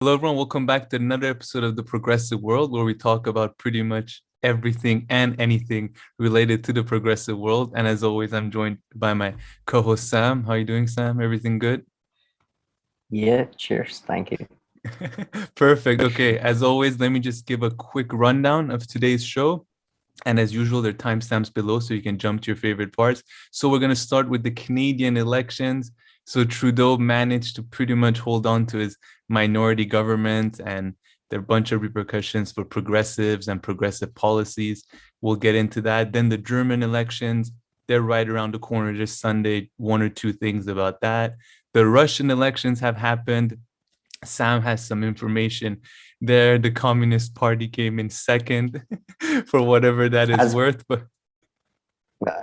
Hello, everyone. Welcome back to another episode of The Progressive World, where we talk about pretty much everything and anything related to the progressive world. And as always, I'm joined by my co-host Sam. How are you doing, Sam? Everything good? Yeah, cheers. Thank you. Perfect. Okay. As always, let me just give a quick rundown of today's show. And as usual, there are timestamps below so you can jump to your favorite parts. So we're going to start with the Canadian elections. So Trudeau managed to pretty much hold on to his minority government, and there are a bunch of repercussions for progressives and progressive policies. We'll get into that. Then the German elections, they're right around the corner this Sunday. One or two things about that. The Russian elections have happened. Sam has some information there. The Communist Party came in second for whatever that is As worth. But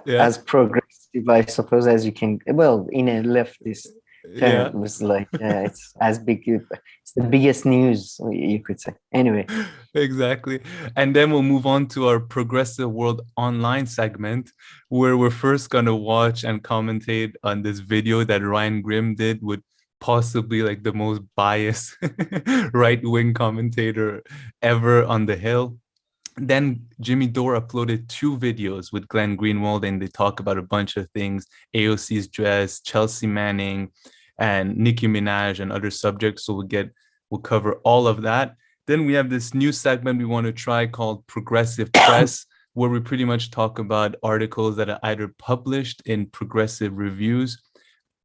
yeah, as progressive, I suppose, as you can, well, in a leftist yeah, terms, like it's as big. It's the biggest news you could say. Anyway, exactly. And then we'll move on to our Progressive World Online segment, where we're first going to watch and commentate on this video that Ryan Grimm did with possibly like the most biased right-wing commentator ever on the Hill. Then Jimmy Dore uploaded two videos with Glenn Greenwald, and they talk about a bunch of things: AOC's dress, Chelsea Manning, and Nicki Minaj, and other subjects. So we'll cover all of that. Then we have this new segment we want to try called Progressive Press, where we pretty much talk about articles that are either published in progressive reviews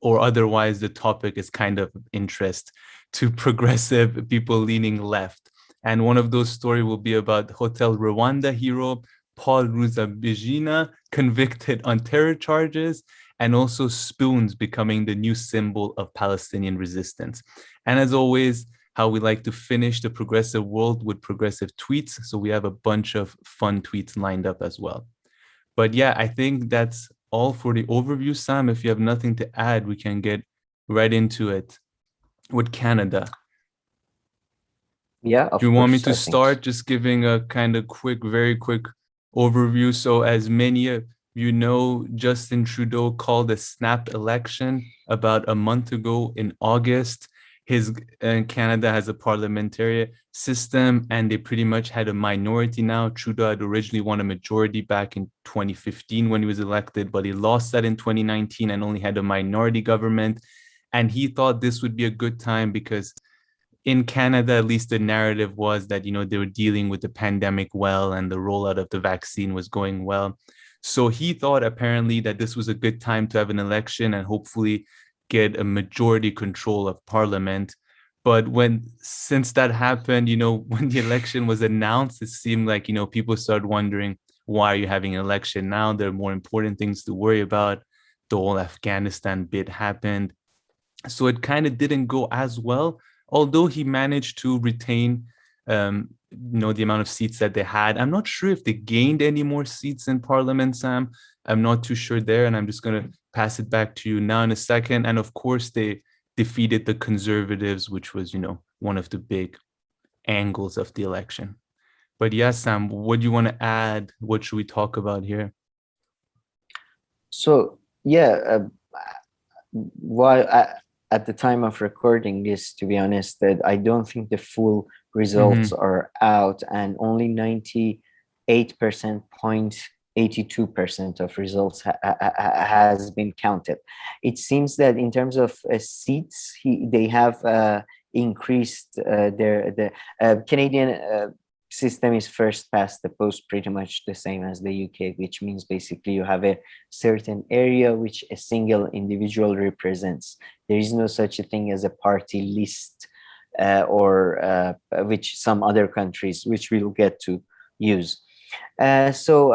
or otherwise the topic is kind of interest to progressive people leaning left. And one of those stories will be about Hotel Rwanda hero Paul Rusabijina, convicted on terror charges, and also spoons becoming the new symbol of Palestinian resistance. And as always, how we like to finish the progressive world with progressive tweets. So we have a bunch of fun tweets lined up as well. But yeah, I think that's all for the overview, Sam. If you have nothing to add, we can get right into it with Canada. yeah, Do of you want me course, to I think. start just giving a kind of quick, very quick overview? So, as many of you know, Justin Trudeau called a snap election about a month ago in August. His Canada has a parliamentary system, and they pretty much had a minority now. Trudeau had originally won a majority back in 2015 when he was elected, but he lost that in 2019 and only had a minority government. And he thought this would be a good time because in Canada, at least the narrative was that, they were dealing with the pandemic well and the rollout of the vaccine was going well. So he thought apparently that this was a good time to have an election and hopefully get a majority control of parliament. But since that happened, when the election was announced, it seemed like, people started wondering, why are you having an election now? There are more important things to worry about. The whole Afghanistan bit happened. So it kind of didn't go as well, although he managed to retain the amount of seats that they had. I'm not sure if they gained any more seats in parliament, Sam. I'm not too sure there, and I'm just going to pass it back to you now in a second. And of course, they defeated the conservatives, which was, one of the big angles of the election. But yes, Sam, what do you want to add? What should we talk about here? So yeah, while at the time of recording this, to be honest, that I don't think the full results Mm-hmm. are out, and only 98% 82% of results has been counted. It seems that in terms of seats, they have increased the Canadian system is first past the post, pretty much the same as the UK, which means basically you have a certain area which a single individual represents. There is no such a thing as a party list, or which some other countries, which we'll get to, use. So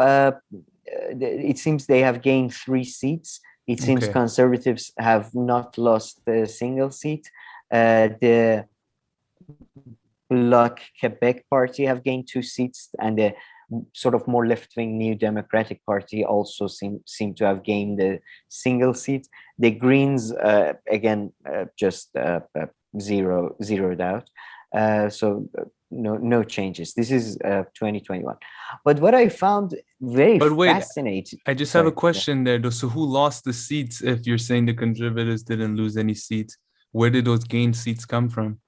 it seems they have gained 3 seats. It seems Okay. conservatives have not lost a single seat. The Bloc Quebec Party have gained 2 seats, and the sort of more left-wing New Democratic Party also seem to have gained a single seat. The Greens, again, just zeroed out. So no changes. This is 2021. But what I found very But wait, fascinating. I just have a Sorry. Yeah. question there, though. So who lost the seats if you're saying the conservatives didn't lose any seats? Where did those gained seats come from?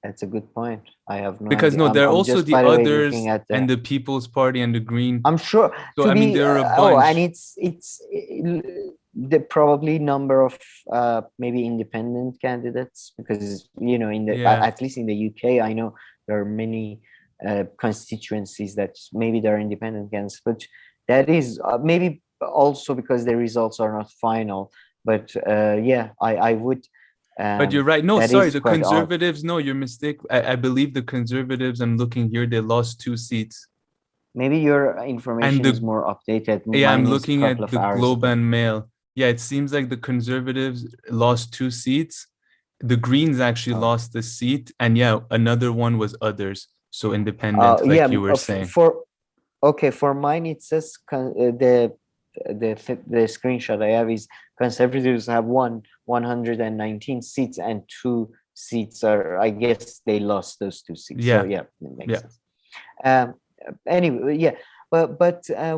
That's a good point. I have no Because idea. no, there are I'm also just, the by the way, looking others at and the. the People's Party and the Green. I'm sure So to I mean, be. there are a And bunch. it's the probably number of maybe independent candidates, because in the Yeah, at least in the UK, I know there are many constituencies that maybe there are independent candidates, but that is maybe also because the results are not final. But yeah, I would. but you're right. No, That sorry, is the quite odd. Conservatives. No, you're mistaken. I believe the Conservatives. I'm looking here. They lost 2 seats. Maybe your And information is the more updated. Yeah, I'm Mine is a looking couple at of the hours Globe ago. and Mail. Yeah, it seems like the Conservatives lost 2 seats. The Greens actually Oh. lost a seat, and yeah, another one was others. So independent, Yeah. like you were saying. For okay, for mine it says the screenshot I have is conservatives have won 119 seats, and 2 seats are, I guess they lost those 2 seats. So Yeah, yeah, it makes yeah. sense. Um, anyway, yeah, but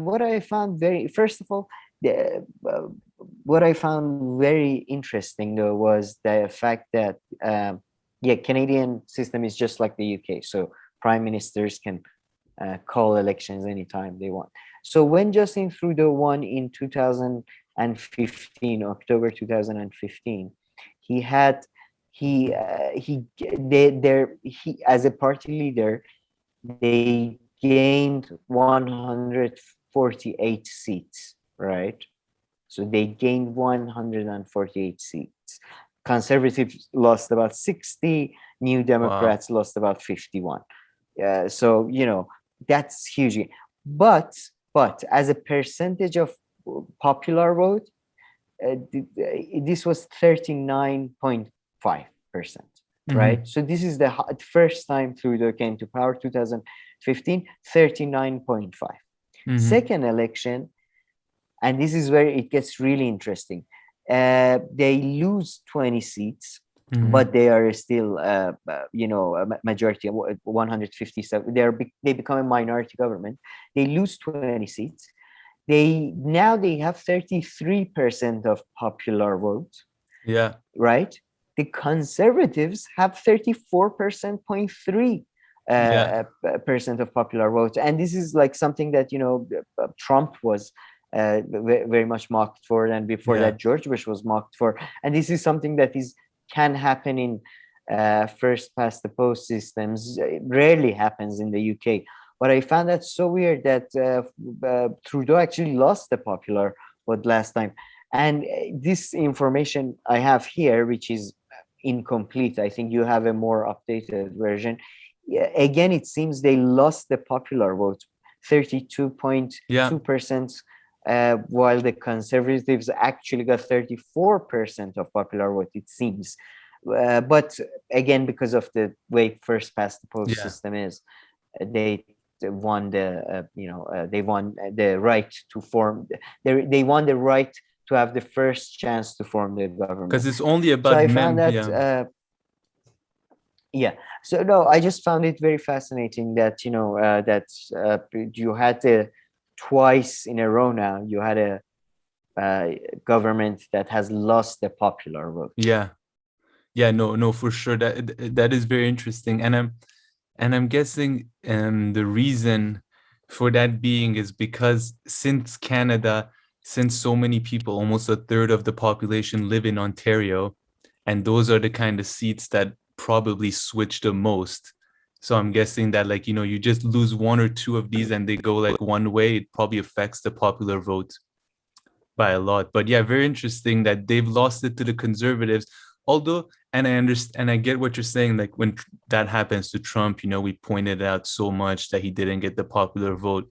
what I found very, first of all, the, what I found very interesting though was the fact that yeah, Canadian system is just like the UK. So prime ministers can call elections anytime they want. So when Justin Trudeau won in 2015, October 2015, he had he as a party leader, they gained 148 seats, right? So they gained 148 seats. Conservatives lost about 60, New Wow. Democrats lost about 51. So that's huge. But as a percentage of popular vote, this was 39.5%, Mhm, right? So this is the first time Trudeau came to power, 2015, 39.5. mhm. Second election, and this is where it gets really interesting. They lose 20 seats, Mhm. but they are still, a majority, 157. They become a minority government. They lose 20 seats. They have 33% of popular vote, Yeah, right? The conservatives have 34.3 yeah, percent of popular vote, and this is like something that Trump was very much mocked for, and before yeah. that George Bush was mocked for, and this is something that can happen in first past the post systems. It rarely happens in the UK, but I found that so weird that Trudeau actually lost the popular vote last time. And this information I have here, which is incomplete, I think you have a more updated version. Yeah, again, it seems they lost the popular vote, Yeah. 32.2%, while the conservatives actually got 34% of popular vote, it seems. But again, because of the way first past the post Yeah. system is, they won they won the right to form. They won the right to have the first chance to form the Because government. it's only So about I found men. that Yeah. yeah. So no, I just found it very fascinating that you had twice in a row now you had a government that has lost the popular vote. Yeah. Yeah. No, no, for sure. That is very interesting. And I'm guessing the reason for that being is because since so many people, almost a third of the population live in Ontario, and those are the kind of seats that probably switch the most. So I'm guessing that like, you just lose one or two of these and they go like one way, it probably affects the popular vote by a lot. But yeah, very interesting that they've lost it to the conservatives. Although, and I understand, and I get what you're saying. Like when that happens to Trump, we pointed out so much that he didn't get the popular vote.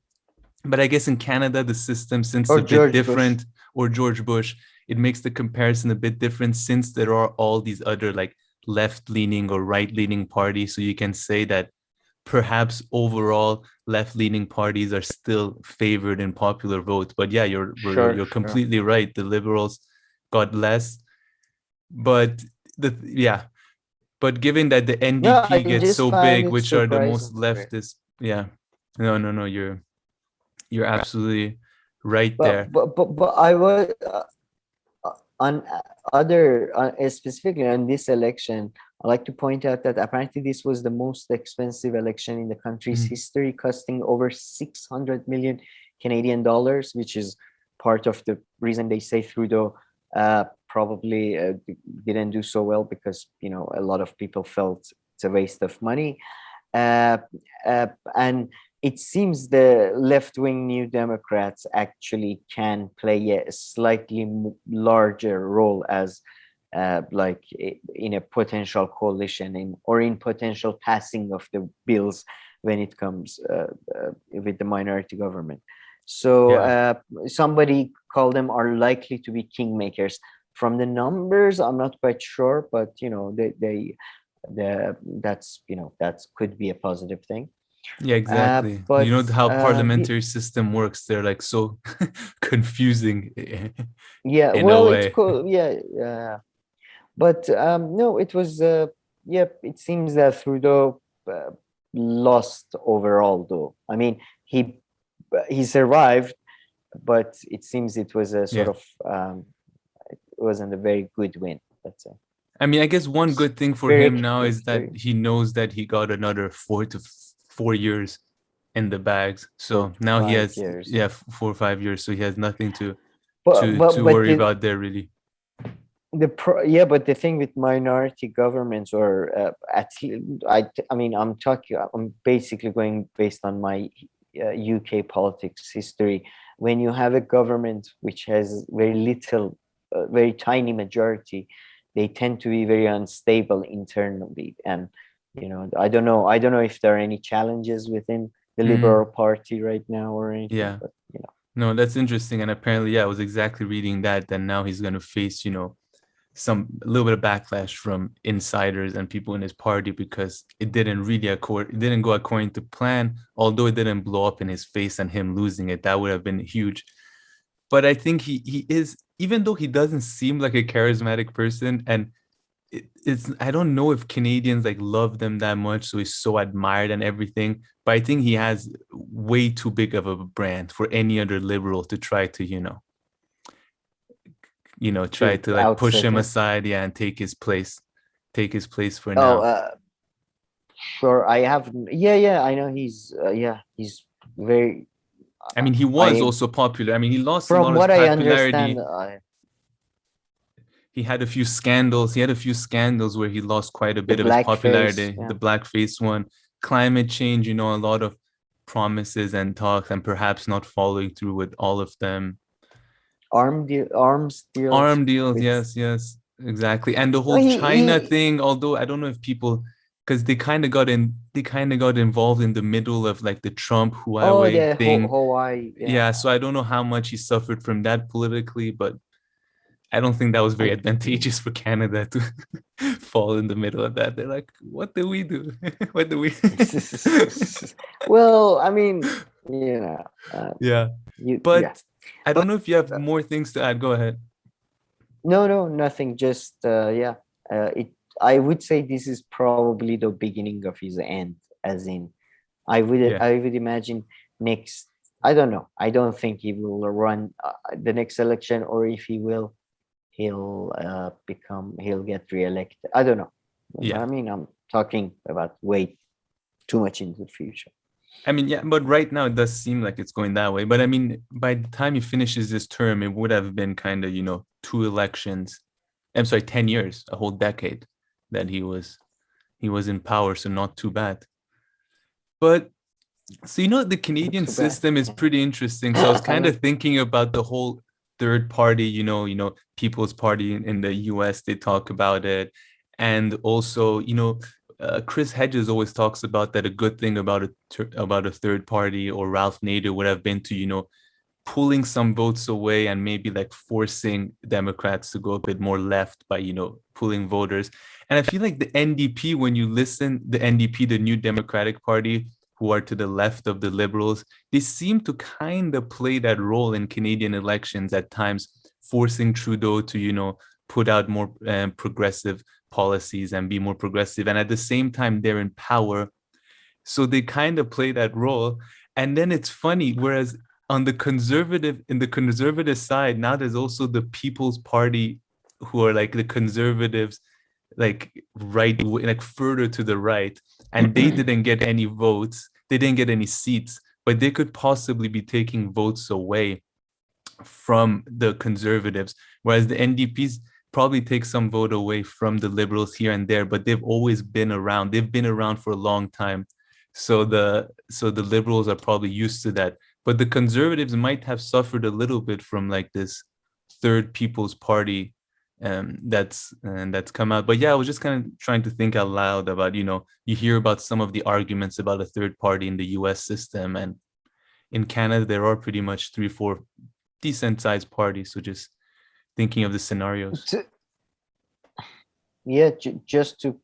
But I guess in Canada, the system, since Or a bit George Bush. different, or George Bush, it makes the comparison a bit different since there are all these other like left-leaning or right-leaning parties. So you can say that perhaps overall left-leaning parties are still favored in popular vote. But yeah, you're Sure. completely right. The Liberals got less, but yeah. But given that the No, I NDP gets just so find big, it which are the most surprisingly weird. leftist, yeah, no, no, no, you're absolutely right But there. but but, but on specifically on this election, I'd like to point out that apparently this was the most expensive election in the country's history, costing over 600 million Canadian dollars, which is part of the reason they say Trudeau probably didn't do so well, because a lot of people felt it's a waste of money. And it seems the left-wing New Democrats actually can play a slightly larger role as like in a potential coalition or in potential passing of the bills when it comes with the minority government. So somebody called them are likely to be kingmakers. From the numbers, I'm not quite sure, but that could be a positive thing. Yeah, exactly. But You know how parliamentary system works. They're like so confusing yeah, in a well, it's way. cool. Yeah, but no, it was it seems that Trudeau lost overall, though. I mean, he survived, but it seems it was a sort Yeah. of it wasn't a very good win, let's say. I mean, I guess one good thing for Very him now is that very he knows that he got another 4 years in the bags. So now he 5 has, years. 4 or 5 years. So he has nothing to But worry about there really. but the thing with minority governments, or I mean, I'm basically going based on my UK politics history. When you have a government which has very little, very tiny majority, they tend to be very unstable internally. And I don't know if there are any challenges within the Liberal Party right now or anything. Yeah. But No, that's interesting. And apparently, I was exactly reading that now he's going to face, a little bit of backlash from insiders and people in his party, because it didn't go according to plan, although it didn't blow up in his face and him losing it. That would have been huge. But I think he is, even though he doesn't seem like a charismatic person, and I don't know if Canadians like love them that much, so he's so admired and everything. But I think he has way too big of a brand for any other liberal to try to, try to like push him aside, and take his place for now. Sure, I have. Yeah, I know he's very. I mean, he was also popular. I mean, he lost a From lot of what I popularity. understand, He had a few scandals. He had a few scandals where he lost quite a bit of his popularity. The blackface one, climate change, a lot of promises and talks, and perhaps not following through with all of them. Arms deals. Yes, exactly. And the whole China thing, although I don't know if people, because they kind of got involved in the middle of like the Trump Huawei thing. Hawaii. Yeah, so I don't know how much he suffered from that politically, but I don't think that was very advantageous for Canada to fall in the middle of that. They're like, what do we do? What do we? Well, I mean, yeah. But I don't know if you have more things to add. Go ahead. No, nothing. Just I would say this is probably the beginning of his end. As in, I would imagine next. I don't know. I don't think he will run the next election, or if he will, he'll get reelected. I don't know. I mean, I'm talking about way too much into the future. I mean, yeah, but right now it does seem like it's going that way. But I mean, by the time he finishes this term, it would have been kind of, 2 elections. I'm sorry, 10 years, a whole decade that he was in power. So not too bad. But so, the Canadian system is pretty interesting. So I was kind of thinking about the whole third party, People's Party in the US, they talk about it. And also, Chris Hedges always talks about that a good thing about a third party, or Ralph Nader, would have been to, pulling some votes away and maybe like forcing Democrats to go a bit more left by, pulling voters. And I feel like the NDP, when you listen, the NDP, the New Democratic Party, who are to the left of the Liberals, they seem to kind of play that role in Canadian elections at times, forcing Trudeau to, put out more progressive policies and be more progressive. And at the same time, they're in power. So they kind of play that role. And then it's funny, whereas in the conservative side, now there's also the People's Party who are like the conservatives, like like further to the right, and they didn't get any votes, they didn't get any seats, but they could possibly be taking votes away from the conservatives, whereas the NDPs probably take some vote away from the liberals here and there, but they've always been around. They've been around for a long time. So the liberals are probably used to that. But the conservatives might have suffered a little bit from like this third people's party that's come out. But yeah, I was just kind of trying to think out loud about, you hear about some of the arguments about a third party in the US system, and in Canada there are pretty much 3-4 decent sized parties. So just thinking of the scenarios. Yeah, just to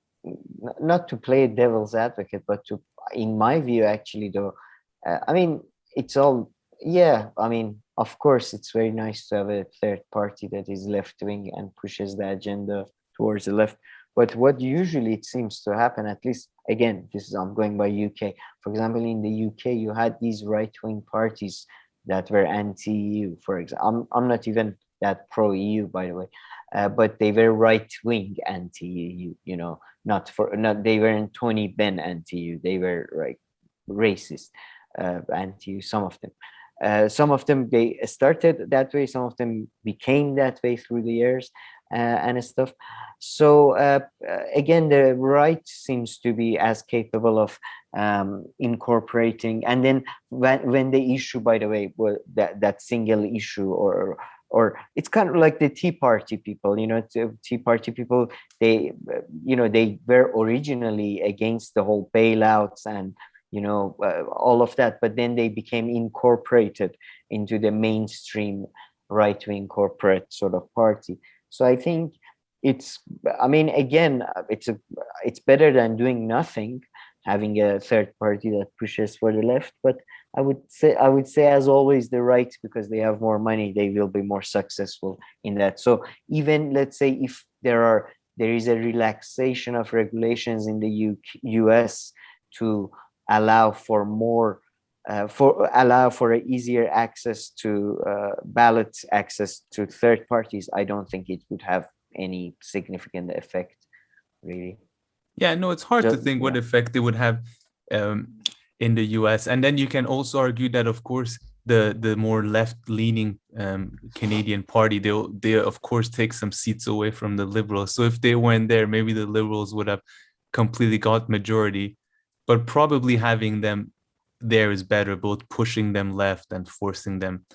not to play devil's advocate, but to, in my view, actually, though, I mean, it's all, yeah, I mean, of course, it's very nice to have a third party that is left wing and pushes the agenda towards the left. But what usually it seems to happen, at least, again, this is, I'm going by UK. For example, in the UK, you had these right wing parties that were anti-EU, for example. I'm not even that pro-EU, by the way, but they were right-wing anti-EU, not they weren't Tony Benn anti-EU, they were like racist anti-EU, some of them. Some of them, they started that way, some of them became that way through the years and stuff. So again, the right seems to be as capable of incorporating, and then when the issue, by the way, that single issue, or it's kind of like the Tea Party people, Tea Party people, they were originally against the whole bailouts and all of that, but then they became incorporated into the mainstream right-wing corporate sort of party. So I think again, it's better than doing nothing, having a third party that pushes for the left. But I would say, as always, the right, because they have more money, they will be more successful in that. So even, let's say, if there is a relaxation of regulations in the US to allow for more allow for an easier access to ballot access to third parties, I don't think it would have any significant effect, really. Yeah, no, it's hard to think what effect it would have in the US. And then you can also argue that, of course, the more left-leaning Canadian party, they of course take some seats away from the liberals. So if they weren't there, maybe the liberals would have completely got majority. But probably having them there is better, both pushing them left and forcing them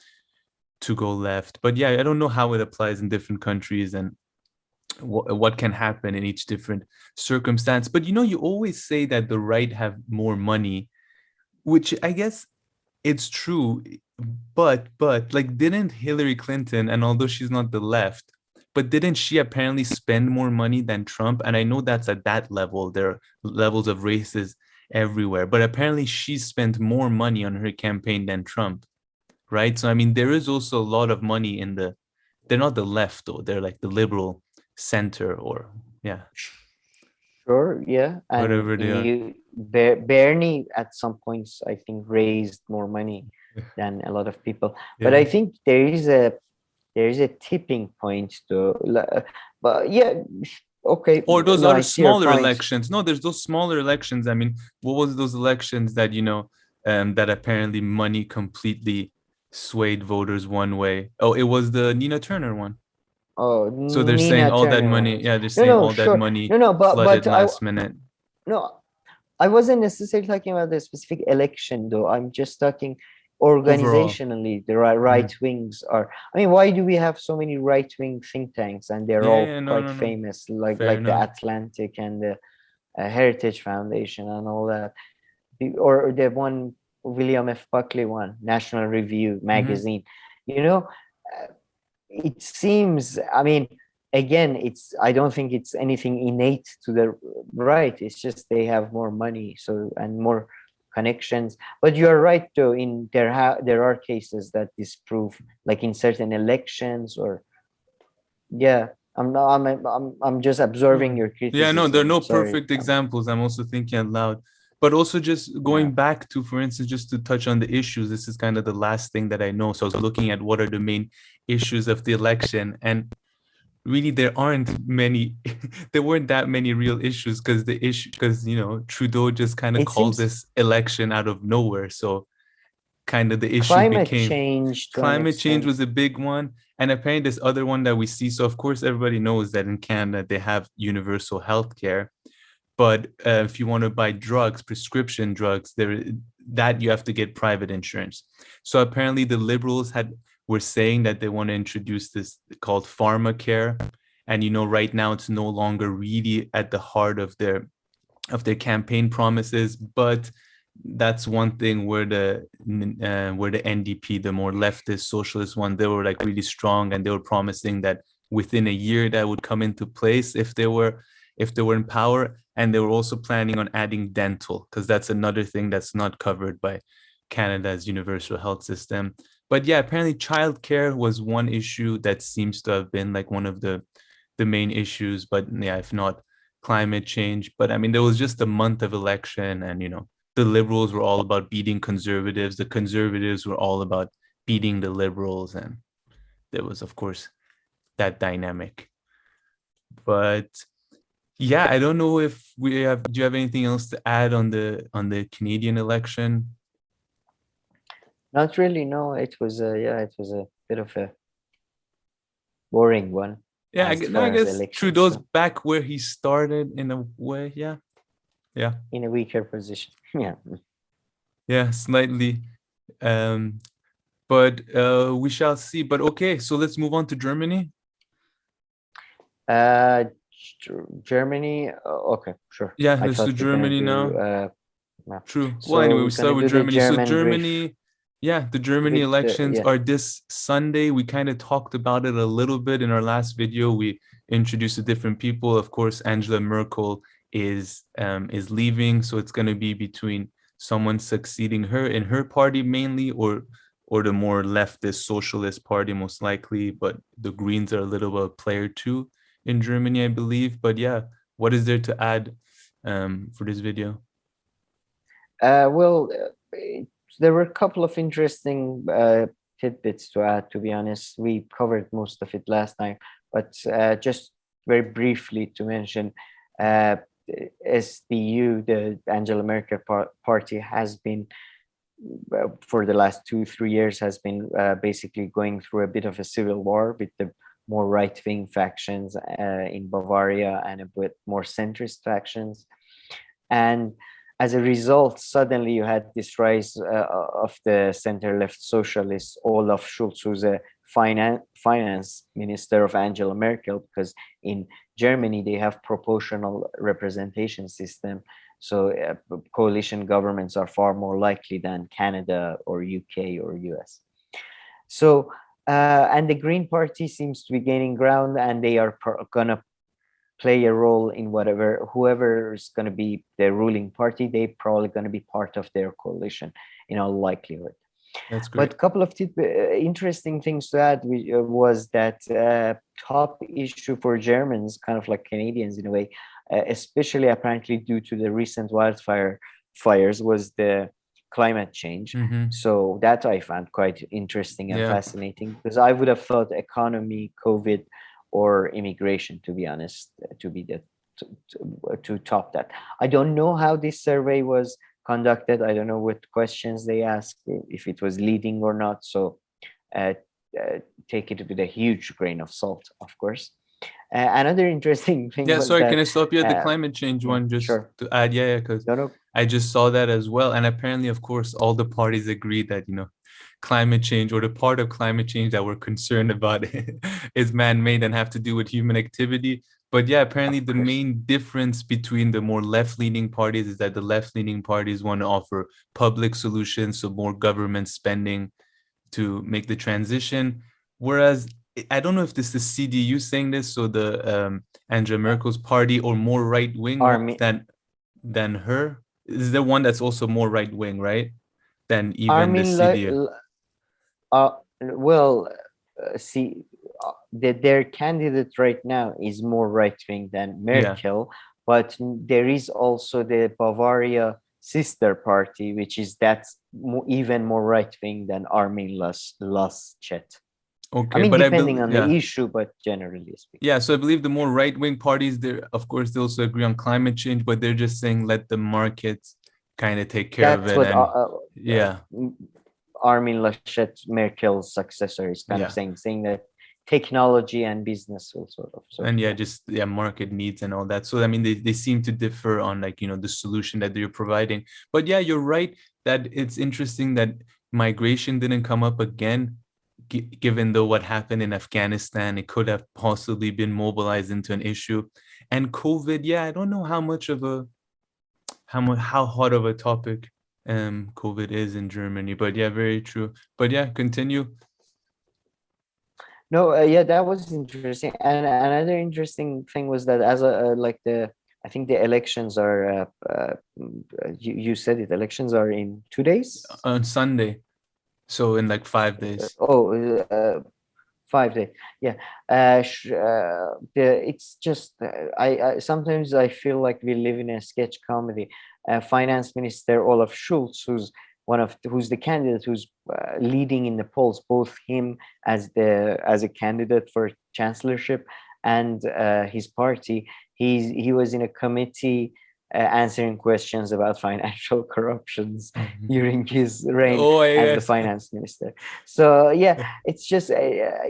to go left. But yeah, I don't know how it applies in different countries and what can happen in each different circumstance. But you always say that the right have more money, which I guess it's true. But like, didn't Hillary Clinton, and although she's not the left, but didn't she apparently spend more money than Trump? And I know that's at that level. There are levels of races everywhere, but apparently she spent more money on her campaign than Trump, right? So I mean, there is also a lot of money in they're not the left, though, they're like the liberal center, or yeah, sure, yeah. And whatever they are. Bernie at some points, I think, raised more money than a lot of people. Yeah. But I think there is a tipping point, though. But yeah, okay. Or those are smaller elections. No, there's those smaller elections. I mean, what was those elections that that apparently money completely swayed voters one way? Oh, it was the Nina Turner one. Oh, so they're Nina saying all Turner that money. ones. Yeah, they're saying all sure. that money but flooded last minute. No, I wasn't necessarily talking about the specific election, though. I'm just talking organizationally. Overall. The right wings are. I mean, why do we have so many right wing think tanks, and they're all quite famous, like the Atlantic and the Heritage Foundation and all that, or the one William F. Buckley one, National Review magazine. It seems. I mean, again, I don't think it's anything innate to the right. It's just they have more money, and more connections. But you are right, though. There are cases that disprove, like in certain elections, or yeah. I'm just observing your criticism. Yeah, no, there are no perfect examples. I'm also thinking out loud. But also just going back to, for instance, just to touch on the issues, this is kind of the last thing that I know. So I was looking at what are the main issues of the election. And really there aren't many there weren't that many real issues because you know Trudeau just kind of It called seems this election out of nowhere. So kind of the issue climate became change to an climate change extent. was a big one. And apparently this other one that we see. So of course everybody knows that in Canada they have universal health care. But if you want to buy drugs, prescription drugs, there that you have to get private insurance. So apparently the liberals were saying that they want to introduce this called pharmacare, and you know right now it's no longer really at the heart of their campaign promises, but that's one thing where the NDP, the more leftist socialist one, they were like really strong, and they were promising that within a year that would come into place if they were in power. And they were also planning on adding dental, because that's another thing that's not covered by Canada's universal health system. But yeah, apparently childcare was one issue that seems to have been like one of the main issues. But yeah, if not climate change. But I mean, there was just a month of election, and you know, the liberals were all about beating conservatives. The conservatives were all about beating the liberals, and there was, of course, that dynamic. But yeah, I don't know if we have. Do you have anything else to add on the Canadian election? Not really, no. It was it was a bit of a boring one Yeah, as no, I far as guess elections Trudeau's go. back where he started in a way. Yeah, yeah, In a weaker position. Yeah. yeah, slightly. Um, but we shall see. But okay, so let's move on to Germany. Uh, Germany. Okay, sure. Yeah, I let's do thought we're gonna Germany do. now. Yeah. True. Well, So anyway, we we're start gonna with do the Germany. So German brief Germany, yeah, the Germany with elections yeah. are this Sunday. We kind of talked about it a little bit in our last video. We introduced the different people. Of course, Angela Merkel is leaving, so it's going to be between someone succeeding her in her party mainly, or the more leftist socialist party most likely. But the Greens are a little bit of a player too in Germany, I believe. But yeah, what is there to add for this video? Well, there were a couple of interesting tidbits to add. To be honest, we covered most of it last time, but just very briefly to mention, uh, SDU, the Angela Merkel party, has been for the last 2-3 years has been basically going through a bit of a civil war with the more right-wing factions in Bavaria and a bit more centrist factions. And as a result, suddenly you had this rise of the center-left socialist Olaf Schulz, who's a finance minister of Angela Merkel, because in Germany they have proportional representation system. So coalition governments are far more likely than Canada or UK or US. So and the Green Party seems to be gaining ground, and they are gonna play a role in whoever is going to be the ruling party. They're probably going to be part of their coalition in all likelihood. That's But great. a couple of interesting things to add was that top issue for Germans, kind of like Canadians in a way, especially apparently due to the recent fires, was the climate change. Mm-hmm. So that I found quite interesting and Yeah, fascinating, because I would have thought economy, COVID, or immigration, to be honest, to be the to top that. I don't know how this survey was conducted. I don't know what questions they asked, if it was leading or not. So uh, uh, take it with a huge grain of salt, of course. Another interesting thing yeah. was Sorry, can that, I stop you at the climate change yeah, one just sure. to add? Yeah, yeah, because No, no. I just saw that as well. And apparently, of course, all the parties agree that, you know, climate change, or the part of climate change that we're concerned about is man-made and have to do with human activity. But yeah, apparently Of the course. main difference between the more left-leaning parties is that the left-leaning parties want to offer public solutions, so more government spending to make the transition. Whereas I don't know if this is CDU saying this, so the Angela Merkel's party, or more right-wing ones Army, than her. Is there one that's also more right-wing, right? Than even the Armin, CDU. well, see, their candidate right now is more right wing than Yeah. Merkel, but there is also the Bavaria sister party, which is even more right wing than Armin Laschet. I Okay, mean, but I depending believe, on the yeah. issue, but generally speaking. Yeah, so I believe the more right-wing parties, they're of course they also agree on climate change, but they're just saying let the markets kind of take care of That's it. what And yeah, Armin Laschet, Merkel's successor, is kind of yeah. saying that technology and business will sort And of yeah, go. just yeah, market needs and all that. So I mean, they seem to differ on like, the solution that they're providing. But yeah, you're right that it's interesting that migration didn't come up again, given though what happened in Afghanistan, it could have possibly been mobilized into an issue. And COVID, yeah, I don't know how much of a how hot of a topic COVID is in Germany, but yeah, very true. But yeah, continue. No, yeah, that was interesting. And another interesting thing was that as a like I think the elections are you said it, elections are in 2 days. On Sunday, so in like 5 days. Oh, 5 days. Yeah. It's just I sometimes I feel like we live in a sketch comedy. Finance Minister Olaf Schulz, who's the candidate who's leading in the polls, both him as a candidate for chancellorship and his party. He was in a committee answering questions about financial corruptions Mhm. during his reign Oh as the yes. finance minister. So yeah, it's just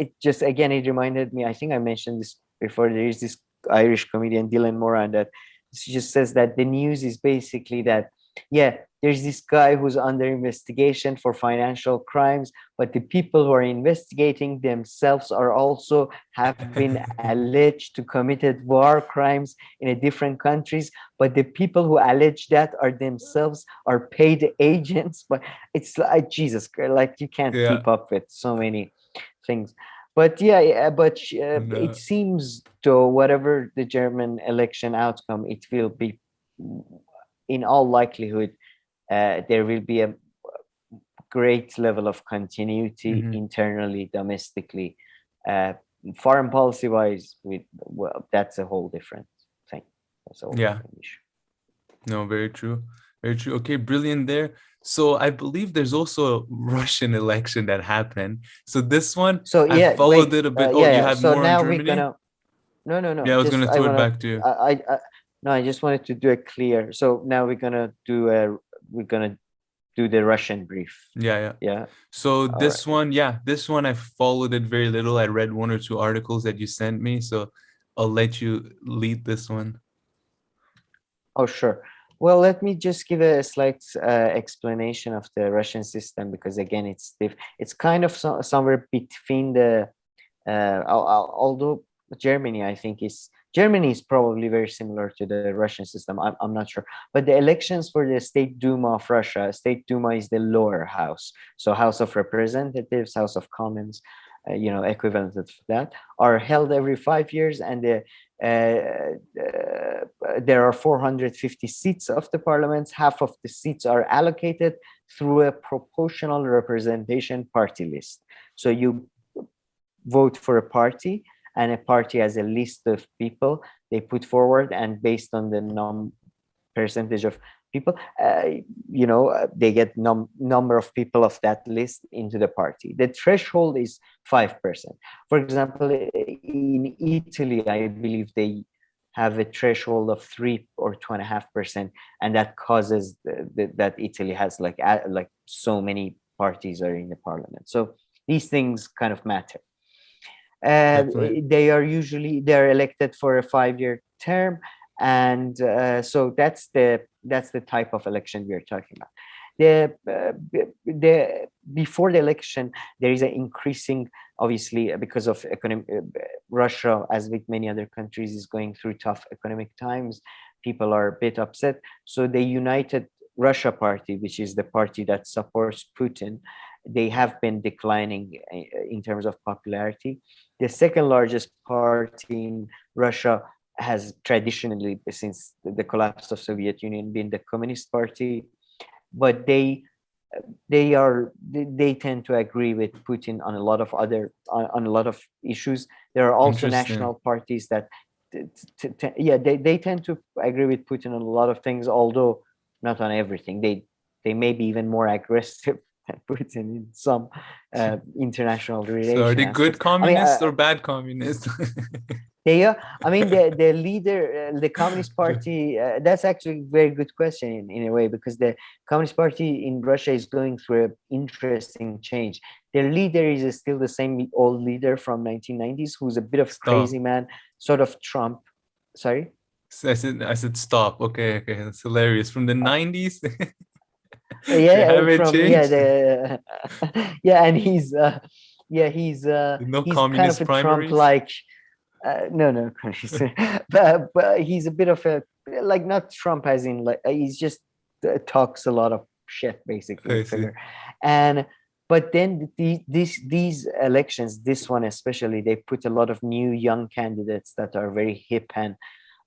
it just again it reminded me. I think I mentioned this before. There is this Irish comedian Dylan Moran that just says that the news is basically that yeah, there's this guy who's under investigation for financial crimes, but the people who are investigating themselves are also have been alleged to committed war crimes in a different countries, but the people who allege that are themselves are paid agents. But it's like Jesus, like you can't Yeah. keep up with so many things. But it No. seems though whatever the German election outcome, it will be in all likelihood there will be a great level of continuity Mhm. internally, domestically. Uh, Foreign policy wise, well, that's a whole different thing. That's a whole Yeah. different issue. No, very true. Very true. Okay, brilliant there. So I believe there's also a Russian election that happened. So this one, So I yeah, followed wait, it a bit. Oh, yeah, you yeah. have So more on now we're Germany? gonna no, no, no. Yeah, I was Just gonna I throw it wanna back to you. no, I just wanted to do it clear. So now we're gonna do the Russian brief. Yeah, yeah. Yeah. So All right. this one, yeah, this one I followed it very little. I read one or two articles that you sent me, so I'll let you lead this one. Oh, sure. Well, let me just give a slight explanation of the Russian system because again, it's kind of somewhere between the although Germany is probably very similar to the Russian system. I'm not sure, but the elections for the State Duma of Russia, State Duma is the lower house, so House of Representatives, House of Commons, equivalent of that, are held every 5 years, and there are 450 seats of the parliament. Half of the seats are allocated through a proportional representation party list. So you vote for a party, and a party has a list of people they put forward, and based on the percentage of people, they get number of people of that list into the party. The threshold is 5%. For example, in Italy, I believe they have a threshold of 3 or 2.5%, and that causes that Italy has like so many parties are in the parliament. So these things kind of matter. Definitely. They're elected for a 5-year term, and so that's the type of election we are talking about. The before the election, there is an increasing, obviously, because of economic. Russia, as with many other countries, is going through tough economic times. People are a bit upset, so the United Russia Party, which is the party that supports Putin, they have been declining in terms of popularity. The second largest party in Russia has traditionally, since the collapse of Soviet Union, been the Communist Party, but they tend to agree with Putin on a lot of on a lot of issues. There are also Interesting. national parties that they tend to agree with Putin on a lot of things, although not on everything. They may be even more aggressive Putin in some international So are relation they good aspects. I mean, communists or bad communists? they are. I mean, the leader, the Communist Party. That's actually a very good question in a way, because the Communist Party in Russia is going through an interesting change. Their leader is still the same old leader from 1990s, who's a bit of crazy Stop. man, sort of Trump. Sorry. I said stop. Okay, that's hilarious. From the 90s, they Yeah, haven't from yeah changed. the yeah, and No he's kind of communist a Trump primaries. like. No, but he's a bit of a, like, not Trump as in, like, he's just talks a lot of shit basically I see. figure, and but then these elections, this one especially, they put a lot of new young candidates that are very hip and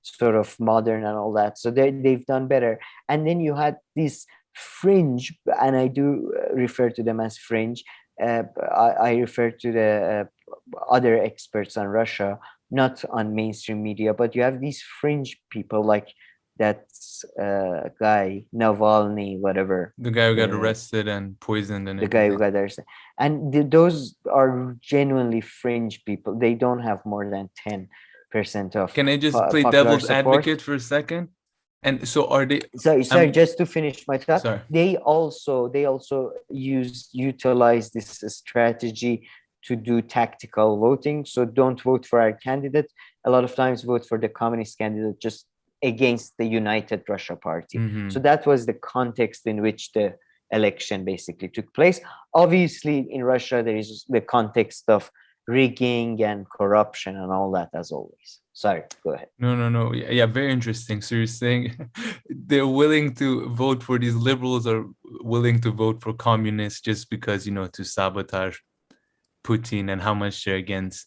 sort of modern and all that, so they've done better. And then you had this fringe, and I do refer to them as fringe. I refer to the other experts on Russia, not on mainstream media, but you have these fringe people like that guy Navalny, whatever, The guy who got the arrested and poisoned and the guy who everything. got arrested, and those are genuinely fringe people. They don't have more than 10% of Can I just play popular devil's support. advocate for a second? And so are they? Sorry, just to finish my thought, Sorry. they also utilize this strategy to do tactical voting. So don't vote for our candidate. A lot of times vote for the communist candidate, just against the United Russia Party. So Mm-hmm. that was the context in which the election basically took place. Obviously, in Russia, there is the context of rigging and corruption and all that, as always. Sorry, go ahead. No. Yeah, very interesting. So you're saying they're willing to vote for these liberals or willing to vote for communists just because, to sabotage Putin, and how much they're against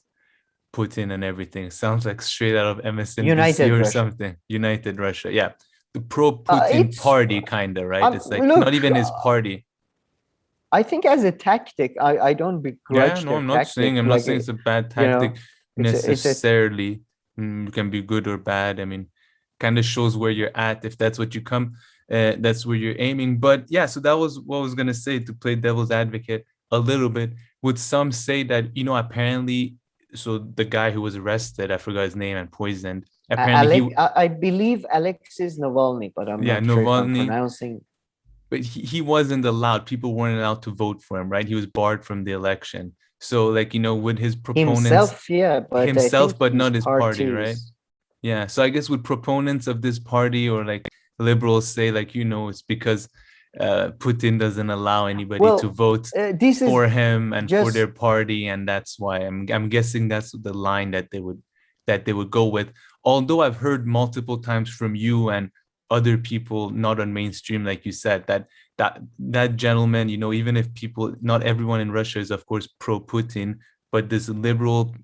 Putin and everything. Sounds like straight out of MSNBC United or Russia. something. United Russia. Yeah. The pro-Putin It's party, kind of, right? It's like not look. even his party. I think as a tactic, I don't Yeah, begrudge no, their I'm not saying tactic. I'm not Like, saying it's a bad you know, tactic it's a necessarily. It can be good or bad. I mean, kind of shows where you're at. If that's what you come, that's where you're aiming. But yeah, so that was what I was gonna say, to play devil's advocate a little bit. Would some say that, apparently, so the guy who was arrested, I forgot his name, and poisoned, apparently Alex. I believe Alexis Navalny, but I'm yeah, not sure if I'm Navalny, pronouncing. but he wasn't allowed. People weren't allowed to vote for him, right? He was barred from the election. So, like, with his proponents, Himself, yeah, but I himself, think but his not his party, party right? is. Yeah. So I guess with proponents of this party, or like liberals say, like, it's because Putin doesn't allow anybody to Well, vote this is for him and for their just. party, and that's why I'm guessing that's the line that they would go with. Although I've heard multiple times from you and other people not on mainstream, like you said, that gentleman, even if people, not everyone in Russia is of course pro-Putin, but this liberal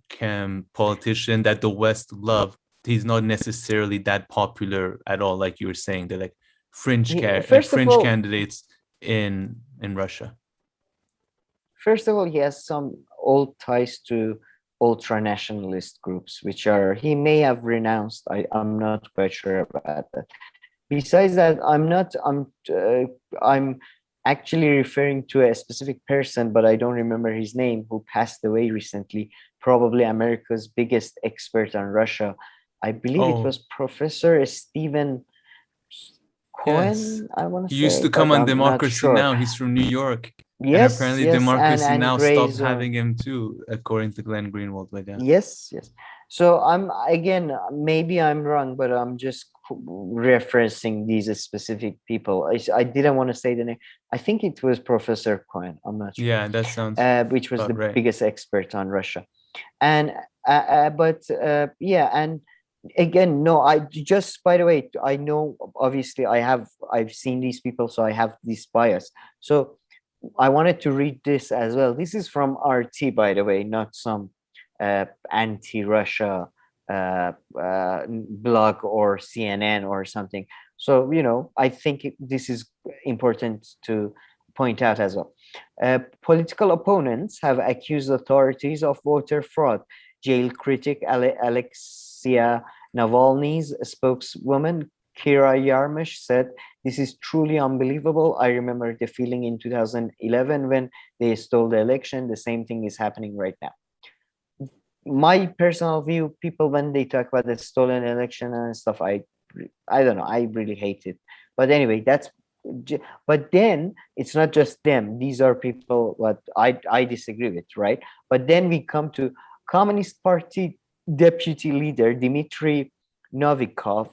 politician that the West love, he's not necessarily that popular at all, like you were saying. They're like First of fringe all, candidates in Russia. he has some old ties to ultra nationalist groups, which he may have renounced. I'm not quite sure about that. Besides that, I'm actually referring to a specific person, but I don't remember his name, who passed away recently. Probably America's biggest expert on Russia. I believe it Oh, was Professor Stephen yes. Cohen, I want to He used say, to come but on I'm not Democracy sure. Now. He's from New York. And Yes, apparently yes, Democracy and Now Gray stopped Zone. having him too, according to Glenn Greenwald. But yeah. Yes. So I'm, again, maybe I'm wrong, but I'm just referencing these specific people. I didn't want to say the name. I think it was Professor Cohen. I'm not sure. Yeah, that sounds Which was about the right. biggest expert on Russia, and yeah, and again, no, I just, by the way, I know, obviously I've seen these people, so I have this bias. So I wanted to read this as well. This is from RT, by the way, not some anti-Russia blog or CNN or something. So, I think this is important to point out as well. Political opponents have accused authorities of voter fraud. Jail critic Alexia Navalny's spokeswoman Kira Yarmish said, "This is truly unbelievable. I remember the feeling in 2011 when they stole the election. The same thing is happening right now." My personal view, people, when they talk about the stolen election and stuff, I don't know, I really hate it. But anyway, but then it's not just them. These are people what I disagree with, right? But then we come to Communist Party deputy leader Dmitry Novikov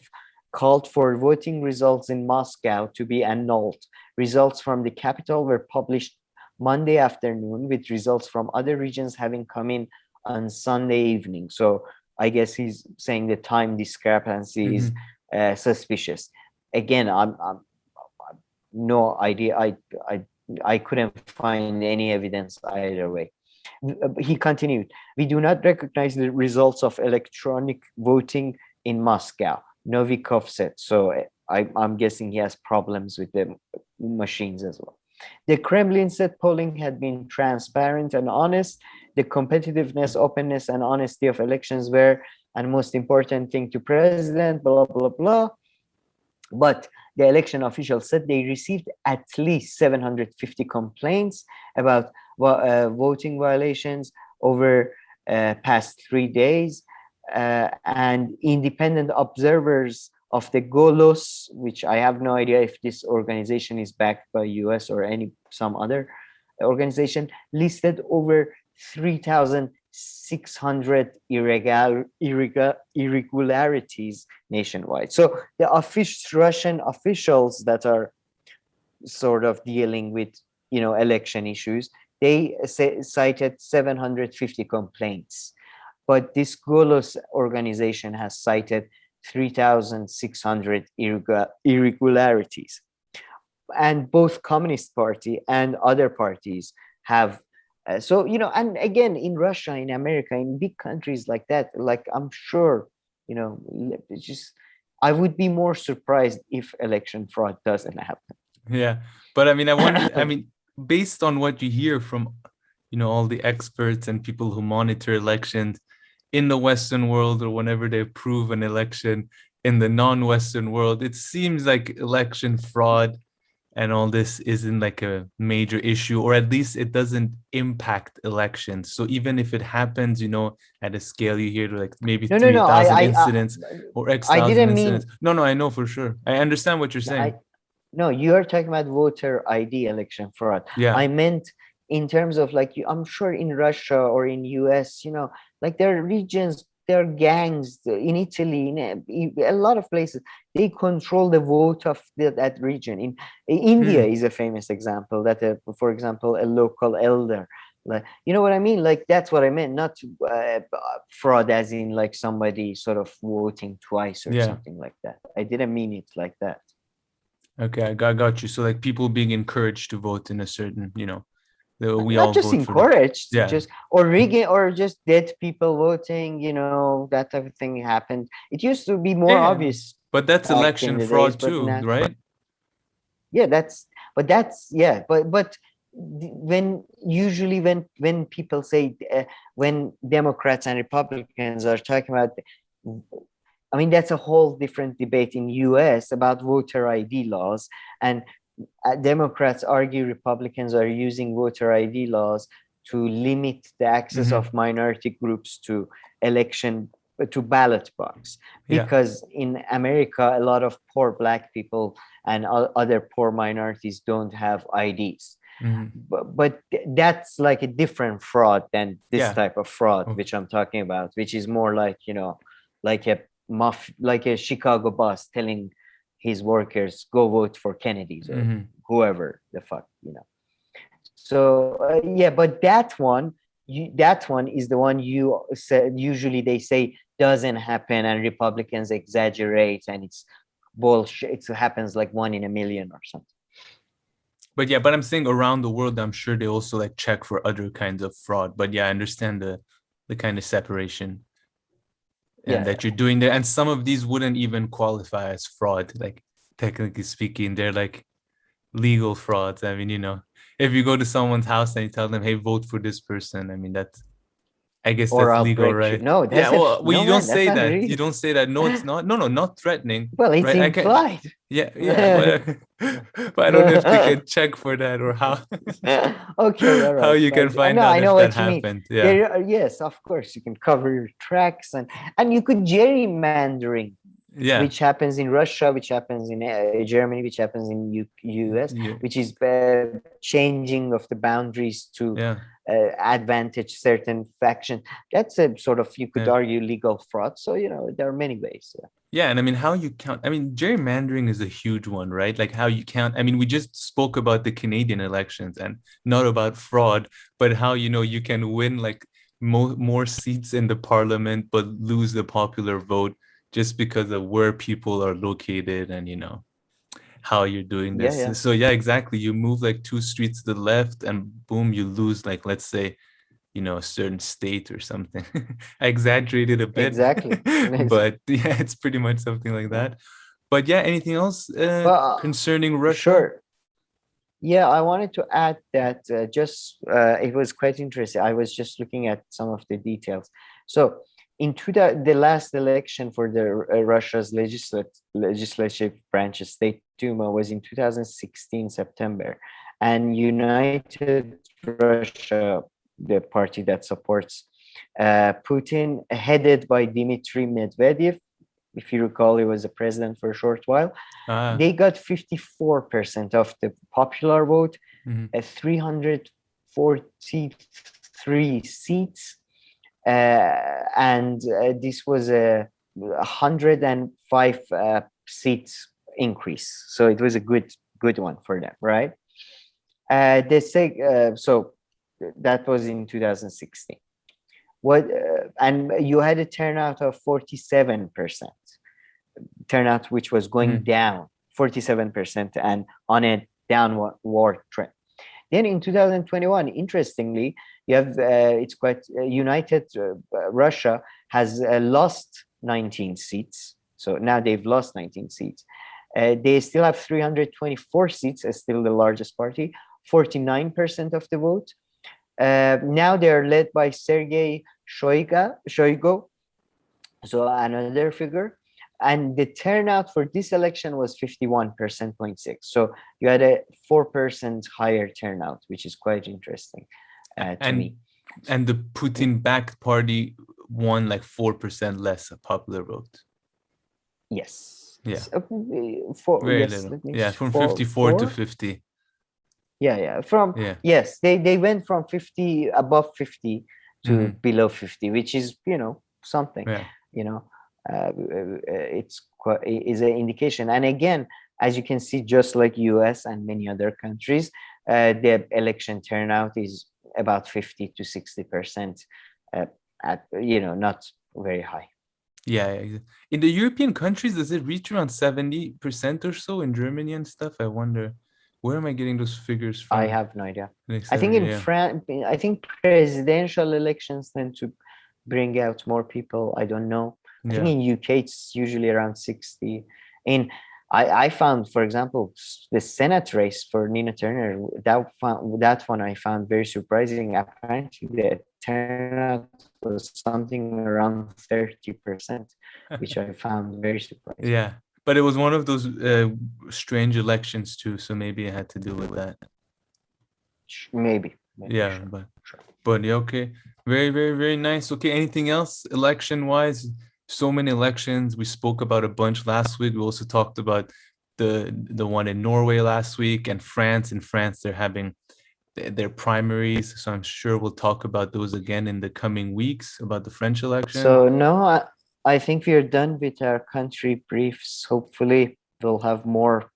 called for voting results in Moscow to be annulled. Results from the capital were published Monday afternoon, with results from other regions having come in on Sunday evening. So I guess he's saying the time discrepancy is suspicious. Again, I'm no idea. I couldn't find any evidence either way. He continued, "We do not recognize the results of electronic voting in Moscow," Novikov said. So I'm guessing he has problems with the machines as well. The Kremlin said polling had been transparent and honest. The competitiveness, openness, and honesty of elections were the most important thing to president, blah, blah, blah. But the election officials said they received at least 750 complaints about voting violations over past 3 days. And independent observers of the Golos, which I have no idea if this organization is backed by US or some other organization, listed over 3,600 irregularities nationwide. So the Russian officials that are sort of dealing with, election issues, they cited 750 complaints. But this Golos organization has cited 3,600 irregularities. And both Communist Party and other parties have so, and again, in Russia, in America, in big countries like that, like I'm sure, I would be more surprised if election fraud doesn't happen. Yeah. But I mean, I wonder, based on what you hear from, all the experts and people who monitor elections in the Western world, or whenever they approve an election in the non-Western world, it seems like election fraud and all this isn't like a major issue, or at least it doesn't impact elections. So even if it happens, at a scale you hear like maybe 3,000 incidents or X thousand incidents. No, I know for sure. I understand what you're saying. No, you're talking about voter ID election fraud. Yeah. I meant in terms of I'm sure in Russia or in US, like there are regions, there are gangs in Italy, in a lot of places, they control the vote of that region. In India is a famous example that, for example, a local elder, like, you know what I mean? Like, that's what I meant, not fraud as in like somebody sort of voting twice or something like that. I didn't mean it like that. Okay, I got you. So like people being encouraged to vote in a certain, we not all just vote encouraged, for just or rigging or just dead people voting, that type of thing happened. It used to be more obvious, but that's election fraud too, right? Yeah, but when people say when Democrats and Republicans are talking about, I mean, that's a whole different debate in US about voter ID laws, and Democrats argue Republicans are using voter ID laws to limit the access of minority groups to ballot box, because in America, a lot of poor Black people and other poor minorities don't have IDs. But that's like a different fraud than this type of fraud, which I'm talking about, which is more like, like a Chicago boss telling his workers, go vote for Kennedy's or whoever the fuck, So but that one is the one you said usually they say doesn't happen, and Republicans exaggerate, and it's bullshit. It happens like 1 in a million or something. But I'm saying around the world, I'm sure they also like check for other kinds of fraud. But I understand the kind of separation and that you're doing there. And some of these wouldn't even qualify as fraud. Like, technically speaking, they're like legal frauds. I mean, if you go to someone's house and you tell them, hey, vote for this person, I mean, I guess or that's I'll legal, break you. right? No, Yeah. Well, no you don't man, that's say not that. You real. don't say that. No, it's not. No, no, not threatening, Well, it's right? I can. implied. Yeah, yeah, but but I don't know if they can check for that or how Okay, all how right, you can but find no, out I if know that what you mean. happened. Yeah, There, yes, of course, you can cover your tracks, and you could gerrymandering, yeah, which happens in Russia, which happens in Germany, which happens in US, yeah, which is changing of the boundaries to yeah. advantage certain faction. That's a sort of, you could Yeah. argue, legal fraud. So there are many ways. Yeah. Yeah, and I mean, how you count, I mean, gerrymandering is a huge one, right? Like how you count, I mean, we just spoke about the Canadian elections and not about fraud, but how, you can win like more seats in the parliament, but lose the popular vote just because of where people are located and, how you're doing Yeah, this. yeah. So yeah, exactly. You move like two streets to the left and boom, you lose like, let's say, a certain state or something. I exaggerated a bit, Exactly. but yeah, it's pretty much something like Yeah. that. But yeah, anything else Well, concerning Russia? sure. Yeah, I wanted to add that it was quite interesting. I was just looking at some of the details. So, the last election for the Russia's legislative branch, State Duma, was in 2016 September, and United Russia, the party that supports Putin, headed by Dmitry Medvedev. If you recall, he was a president for a short while. Ah, They got 54% of the popular vote, mhm. 343 seats, and this was a 105 seats increase. So it was a good one for them, right? They say so. That was in 2016. And you had a turnout of 47%. Turnout, which was going down 47% and on a downward trend. Then in 2021, interestingly, you have it's quite United Russia has lost 19 seats. So now they've lost 19 seats. They still have 324 seats, as still the largest party, 49% of the vote. Now they're led by Sergei Shoigu, so another figure. And the turnout for this election was 51.6%. So you had a 4% higher turnout, which is quite interesting to me. And the Putin-backed party won like 4% less a popular vote. Yes. Yeah. Very little. Yeah, from 54 to 50. Yeah. Yeah. They went from 50, above 50 to below 50, which is something. Yeah. It's is an indication. And again, as you can see, just like US and many other countries, the election turnout is about 50 to 60%, at not very high. Yeah. In the European countries, does it reach around 70% or so in Germany and stuff? I wonder, where am I getting those figures from? I have no idea. Like I think in 70, yeah. France, I think presidential elections tend to bring out more people. I don't know. I think in UK it's usually around 60. I found, for example, the Senate race for Nina Turner, that one I found very surprising. Apparently the turnout was something around 30%, which I found very surprising. Yeah, but it was one of those strange elections too, so maybe it had to do with that. Maybe. Yeah, but yeah, okay. Very, very, very nice. Okay, anything else election-wise? So many elections. We spoke about a bunch last week. We also talked about the one in Norway last week and France. In France, they're having their primaries. So I'm sure we'll talk about those again in the coming weeks about the French election. So no, I think we are done with our country briefs. Hopefully we'll have more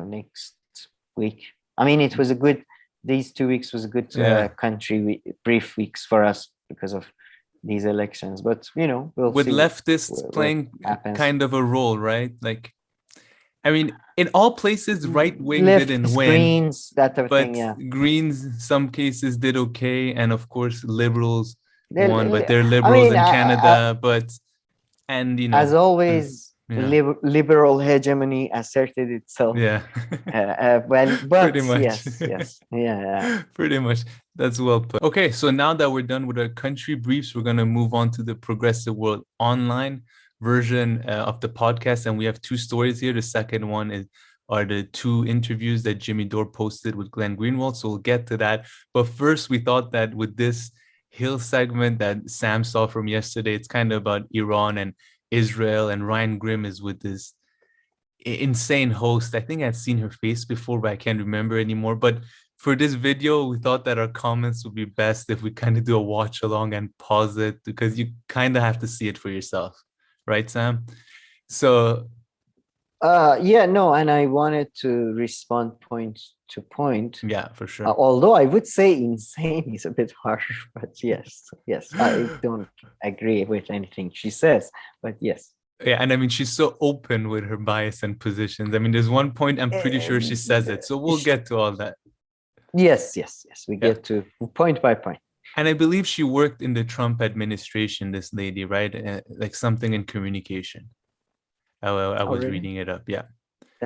next week. I mean, it was a good, these 2 weeks was a good country brief weeks for us because of these elections, but we'll with see leftists playing kind of a role, right? Like, I mean, in all places, right wing didn't win. Greens, that type of thing, yeah. Greens, some cases did okay, and of course, liberals won, but they're liberals in Canada. As always, liberal hegemony asserted itself. Yeah. Well, but pretty much. yes, yeah. Pretty much. That's well put. Okay, so now that we're done with our country briefs, we're going to move on to the Progressive World online version of the podcast. And we have two stories here. The second one are the two interviews that Jimmy Dore posted with Glenn Greenwald. So we'll get to that. But first, we thought that with this Hill segment that Sam saw from yesterday, it's kind of about Iran and Israel. And Ryan Grimm is with this insane host. I think I'd seen her face before, but I can't remember anymore. But for this video, we thought that our comments would be best if we kind of do a watch along and pause it, because you kind of have to see it for yourself. Right, Sam? So yeah, no, and I wanted to respond point to point. Yeah, for sure. Although I would say insane is a bit harsh, but yes, I don't agree with anything she says, but yes. Yeah, and I mean, she's so open with her bias and positions. I mean, there's one point I'm pretty sure she says it, so we'll get to all that. Yes, we get to point by point. And I believe she worked in the Trump administration, this lady, right? Like something in communication. I was really? reading it up, yeah.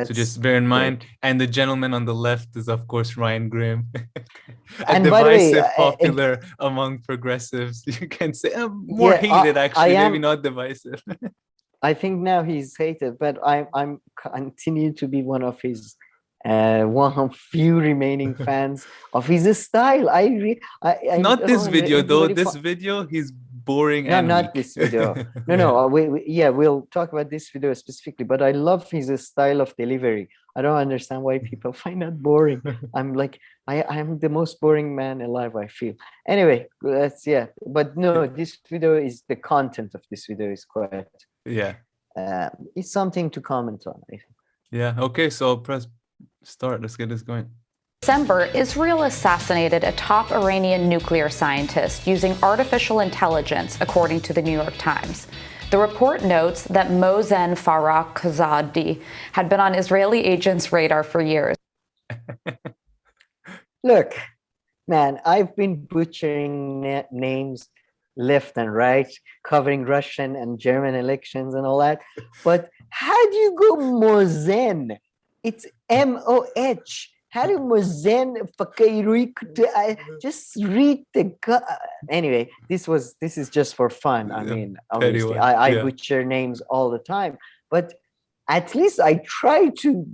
So just bear in mind. Great. And the gentleman on the left is, of course, Ryan Grimm. And divisive, popular among progressives. You can say more hated, actually, maybe not divisive. I think now he's hated, but I'm continue to be one of his one of few remaining fans of his style. I not this video though. This video, he's boring. No, and not weak. This video. No. We'll talk about this video specifically. But I love his style of delivery. I don't understand why people find that boring. I'm like, I'm the most boring man alive, I feel. Anyway, But no, this video is the content of this video is quite. Yeah. It's something to comment on, I think. Yeah. Okay. So I'll press start. Let's get this going. December, Israel assassinated a top Iranian nuclear scientist using artificial intelligence, according to the New York Times. The report notes that Mohsen Farakzadeh had been on Israeli agents' radar for years. Look, man, I've been butchering names left and right, covering Russian and German elections and all that. But how do you go Mohsen? It's M-O-H. How do Mohsen just read the anyway, this is just for fun. I mean, obviously I butcher names all the time, but at least I try to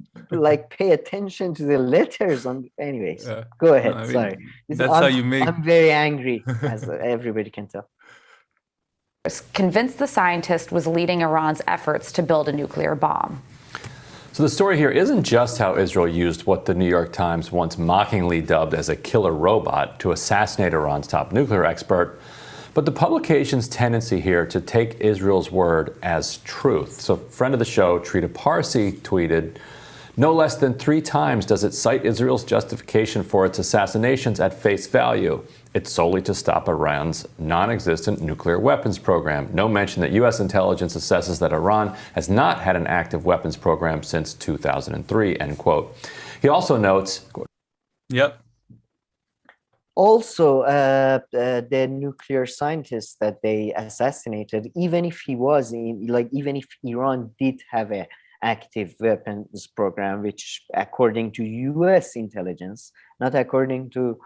pay attention to the letters on anyways. Go ahead. No, sorry. How you make I'm very angry, as everybody can tell. Convinced the scientist was leading Iran's efforts to build a nuclear bomb. So the story here isn't just how Israel used what the New York Times once mockingly dubbed as a killer robot to assassinate Iran's top nuclear expert, but the publication's tendency here to take Israel's word as truth. So friend of the show, Trita Parsi, tweeted, "No less than 3 times does it cite Israel's justification for its assassinations at face value. It's solely to stop Iran's non-existent nuclear weapons program. No mention that U.S. intelligence assesses that Iran has not had an active weapons program since 2003, end quote." He also notes, Yep. Also, the nuclear scientist that they assassinated, even if even if Iran did have an active weapons program, which according to U.S. intelligence, not according to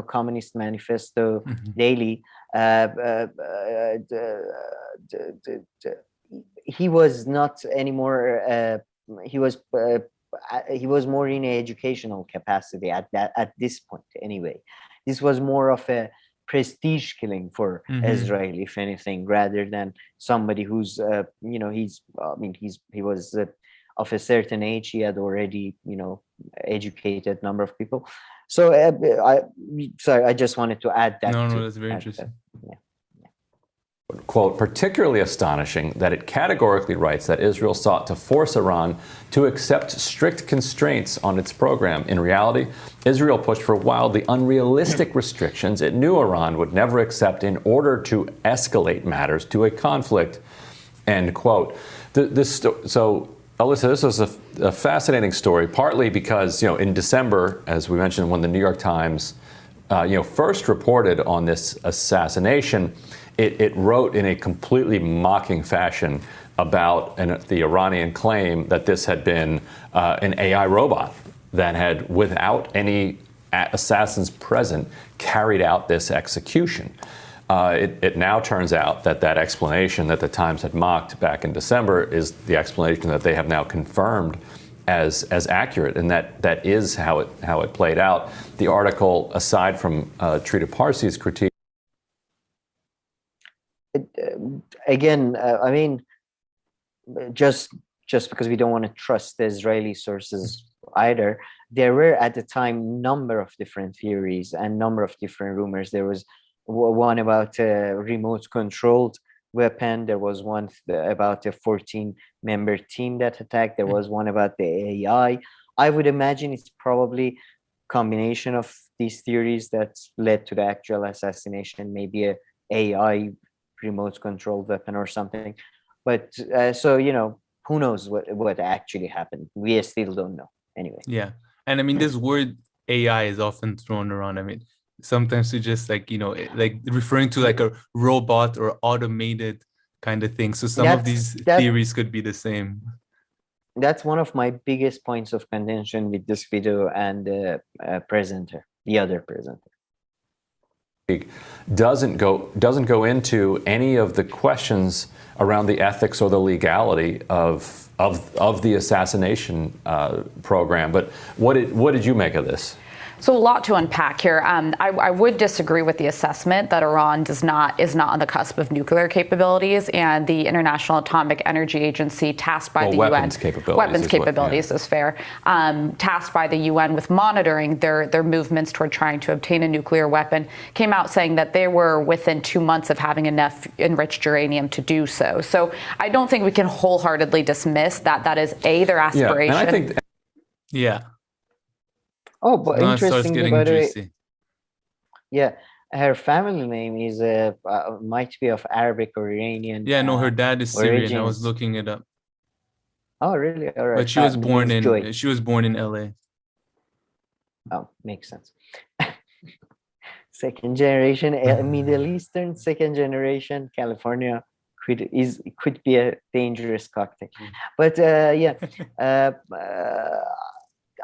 Communist Manifesto Daily, he was not anymore. He was more in an educational capacity at this point. Anyway, this was more of a prestige killing for Israel, if anything, rather than somebody who's he was of a certain age. He had already educated number of people. So I just wanted to add that. No, that's very interesting. Quote, particularly astonishing that it categorically writes that Israel sought to force Iran to accept strict constraints on its program. In reality, Israel pushed for wildly unrealistic restrictions it knew Iran would never accept in order to escalate matters to a conflict, end quote. Alyssa, this was a fascinating story, partly because, in December, as we mentioned, when the New York Times, first reported on this assassination, it wrote in a completely mocking fashion about the Iranian claim that this had been an AI robot that had, without any assassins present carried out this execution. It now turns out that that explanation that the Times had mocked back in December is the explanation that they have now confirmed as accurate, and that is how it played out. The article, aside from Trita Parsi's critique, again, I mean, just because we don't want to trust the Israeli sources either, there were at the time number of different theories and number of different rumors. There was one about a remote controlled weapon. There was one about a 14-member team that attacked. There was one about the AI. I would imagine it's probably combination of these theories that led to the actual assassination, maybe a AI remote controlled weapon or something. But so, you know, who knows what actually happened? We still don't know anyway. Yeah. And I mean, this word AI is often thrown around. I mean, sometimes to just like, you know, like referring to like a robot or automated kind of thing. So some of these theories could be the same. That's one of my biggest points of contention with this video and the presenter, the other presenter. Doesn't go into any of the questions around the ethics or the legality of the assassination program. But what did you make of this? So a lot to unpack here. I would disagree with the assessment that Iran is not on the cusp of nuclear capabilities, and the International Atomic Energy Agency, tasked by the weapons UN, capabilities is fair, tasked by the UN with monitoring their movements toward trying to obtain a nuclear weapon, came out saying that they were within 2 months of having enough enriched uranium to do so. So I don't think we can wholeheartedly dismiss that is their aspiration. Yeah, and I think, yeah. Oh, but interestingly, by the way, yeah, her family name is might be of Arabic or Iranian. Yeah, no, her dad is Syrian. origins. I was looking it up. Oh, really? All right. But she was born in LA. Oh, makes sense. Second generation Middle Eastern, second generation California could be a dangerous cocktail. But yeah.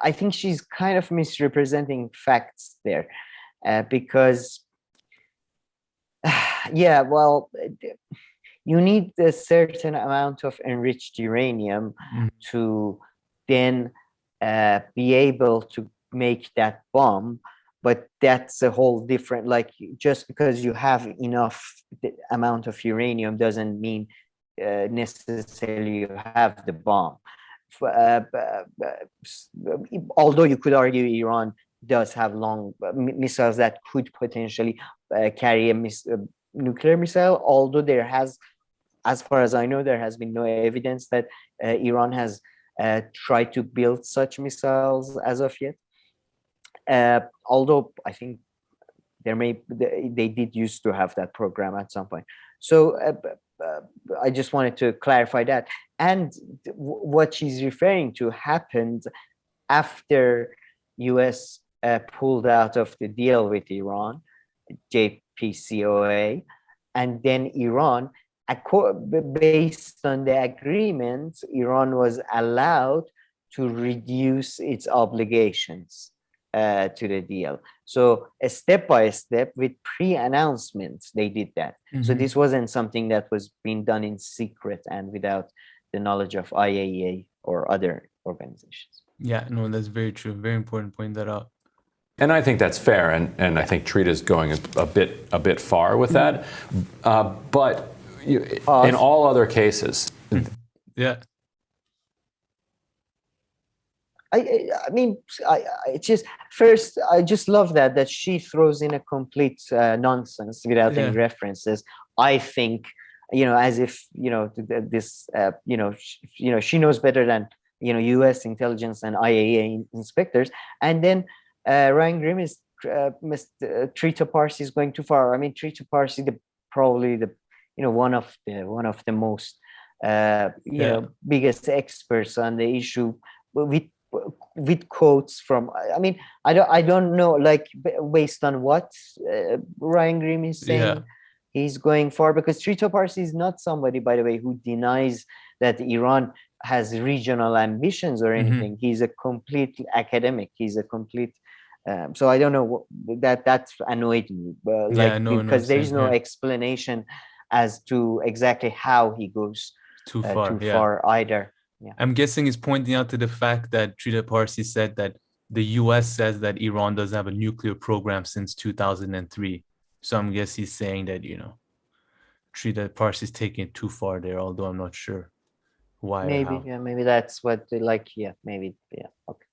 I think she's kind of misrepresenting facts there, because, yeah, well, you need a certain amount of enriched uranium to then be able to make that bomb. But that's a whole different, like, just because you have enough amount of uranium doesn't mean necessarily you have the bomb. Although you could argue Iran does have long missiles that could potentially carry a nuclear missile, although there has, as far as I know, there has been no evidence that Iran has tried to build such missiles as of yet. Although I think they did used to have that program at some point. So I just wanted to clarify that. And what she's referring to happened after US pulled out of the deal with Iran, JCPOA, and then Iran, based on the agreement, Iran was allowed to reduce its obligations to the deal. So step by step, with pre-announcements, they did that. So this wasn't something that was being done in secret and without the knowledge of IAEA or other organizations. Yeah, no, that's very true. Very important to point that out. And I think that's fair, and I think Trita's going a bit far with that. But in all other cases, yeah. I mean, I just first, I just love that she throws in a complete nonsense without any references. I think, as if this, she knows better than U.S. intelligence and IAEA inspectors. And then Ryan Grimm's Trita Parsi is going too far. I mean, Trita Parsi, probably one of the most biggest experts on the issue, with quotes from, I mean, I don't know, like, based on what Ryan Grimm is saying, he's going far, because Trita Parsi is not somebody, by the way, who denies that Iran has regional ambitions or anything. He's a complete academic. He's a complete So I don't know that's annoyed me, because there is no explanation as to exactly how he goes too far either. Yeah. I'm guessing he's pointing out to the fact that Trita Parsi said that the US says that Iran doesn't have a nuclear program since 2003. So I'm guessing he's saying that, Trita Parsi is taking it too far there, although I'm not sure why. Maybe, maybe that's what they like. Yeah, maybe, yeah. Okay.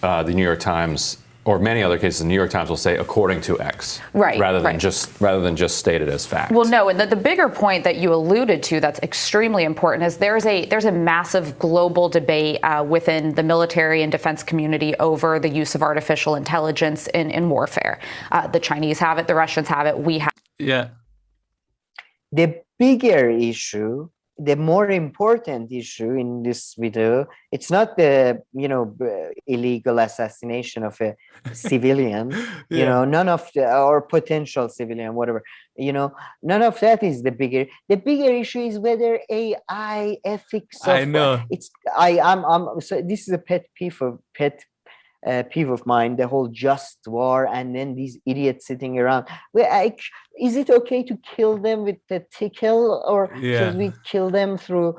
The New York Times, or many other cases, the New York Times will say according to X, right? Rather than just stated as fact. Well, no, and the bigger point that you alluded to that's extremely important is there's a massive global debate within the military and defense community over the use of artificial intelligence in warfare. The Chinese have it, the Russians have it, we have. Yeah. The bigger issue, the more important issue in this video, it's not the illegal assassination of a civilian, none of or potential civilian, whatever, none of that is the bigger. The bigger issue is whether AI ethics. I know. I'm so this is a pet peeve of mine, the whole just war, and then these idiots sitting around. Is it okay to kill them with the tickle, or should we kill them through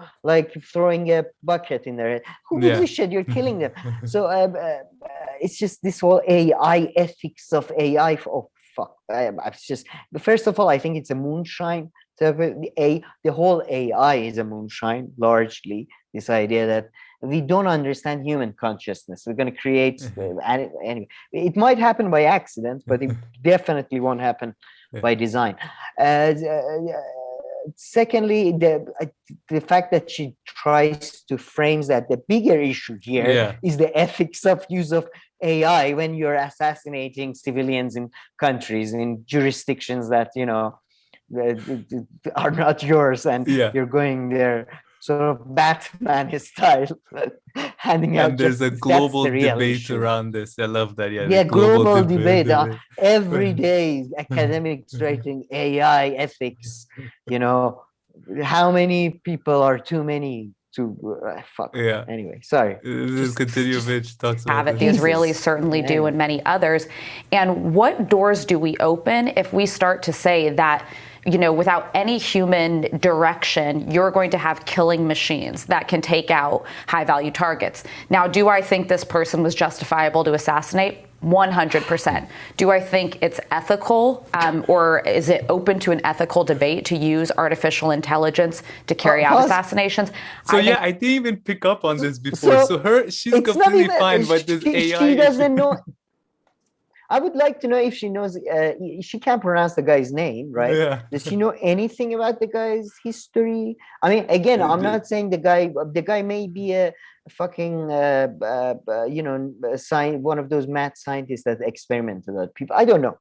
throwing a bucket in their head? Who gives a shit? You're killing them. So it's just this whole AI ethics of AI. Oh fuck! It's just, first of all, I think it's a moonshine. So the whole AI is a moonshine, largely. This idea that we don't understand human consciousness. We're going to create anyway. It might happen by accident, but it definitely won't happen by design. Secondly, the fact that she tries to frame that the bigger issue here is the ethics of use of AI when you're assassinating civilians in countries, in jurisdictions that are not yours, and you're going there sort of Batman style, handing out. And there's a global debate around this. I love that. Yeah, global debate. Every day, academics writing AI ethics. How many people are too many to fuck? Yeah. Anyway, sorry. Continue, bitch. Talks about it. The Israelis certainly do, and many others. And what doors do we open if we start to say that, without any human direction, you're going to have killing machines that can take out high-value targets? Now, do I think this person was justifiable to assassinate? 100%. Do I think it's ethical, or is it open to an ethical debate to use artificial intelligence to carry out assassinations? So I didn't even pick up on this before. So she's completely fine, but this AI. She doesn't know. I would like to know if she knows. She can't pronounce the guy's name, right? Yeah. Does she know anything about the guy's history? I mean, again, I'm not saying the guy may be a fucking, one of those mad scientists that experimented on people. I don't know.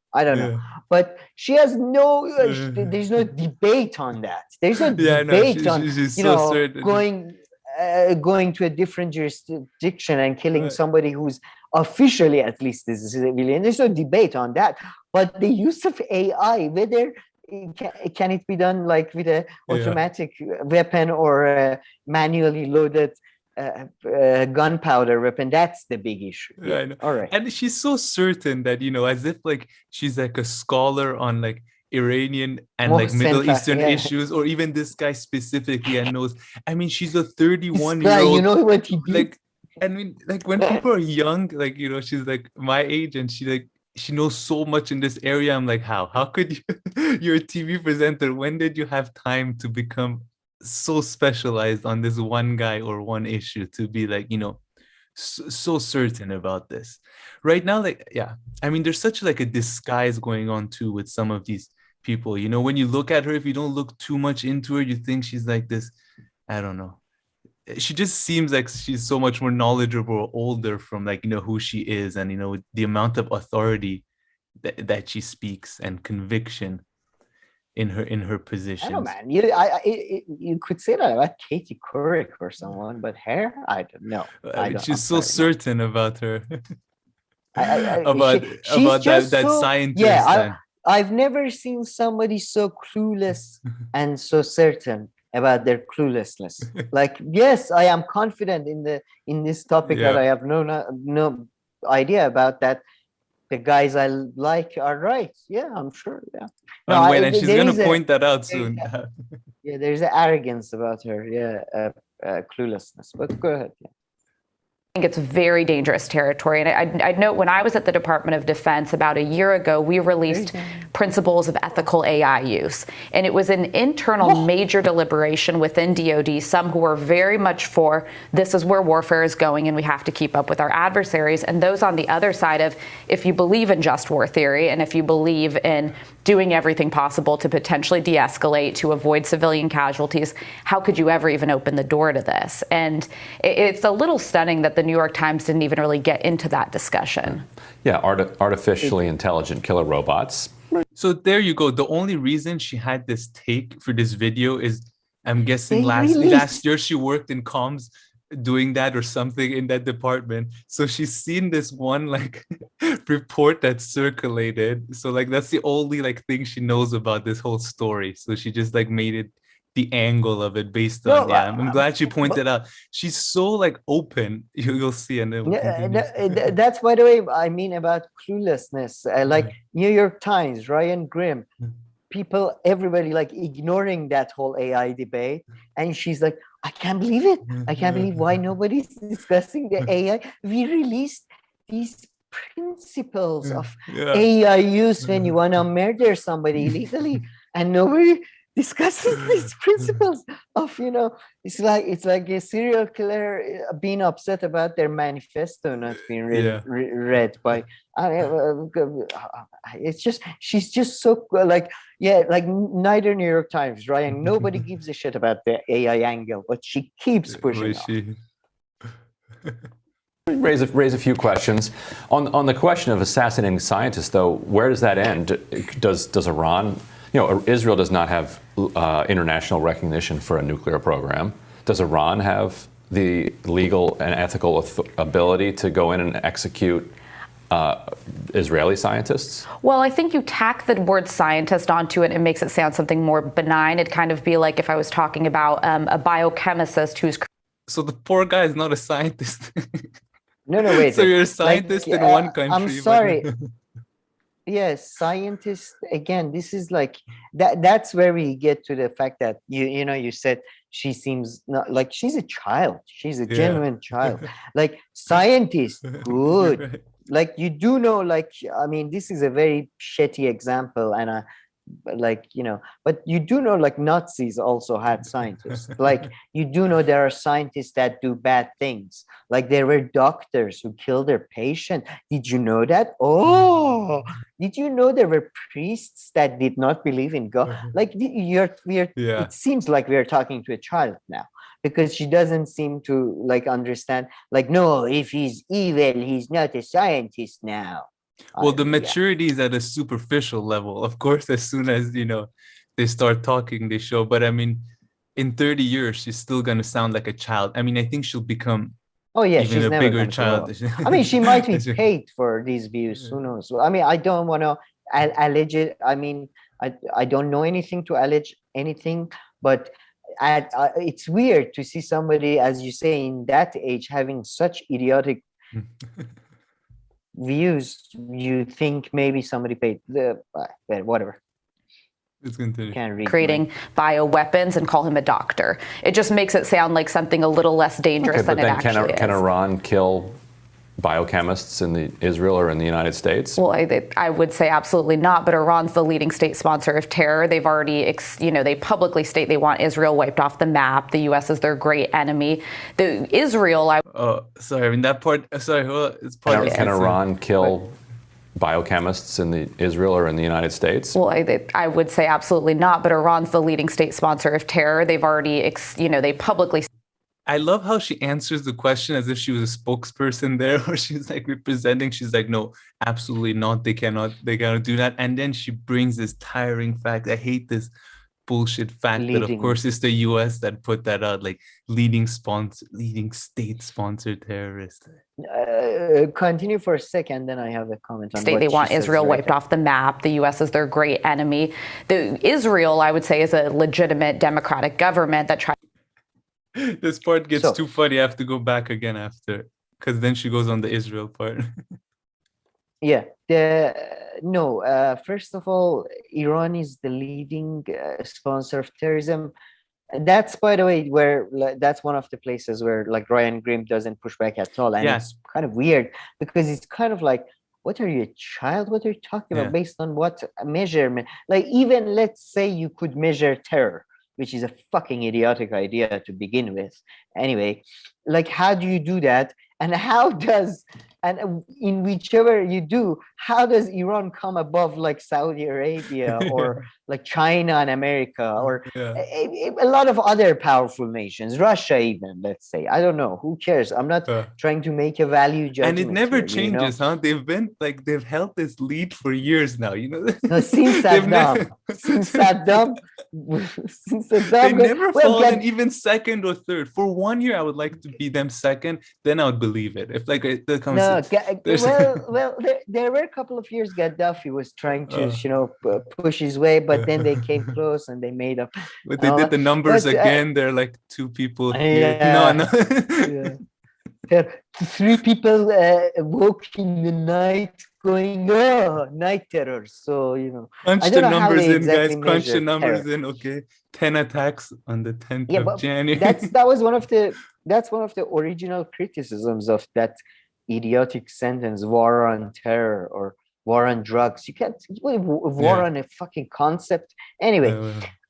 But she has no. There's no debate on that. There's no debate on she's so certain. Going to a different jurisdiction and killing somebody who's officially, at least, is a civilian. There's no debate on that. But the use of AI, whether can it be done with a automatic weapon or a manually loaded gunpowder weapon, that's the big issue. Yeah, I know. All right. And she's so certain that, as if she's a scholar on Iranian and Middle Eastern issues, or even this guy specifically, and knows. I mean, she's a 31-year-old. You know what he did? When people are young, she's my age, and she knows so much in this area. I'm how could you? You're a TV presenter. When did you have time to become so specialized on this one guy or one issue to be so certain about this? Right now, I mean, there's such a disguise going on too with some of these people. When you look at her, if you don't look too much into her, you think she's this, I don't know. She just seems like she's so much more knowledgeable or older from who she is, and the amount of authority that she speaks and conviction in her position. I don't know, man. You could say that about Katie Couric or someone, but her, I don't know. She's so certain about her. about that scientist. Yeah, I've never seen somebody so clueless and so certain about their cluelessness. Yes, I am confident in this topic that I have no idea about that. The guys I like are right. Yeah, I'm sure. Yeah. And wait, and she's there gonna is a- point that out there is soon. yeah, there's an arrogance about her. Yeah, cluelessness. But go ahead. Yeah. think it's very dangerous territory. And I'd note when I was at the Department of Defense about a year ago, we released principles of ethical AI use. And it was an internal major deliberation within DoD, some who are very much for this is where warfare is going and we have to keep up with our adversaries. And those on the other side of, if you believe in just war theory and if you believe in doing everything possible to potentially de-escalate, to avoid civilian casualties, how could you ever even open the door to this? And it's a little stunning that the New York Times didn't even really get into that discussion. Yeah, artificially intelligent killer robots. So there you go. The only reason she had this take for this video is, I'm guessing last year she worked in comms doing that or something in that department. So she's seen this one like report that circulated. So like that's the only like thing she knows about this whole story. So she just like made it the angle of it based on I'm glad you pointed out. She's so like open. You'll see, and then that's by the way I mean about cluelessness. Like New York Times, Ryan Grimm, people, everybody like ignoring that whole AI debate, and she's like, I can't believe it. I can't believe why nobody's discussing the AI. We released these principles of AI use when you want to murder somebody illegally, and nobody discusses these principles of, you know, it's like a serial killer being upset about their manifesto not being read by it's just, she's just so like, like neither New York Times, Ryan, nobody gives a shit about the AI angle, but she keeps pushing Raise a few questions on the question of assassinating scientists, though. Where does that end? Does Iran, you know, Israel does not have international recognition for a nuclear program. Does Iran have the legal and ethical ability to go in and execute Israeli scientists? Well, I think you tack the word scientist onto it and makes it sound something more benign. It'd kind of be like if I was talking about a biochemist who's... So the poor guy is not a scientist. No, wait. So you're a scientist in one country. I'm sorry. Yes, scientists, again, this is like that's where we get to the fact that you know, you said she seems not like she's a child. She's a genuine child. Like scientists, good. Like you do know, like, I mean, this is a very shitty example, and like, you know, but you do know, like, Nazis also had scientists. Like you do know there are scientists that do bad things. Like there were doctors who killed their patient. Did you know that? Oh, did you know there were priests that did not believe in God? Like it seems like we are talking to a child now, because she doesn't seem to like understand, like, no, if he's evil, he's not a scientist now. Well, the maturity is at a superficial level. Of course, as soon as, you know, they start talking, they show. But I mean, in 30 years, she's still going to sound like a child. I mean, I think she'll become she's a never bigger child. I mean, she might be paid for these views. Who knows? I mean, I don't want to allege it. I mean, I don't know anything to allege anything, but it's weird to see somebody, as you say, in that age having such idiotic views. You think maybe somebody paid the whatever. It's continue. Creating bioweapons and call him a doctor. It just makes it sound like something a little less dangerous than it actually is. Can Iran kill biochemists in Israel or in the United States? Well, I would say absolutely not, but Iran's the leading state sponsor of terror. They've already, they publicly state they want Israel wiped off the map. The U.S. is their great enemy. Sorry, I mean, that part, it's part Can Iran kill biochemists in Israel or in the United States? Well, I would say absolutely not, but Iran's the leading state sponsor of terror. They've already, they publicly... I love how she answers the question as if she was a spokesperson there, or she's like representing. She's like, no, absolutely not. They cannot do that. And then she brings this tiring fact. I hate this bullshit fact that, of course, it's the US that put that out, like leading state-sponsored terrorist. Continue for a second, then I have a comment on what they want Israel wiped off the map. The U.S. is their great enemy. Israel, I would say, is a legitimate democratic government that tries... This part gets too funny. I have to go back again after, because then she goes on the Israel part. Yeah, no. First of all, Iran is the leading sponsor of terrorism. That's, by the way, where that's one of the places where like Ryan Grimm doesn't push back at all, and Yeah. it's kind of weird because it's kind of like, what are you, a child? What are you talking about? Yeah. Based on what measurement? Like, even let's say you could measure terror, which is a fucking idiotic idea to begin with. Anyway, like, how do you do that? And how does, and in whichever you do, how does Iran come above like Saudi Arabia or like China and America or Yeah. a lot of other powerful nations, Russia even, let's say? I don't know. Who cares? I'm not trying to make a value judgment. And it never here, changes, huh? They've been like, they've held this lead for years now, you know? No, since Saddam, since Saddam, they never fallen God, even second or third. For 1 year, I would like to be them second, then I would believe it. If like it comes, no, well, there were a couple of years Gaddafi was trying to, push his way, but then they came close and they made up. But they did the numbers again. They're like 2 people here. Yeah, No. Yeah. There are 3 people woke in the night going, oh, night terror. So, Crunch I the don't know how numbers they in, guys. exactly Crunch the measure numbers terror. in. Okay, 10 attacks on the 10th Yeah, of but January. that was one of the original criticisms of that idiotic sentence, war on terror or war on drugs. You can't war on a fucking concept anyway,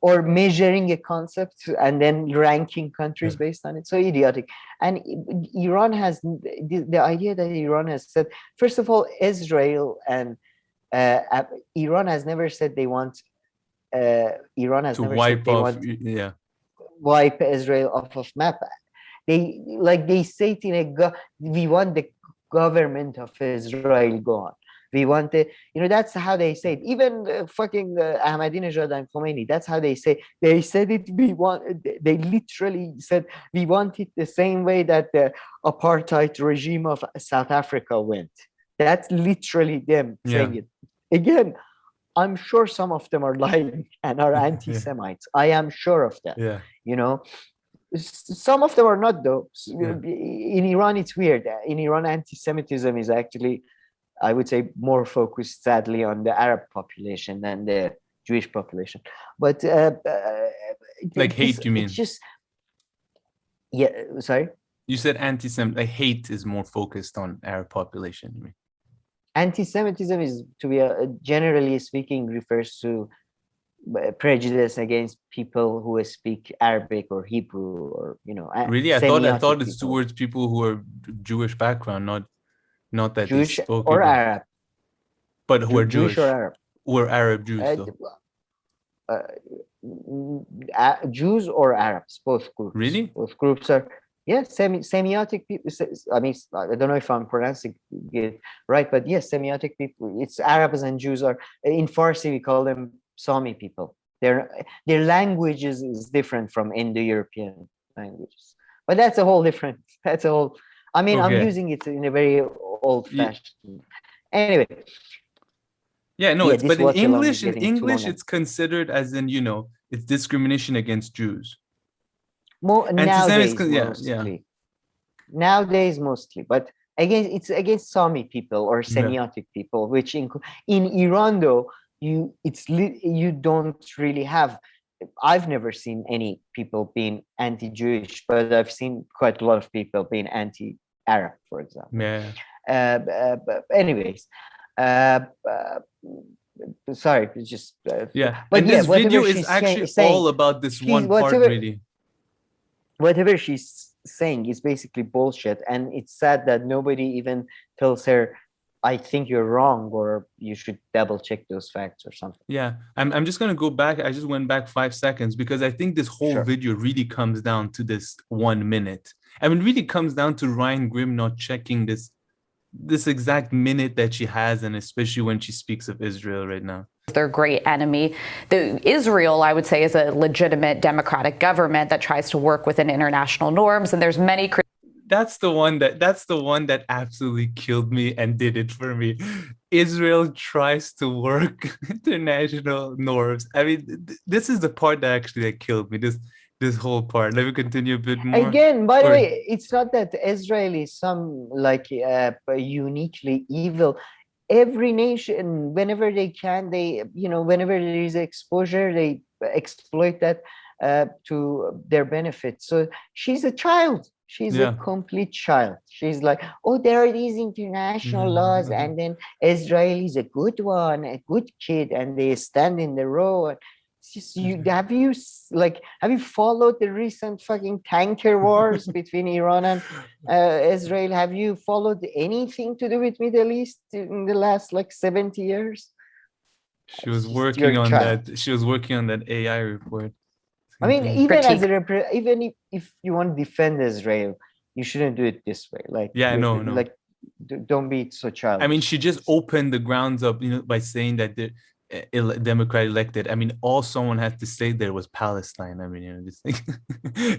or measuring a concept and then ranking countries based on it. So idiotic. And Iran has the idea that Iran has said, first of all, Israel and Iran has never said they want. Iran has to never wipe said they off, want wipe Israel off of map. They say it in we want the government of Israel gone. We want the, that's how they say it. Even fucking Ahmadinejad and Khomeini, that's how they say. They said it. They literally said we want it the same way that the apartheid regime of South Africa went. That's literally them saying it. Again, I'm sure some of them are lying and are anti-Semites. I am sure of that. Some of them are not, though. In Iran, it's weird. In Iran, anti-Semitism is actually, I would say, more focused, sadly, on the Arab population than the Jewish population. But like hate, you mean? It's just, sorry? You said anti-Semitic. Like hate is more focused on Arab population, you mean? Anti-Semitism is, to be generally speaking, refers to prejudice against people who speak Arabic or Hebrew or really. I thought it's towards people who are Jewish background, not that Jewish they spoke or about, Arab, but who are Jewish or Arab, who are Arab Jews Jews or Arabs, both groups. Really, both groups are semiotic people. I mean, I don't know if I'm pronouncing it right, but yes, semiotic people. It's Arabs and Jews are in Farsi. We call them Sami people. Their language is different from Indo-European languages, but that's a whole different. That's a whole. I mean, I'm using it in a very old-fashioned. Anyway. Yeah, no, but in English, it's considered as in, it's discrimination against Jews. Nowadays, Nowadays, mostly, but again, it's against Sami people or semiotic people, which in Iran, though, you don't really have. I've never seen any people being anti-Jewish, but I've seen quite a lot of people being anti-Arab, for example. But anyways, sorry, it's just but and this video is actually all about this one part, really. Whatever she's saying is basically bullshit, and it's sad that nobody even tells her, I think you're wrong, or you should double check those facts or something. Yeah, I'm just gonna go back. I just went back 5 seconds because I think this whole video really comes down to this 1 minute. I mean, it really comes down to Ryan Grimm not checking this exact minute that she has, and especially when she speaks of Israel right now. Their great enemy. Israel, I would say, is a legitimate democratic government that tries to work within international norms, and there's many. That's the one that absolutely killed me and did it for me. Israel tries to work international norms. I mean, this is the part that killed me. This whole part. Let me continue a bit more. Again, by the way, it's not that Israel is some uniquely evil. every nation, whenever they can, whenever there is exposure, they exploit that to their benefit. So she's a child. She's a complete child. She's like, oh, there are these international laws, and then Israel is a good one, a good kid, and they stand in the row. And it's just, have you followed the recent fucking tanker wars between Iran and Israel? Have you followed anything to do with Middle East in the last 70 years? She was working on that. She was working on that AI report. I mean, even if you want to defend Israel, you shouldn't do it this way. No. Don't be so childish. I mean, she just opened the grounds up, by saying that the Democrat elected. I mean, all someone had to say there was Palestine. I mean, just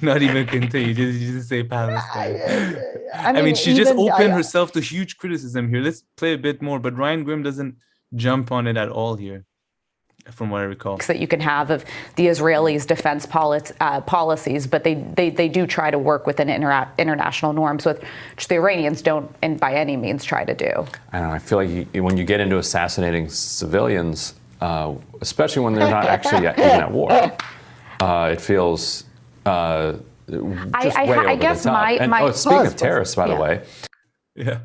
not even continue. Just say Palestine. I mean, she just opened herself to huge criticism here. Let's play a bit more, but Ryan Grimm doesn't jump on it at all here, from what I recall. That you can have of the Israelis' defense policies, but they do try to work within international norms, which the Iranians don't, and by any means, try to do. I don't know. I feel like when you get into assassinating civilians, especially when they're not actually even at war, it feels just way over the top. Speaking of terrorists, by the way. Yeah.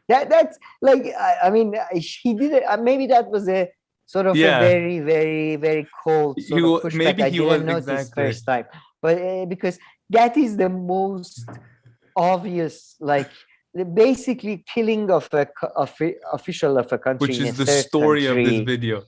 That's I mean, he did it. Maybe that was a sort of a very, very, very cold sort of pushback. Maybe I he didn't was notice first time, but because that is the most obvious, basically killing of a official of a country, which is the story of this video.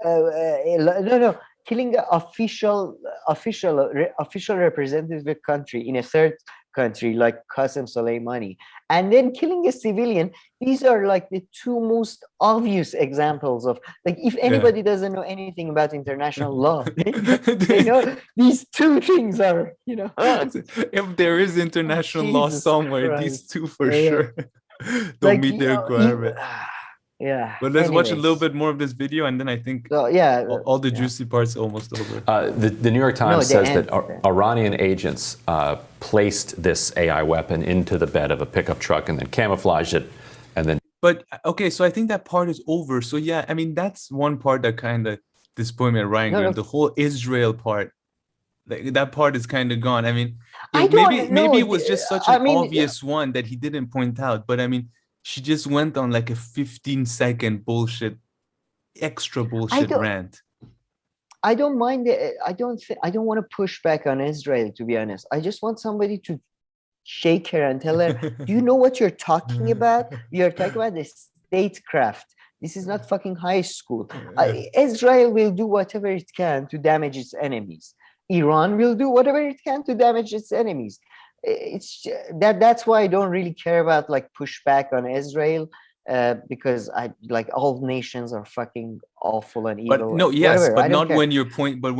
No, killing an official representative of a country in a third country like Qasem Soleimani, and then killing a civilian. These are the two most obvious examples of if anybody doesn't know anything about international law, they know these two things are, if there is international law somewhere, Christ. These two for sure don't meet their requirement. Yeah. But let's watch a little bit more of this video, and then I think all the juicy parts almost over. The New York Times says that Iranian agents placed this AI weapon into the bed of a pickup truck and then camouflaged it, and then. But okay, so I think that part is over. So yeah, I mean that's one part that kind of disappointed me at Ryan Grimm. The whole Israel part, that part is kind of gone. I mean, maybe it was just such an obvious one that he didn't point out. But I mean. She just went on a 15-second extra bullshit rant. I don't mind it. I don't want to push back on Israel, to be honest. I just want somebody to shake her and tell her, do you know what you're talking about? You're talking about the statecraft. This is not fucking high school. Israel will do whatever it can to damage its enemies. Iran will do whatever it can to damage its enemies. It's that's why I don't really care about pushback on Israel, because all nations are fucking awful and evil. But no, yes, whatever. But not when your point. But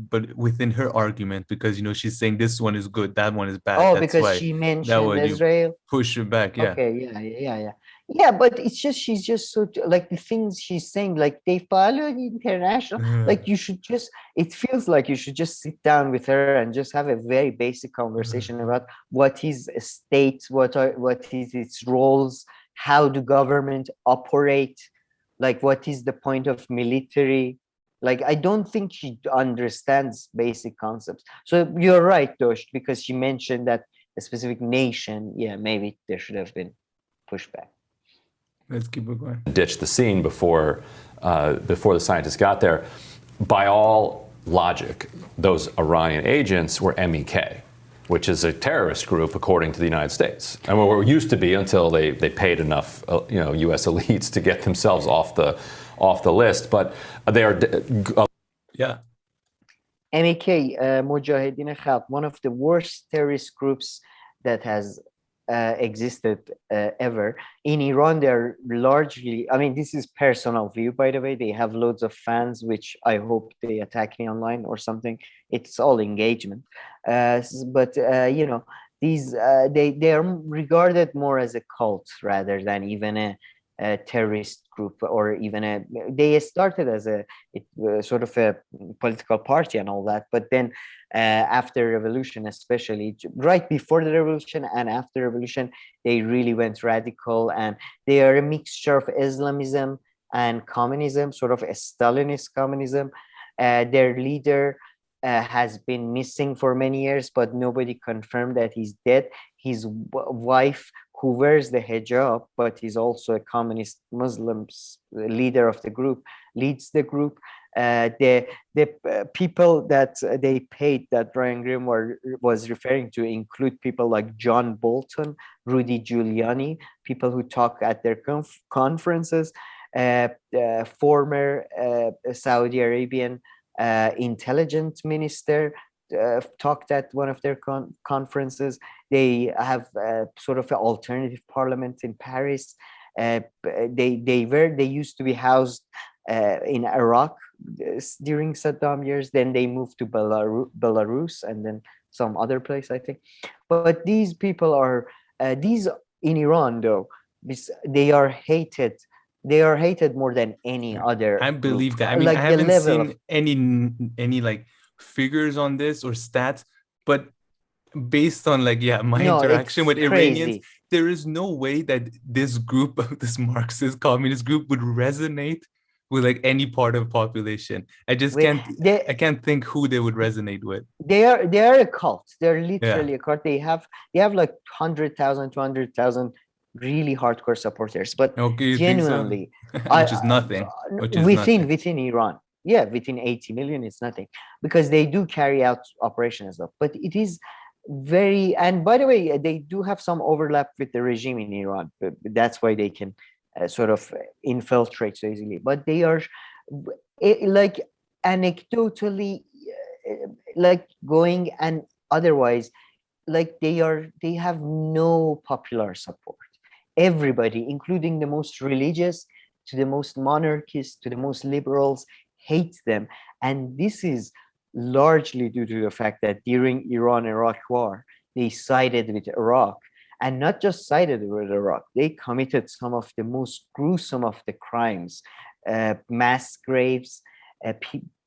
but within her argument, because she's saying this one is good, that one is bad. Oh, that's because she mentioned Israel. Push her back, yeah. Okay, yeah. But it's just she's just so the things she's saying, they follow the international. You should just. It feels like you should just sit down with her and just have a very basic conversation about what is a state, what is its roles, how do government operate, what is the point of military. I don't think she understands basic concepts. So you're right, Dosh, because she mentioned that a specific nation. Yeah, maybe there should have been pushback. Let's keep it going. Ditch the scene before the scientists got there. By all logic, those Iranian agents were MEK, which is a terrorist group according to the United States, and what used to be until they paid enough U.S. elites to get themselves off the list. But they are MEK, Mujahedin Khalq, one of the worst terrorist groups that has existed ever. In Iran, they're largely, this is personal view, by the way, they have loads of fans, which I hope they attack me online or something. It's all engagement. But these, they are regarded more as a cult rather than even terrorist group, or even they started as a sort of a political party and all that, but then after revolution, especially right before the revolution and after revolution, they really went radical, and they are a mixture of Islamism and communism, sort of a Stalinist communism. Their leader has been missing for many years, but nobody confirmed that he's dead. His wife, who wears the hijab, but is also a communist Muslim leader of the group, leads the group. The people that they paid, that Brian Greenwald was referring to, include people like John Bolton, Rudy Giuliani, people who talk at their conferences, former Saudi Arabian intelligence minister talked at one of their conferences. They have sort of an alternative parliament in Paris. They used to be housed in Iraq during Saddam years. Then they moved to Belarus and then some other place, I think. But these people are these in Iran, though, they are hated. They are hated more than any other. I believe group. that. I mean, like I haven't seen of, any like figures on this or stats, but based on like my interaction with Iranians, there is no way that this group, this Marxist communist group, would resonate with like any part of the population. I just I can't think who they would resonate with. They are a cult. They're literally a cult. They have like 100,000, 200,000 really hardcore supporters, but genuinely, which is nothing. Within Iran, within 80 million, it's nothing, because they do carry out operations though. But it is very, and by the way, they do have some overlap with the regime in Iran. That's why they can sort of infiltrate so easily. But they are like anecdotally, like going, and otherwise, like they have no popular support. Everybody, including the most religious to the most monarchist to the most liberals, hates them. And this is largely due to the fact that during Iran-Iraq war, they sided with Iraq, and not just sided with Iraq, they committed some of the most gruesome of the crimes, mass graves,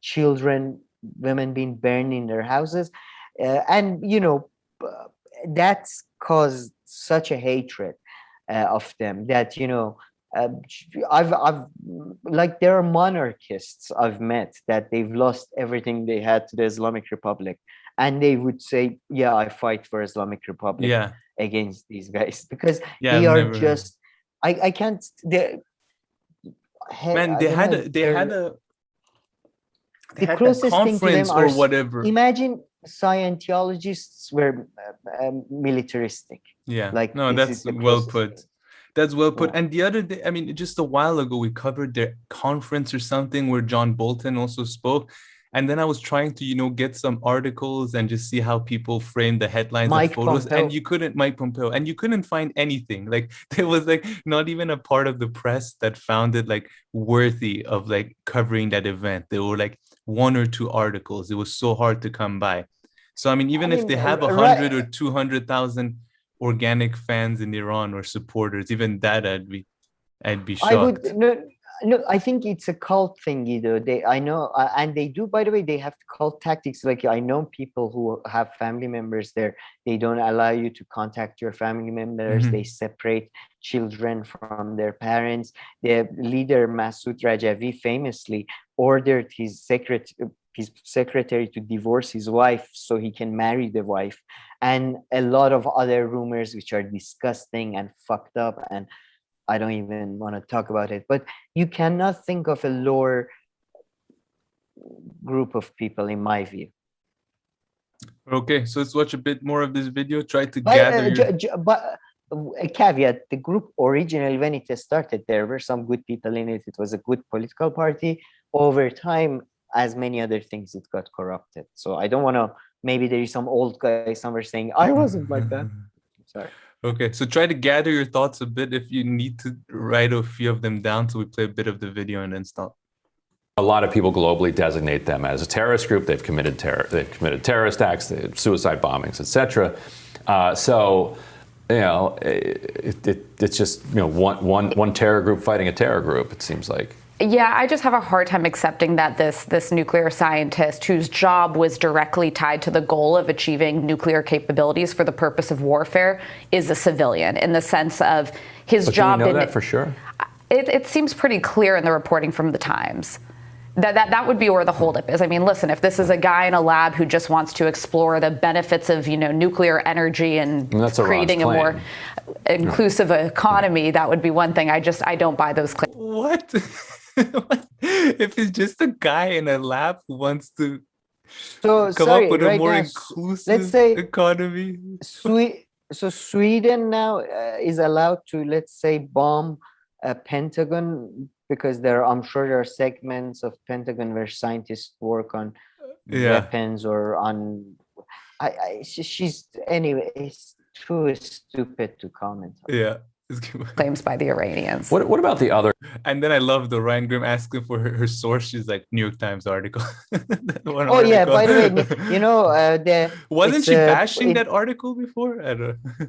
children, women being burned in their houses. And, that's caused such a hatred of them that, I've like, there are monarchists I've met that they've lost everything they had to the Islamic Republic, and they would say, I fight for Islamic Republic against these guys, because they are just I can't. They had a closest thing to them or whatever. Imagine Scientologists were militaristic. Like, no, that's well put. That's well put. And the other day, I mean, just a while ago, we covered their conference or something where John Bolton also spoke. And then I was trying to, get some articles and just see how people frame the headlines and photos. Pompeo. And you couldn't, Mike Pompeo, and you couldn't find anything. Like, there was like not even a part of the press that found it like worthy of like covering that event. There were like 1 or 2 articles. It was so hard to come by. So, I mean, if they have 100 or 200,000 organic fans in Iran or supporters, even that I'd be shocked. No, I think it's a cult thing, either. I know, and they do, by the way, they have cult tactics. Like, I know people who have family members there. They don't allow you to contact your family members. They separate children from their parents. The leader, Masoud Rajavi, famously ordered his secretary to divorce his wife so he can marry the wife, and a lot of other rumors which are disgusting and fucked up, and I don't even want to talk about it. But you cannot think of a lower group of people, in my view. Okay, so let's watch a bit more of this video. Try to gather but a caveat: the group originally, when it started, there were some good people in it. It was a good political party. Over time, as many other things, it got corrupted. So I don't want to, maybe there is some old guy somewhere saying, I wasn't like that. Sorry. Okay, so try to gather your thoughts a bit. If you need to write a few of them down, so we play a bit of the video and then stop. A lot of people globally designate them as a terrorist group. They've committed terrorist acts, suicide bombings, etc. So it's just one terror group fighting a terror group. It seems like. Yeah, I just have a hard time accepting that this nuclear scientist, whose job was directly tied to the goal of achieving nuclear capabilities for the purpose of warfare, is a civilian, in the sense of his job. Do we know that for sure? It seems pretty clear in the reporting from the Times. That would be where the holdup is. I mean, listen, if this is a guy in a lab who just wants to explore the benefits of, nuclear energy and creating a more inclusive economy, that would be one thing. I don't buy those claims. What? If it's just a guy in a lab who wants to come up with a more inclusive economy. Sweden now is allowed to, let's say, bomb a Pentagon, because I'm sure there are segments of Pentagon where scientists work on weapons or on. Anyway, it's too stupid to comment on. Yeah. Claims by the Iranians. What about the other? And then I love the Ryan Grimm asking for her source. She's like, New York Times article. Yeah, by the way, wasn't she bashing that article before? I don't know.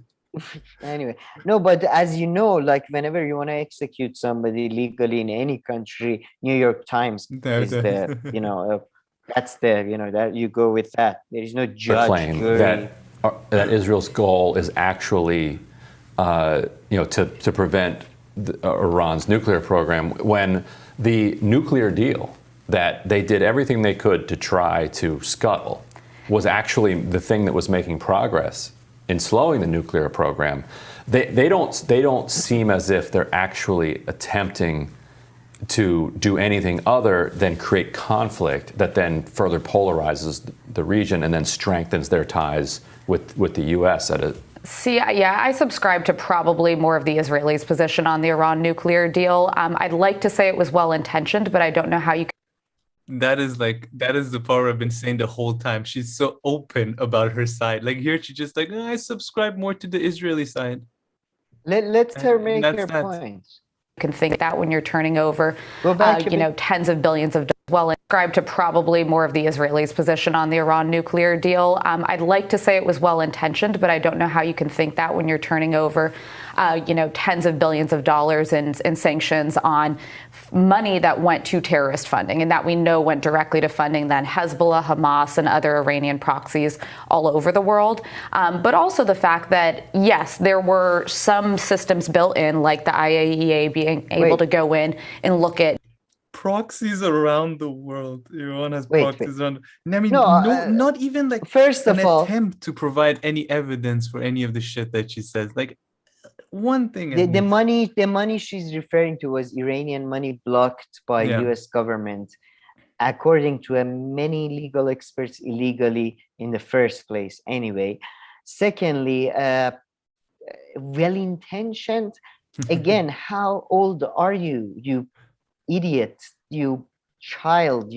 Anyway, no, but as you know, like whenever you want to execute somebody legally in any country, New York Times is the, that's the, that you go with that. There is no judge. Claim that Israel's goal is actually, to prevent Iran's nuclear program, when the nuclear deal that they did everything they could to try to scuttle was actually the thing that was making progress in slowing the nuclear program. They don't seem as if they're actually attempting to do anything other than create conflict that then further polarizes the region and then strengthens their ties with the U.S. I subscribe to probably more of the Israelis' position on the Iran nuclear deal. I'd like to say it was well-intentioned, but I don't know how you can. That is the part I've been saying the whole time. She's so open about her side. Like here, she's just like, I subscribe more to the Israeli side. Let's her make her point. You can think that when you're turning over, tens of billions of dollars. Well, subscribe to probably more of the Israelis' position on the Iran nuclear deal. I'd like to say it was well-intentioned, but I don't know how you can think that when you're turning over, tens of billions of dollars in sanctions on money that went to terrorist funding, and that we know went directly to funding then Hezbollah, Hamas, and other Iranian proxies all over the world. But also the fact that, yes, there were some systems built in, like the IAEA being able to go in and look at proxies around the world. Iran has proxies around. I mean, not even like first of all, attempt to provide any evidence for any of the shit that she says. Like one thing. The money she's referring to was Iranian money blocked by U.S. government, according to many legal experts, illegally in the first place. Anyway, secondly, well-intentioned. Again, how old are you? You idiot, you child,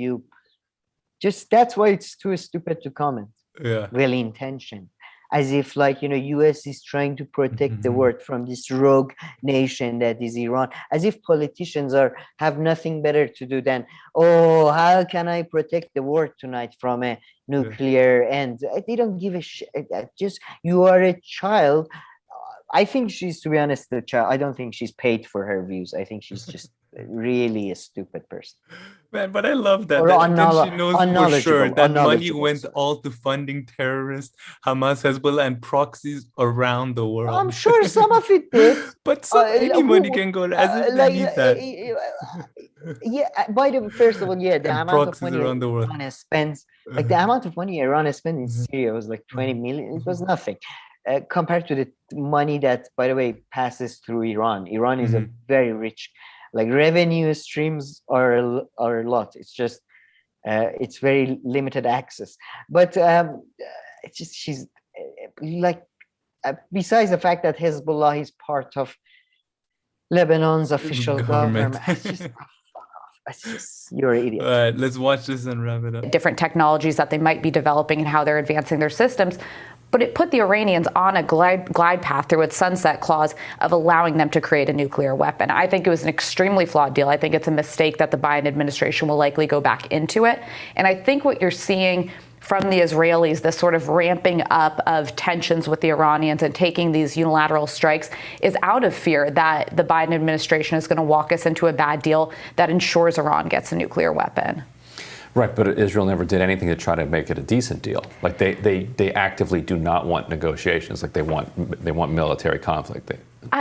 that's why it's too stupid to comment. Well-intentioned, as if US is trying to protect the world from this rogue nation that is Iran, as if politicians have nothing better to do than, how can I protect the world tonight from a nuclear end? They don't give a shit. Just, you are a child. I think she's, to be honest, the child. I don't think she's paid for her views. I think she's just really a stupid person. Man, but I love that. She knows for sure that money went all to funding terrorists, Hamas, Hezbollah, and proxies around the world. I'm sure some of it did. But any money can go as if they need that. First of all, the amount of money around the world. Iran spends, the amount of money Iran has spent in Syria was like 20 million. It was nothing. Compared to the money that, by the way, passes through Iran. Iran is a very rich, revenue streams are a lot. It's just, it's very limited access. But it's just, she's besides the fact that Hezbollah is part of Lebanon's official government. It's just, you're an idiot. All right, let's watch this and wrap it up. Different technologies that they might be developing and how they're advancing their systems. but it put the Iranians on a glide path through its sunset clause of allowing them to create a nuclear weapon. I think it was an extremely flawed deal. I think it's a mistake that the Biden administration will likely go back into it. And I think what you're seeing from the Israelis, this sort of ramping up of tensions with the Iranians and taking these unilateral strikes, is out of fear that the Biden administration is going to walk us into a bad deal that ensures Iran gets a nuclear weapon. Right, but Israel never did anything to try to make it a decent deal. Like they actively do not want negotiations. Like they want military conflict.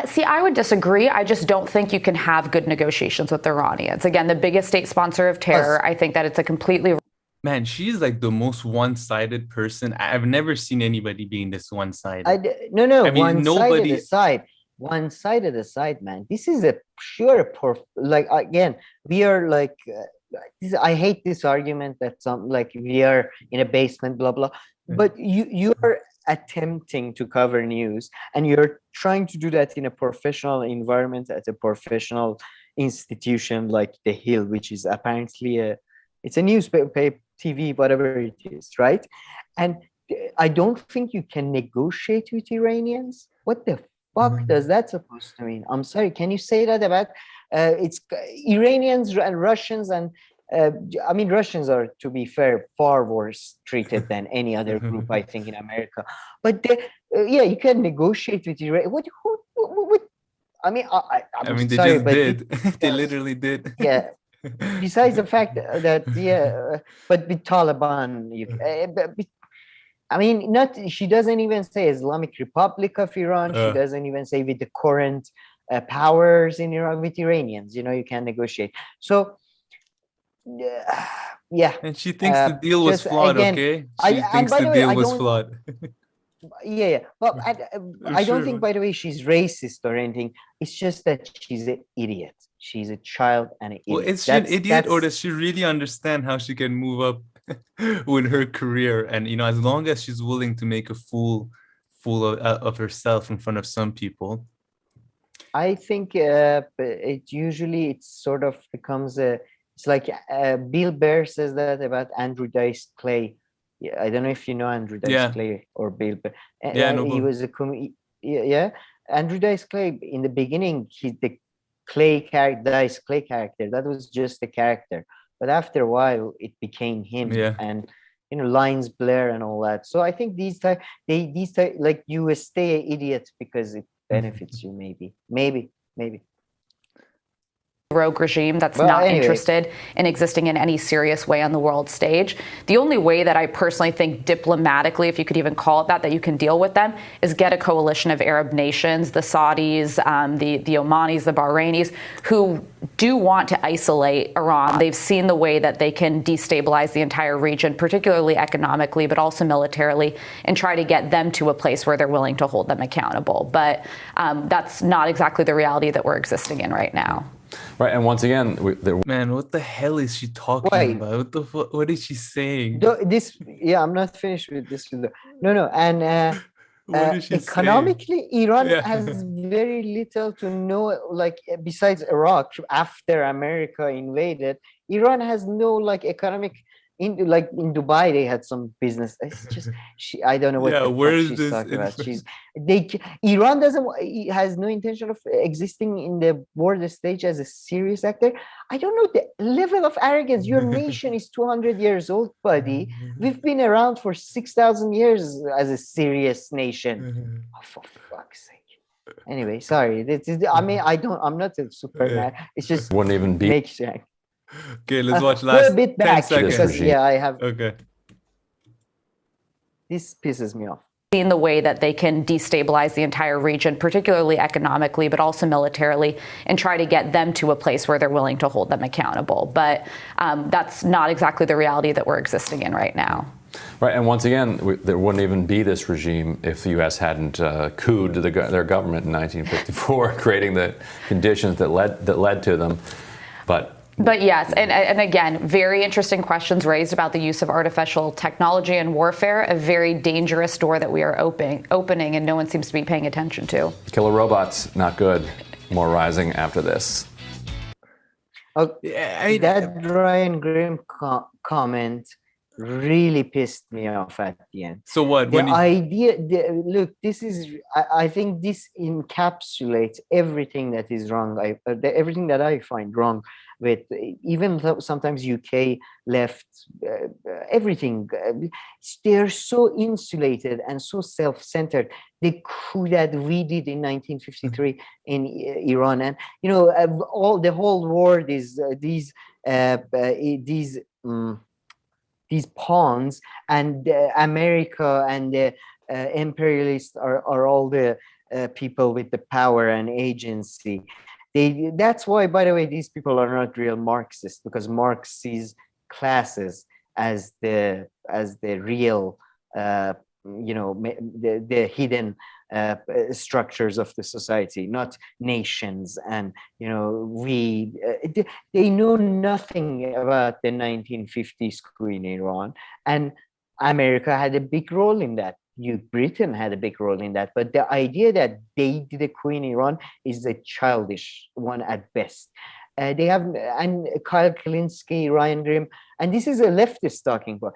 See, I would disagree. I just don't think you can have good negotiations with the Iranians. Again, the biggest state sponsor of terror. I think that it's a completely... Man, she's like the most one-sided person. I've never seen anybody being this one-sided. No, I mean, nobody... One-sided aside, man. This is a pure, like, again, we are like... I hate this argument that we are in a basement, blah blah. But you are attempting to cover news, and you're trying to do that in a professional environment at a professional institution like The Hill, which is apparently it's a newspaper, TV, whatever it is, right? And I don't think you can negotiate with Iranians. What the fuck does that supposed to mean? I'm sorry. Can you say that about? It's Iranians and Russians, and I mean, Russians are, to be fair, far worse treated than any other group, I think, in America. But you can negotiate with Iran. What I mean, I'm they sorry, just did. They literally did. Yeah. Besides the fact that, but with Taliban, I mean, she doesn't even say Islamic Republic of Iran. She doesn't even say with the current powers in Iran, with Iranians, you can negotiate. So, yeah. And she thinks the deal was flawed, again, okay? She thinks the deal was flawed. Yeah. Well, I don't think, by the way, she's racist or anything. It's just that she's an idiot. She's a child and an idiot. Well, is she an idiot, or does she really understand how she can move up with her career? And, as long as she's willing to make a fool of herself in front of some people. I think it sort of becomes it's like Bill Bear says that about Andrew Dice Clay. Yeah, I don't know if you know Andrew Dice Clay or Bill Bear. He was a Andrew Dice Clay, in the beginning, the Dice Clay character, that was just a character. But after a while, it became him. Yeah. And Lines Blair and all that. So I think these type, like, you stay an idiot because it benefits you, maybe. Rogue regime that's not interested in existing in any serious way on the world stage. The only way that I personally think diplomatically, if you could even call it that you can deal with them, is get a coalition of Arab nations, the Saudis, the Omanis, the Bahrainis, who do want to isolate Iran. They've seen the way that they can destabilize the entire region, particularly economically, but also militarily, and try to get them to a place where they're willing to hold them accountable. But that's not exactly the reality that we're existing in right now. Right, and once again, man, what the hell is she talking about? What is she saying? I'm not finished with this. No, and economically, Iran has very little to know. Like, besides Iraq, after America invaded, Iran has no economic. In Dubai, they had some business. It's just I don't know what she's talking about. Iran has no intention of existing in the world stage as a serious actor. I don't know the level of arrogance. Your nation is 200 years old, buddy. We've been around for 6,000 years as a serious nation. Oh, for fuck's sake. Anyway, sorry. I'm not a Superman. It's just wouldn't even be. Okay, let's watch last 10 seconds. I have. Okay. This pisses me off. Seen the way that they can destabilize the entire region, particularly economically, but also militarily, and try to get them to a place where they're willing to hold them accountable. But that's not exactly the reality that we're existing in right now. Right, and once again, there wouldn't even be this regime if the U.S. hadn't couped their government in 1954, creating the conditions that led to them. But yes, and again, very interesting questions raised about the use of artificial technology in warfare, a very dangerous door that we are opening and no one seems to be paying attention to. Killer robots, not good. More rising after this. That Ryan Grimm comment really pissed me off at the end. So what? The idea, look, this is, I think this encapsulates everything that is wrong. Everything that I find wrong with, even though sometimes UK left, everything. They're so insulated and so self-centered. The coup that we did in 1953 in Iran, and all the whole world is these pawns, and America and the imperialists are all the people with the power and agency. That's why, by the way, these people are not real Marxists, because Marx sees classes as the real the hidden structures of the society, not nations. And they know nothing about the 1950s coup in Iran, and America had a big role in that. Britain had a big role in that, but the idea that they did a coup in Iran is a childish one at best. They have, and Kyle Kalinske, Ryan Grim, and this is a leftist talking about.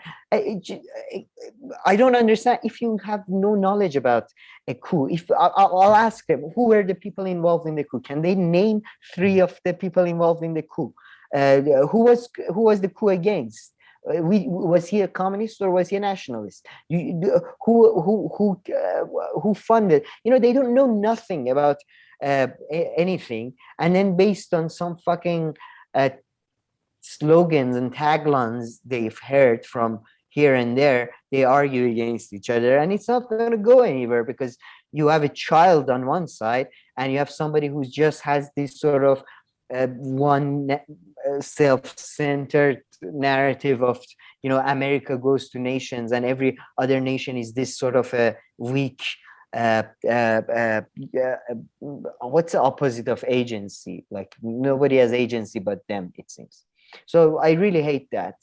I don't understand. If you have no knowledge about a coup, if I'll ask them, who were the people involved in the coup? Can they name 3 of the people involved in the coup? Who was the coup against? Was he a communist or was he a nationalist? Who funded? They don't know nothing about anything, and then based on some fucking slogans and taglines they've heard from here and there, they argue against each other, and it's not going to go anywhere, because you have a child on one side and you have somebody who just has this sort of one self-centered narrative of America goes to nations and every other nation is this sort of a weak what's the opposite of agency? Like nobody has agency but them, it seems. So I really hate that.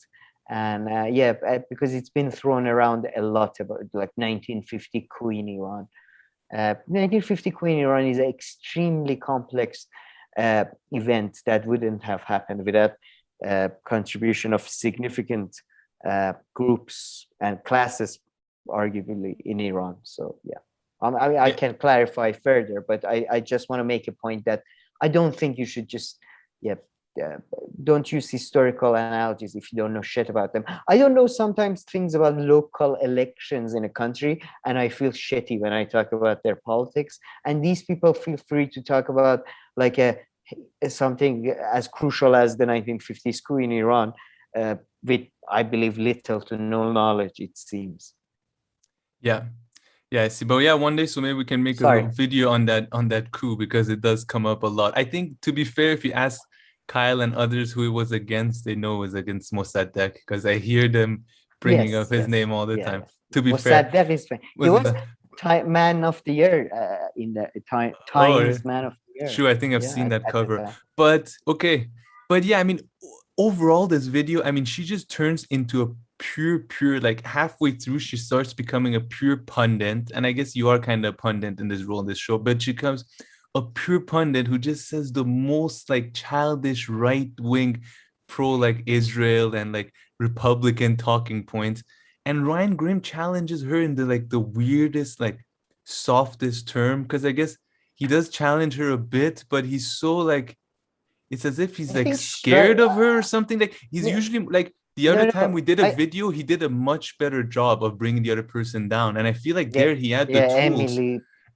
And because it's been thrown around a lot about like 1950 coup in Iran. 1950 coup in Iran is an extremely complex event that wouldn't have happened without contribution of significant groups and classes, arguably, in Iran. So yeah. I can clarify further, but I just want to make a point that I don't think you should just, don't use historical analogies if you don't know shit about them. I don't know sometimes things about local elections in a country, and I feel shitty when I talk about their politics. And these people feel free to talk about like something as crucial as the 1950s coup in Iran, with, I believe, little to no knowledge, it seems. Yeah. Yeah, I see. But yeah, one day, so maybe we can make a little video on that coup, because it does come up a lot. I think, to be fair, if you ask Kyle and others who it was against, they know it was against Mossadegh, because I hear them bringing up his name all the time. To be fair, Mossadegh is fine. He was Man of the Year in the Times Man of the Year. Sure, I think I've seen that cover. But okay, but yeah, I mean, overall, this video, I mean, she just turns into a pure, like halfway through, she starts becoming a pure pundit. And I guess you are kind of a pundit in this role in this show, but she becomes a pure pundit who just says the most like childish right-wing pro like Israel and like Republican talking points. And Ryan Grim challenges her in the weirdest, like softest term, because I guess he does challenge her a bit, but he's so like, it's as if he's like scared of her or something. Like he's usually like, the other time we did a video, he did a much better job of bringing the other person down. And I feel like there he had the tools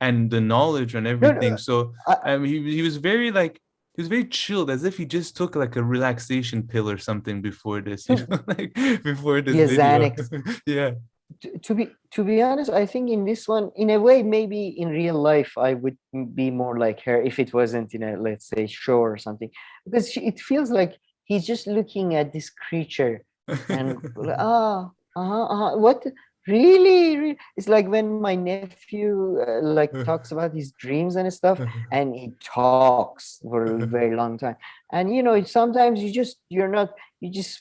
and the knowledge and everything. So I mean, he was very like, he was very chilled, as if he just took like a relaxation pill or something before this, like before this video. Yeah. To be honest, I think in this one, in a way, maybe in real life, I would be more like her if it wasn't in a, let's say, show or something, because it feels like he's just looking at this creature and what really, it's like when my nephew like talks about his dreams and stuff, and he talks for a very long time, and sometimes you just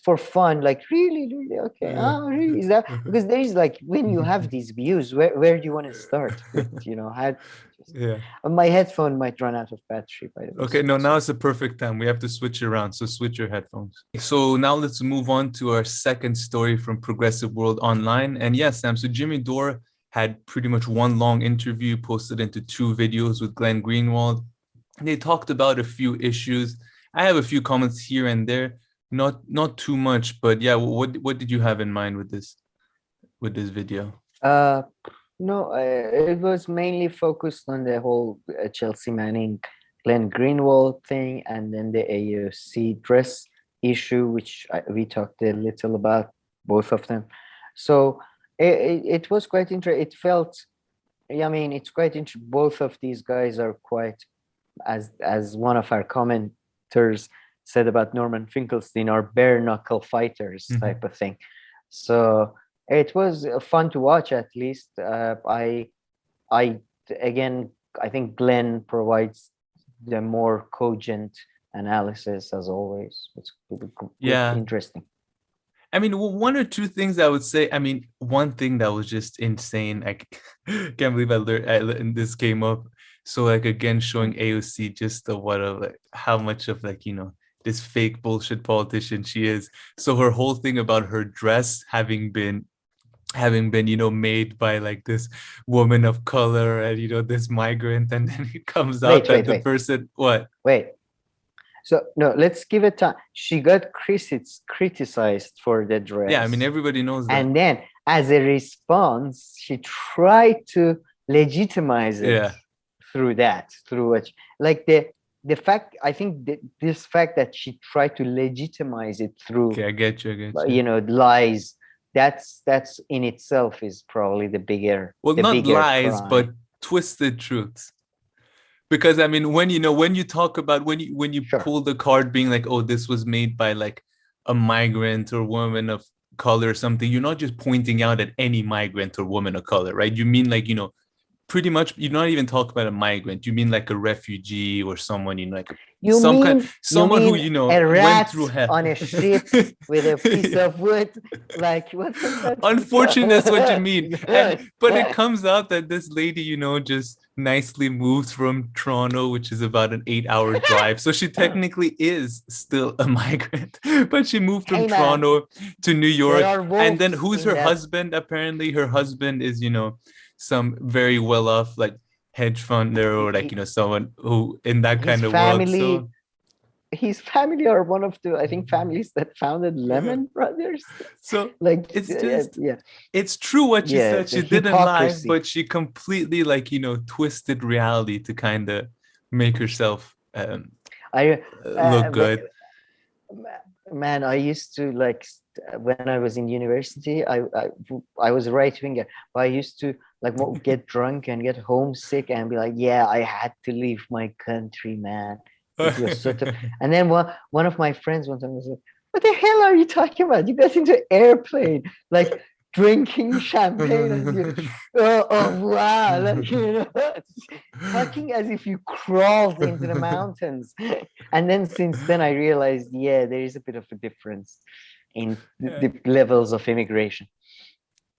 for fun, like really okay, really, is that because there is like, when you have these views, where do you want to start with, how interesting. Yeah. My headphone might run out of battery, by the way. Okay, no, now it's the perfect time. We have to switch around. So switch your headphones. So now let's move on to our second story from Progressive World Online. And yes, Sam, so Jimmy Dore had pretty much one long interview posted into 2 videos with Glenn Greenwald. They talked about a few issues. I have a few comments here and there, not too much, but yeah, what did you have in mind with this video? No, it was mainly focused on the whole Chelsea Manning, Glenn Greenwald thing, and then the AOC dress issue, which we talked a little about, both of them. So it was quite interesting. It felt, I mean, it's quite interesting. Both of these guys are quite, as one of our commenters said about Norman Finkelstein, are bare knuckle fighters type of thing. So it was fun to watch, at least. I think Glenn provides the more cogent analysis as always. It's interesting. I mean, one or two things I would say. I mean, one thing that was just insane. I can't believe and this came up. So like again, showing AOC just how much of this fake bullshit politician she is. So her whole thing about her dress having been made by like this woman of color and this migrant, and then it comes out that the person so no, let's give it time. She got criticized for the dress. Yeah, I mean, everybody knows that. And then as a response, she tried to legitimize it through the fact, I think this fact that she tried to legitimize it through I get you. Lies, that's in itself is probably the bigger not lies crime. But twisted truths. Because I mean, when you talk about when you pull the card being like, oh, this was made by like a migrant or woman of color or something, you're not just pointing out at any migrant or woman of color, right? You mean like pretty much, you're not even talking about a migrant. You mean like a refugee or someone, someone who a rat went through hell on a ship with a piece of wood. Like what? Unfortunately, that's what you mean. But it comes out that this lady, just nicely moved from Toronto, which is about an 8-hour drive. So she technically is still a migrant, but she moved from Toronto to New York. And then who's her husband? Apparently, her husband is some very well-off like hedge funder or like someone who in that kind of world. So his family are one of the families that founded Lehman Brothers. So like it's just it's true what she said. She didn't lie, but she completely twisted reality to kind of make herself look good. Man, I used to when I was in university, I was a right winger, but I used to get drunk and get homesick and be like, yeah, I had to leave my country, man. It was and then one of my friends one time was like, what the hell are you talking about? You got into an airplane, drinking champagne and wow, talking as if you crawled into the mountains. And then since then I realized, there is a bit of a difference in the levels of immigration.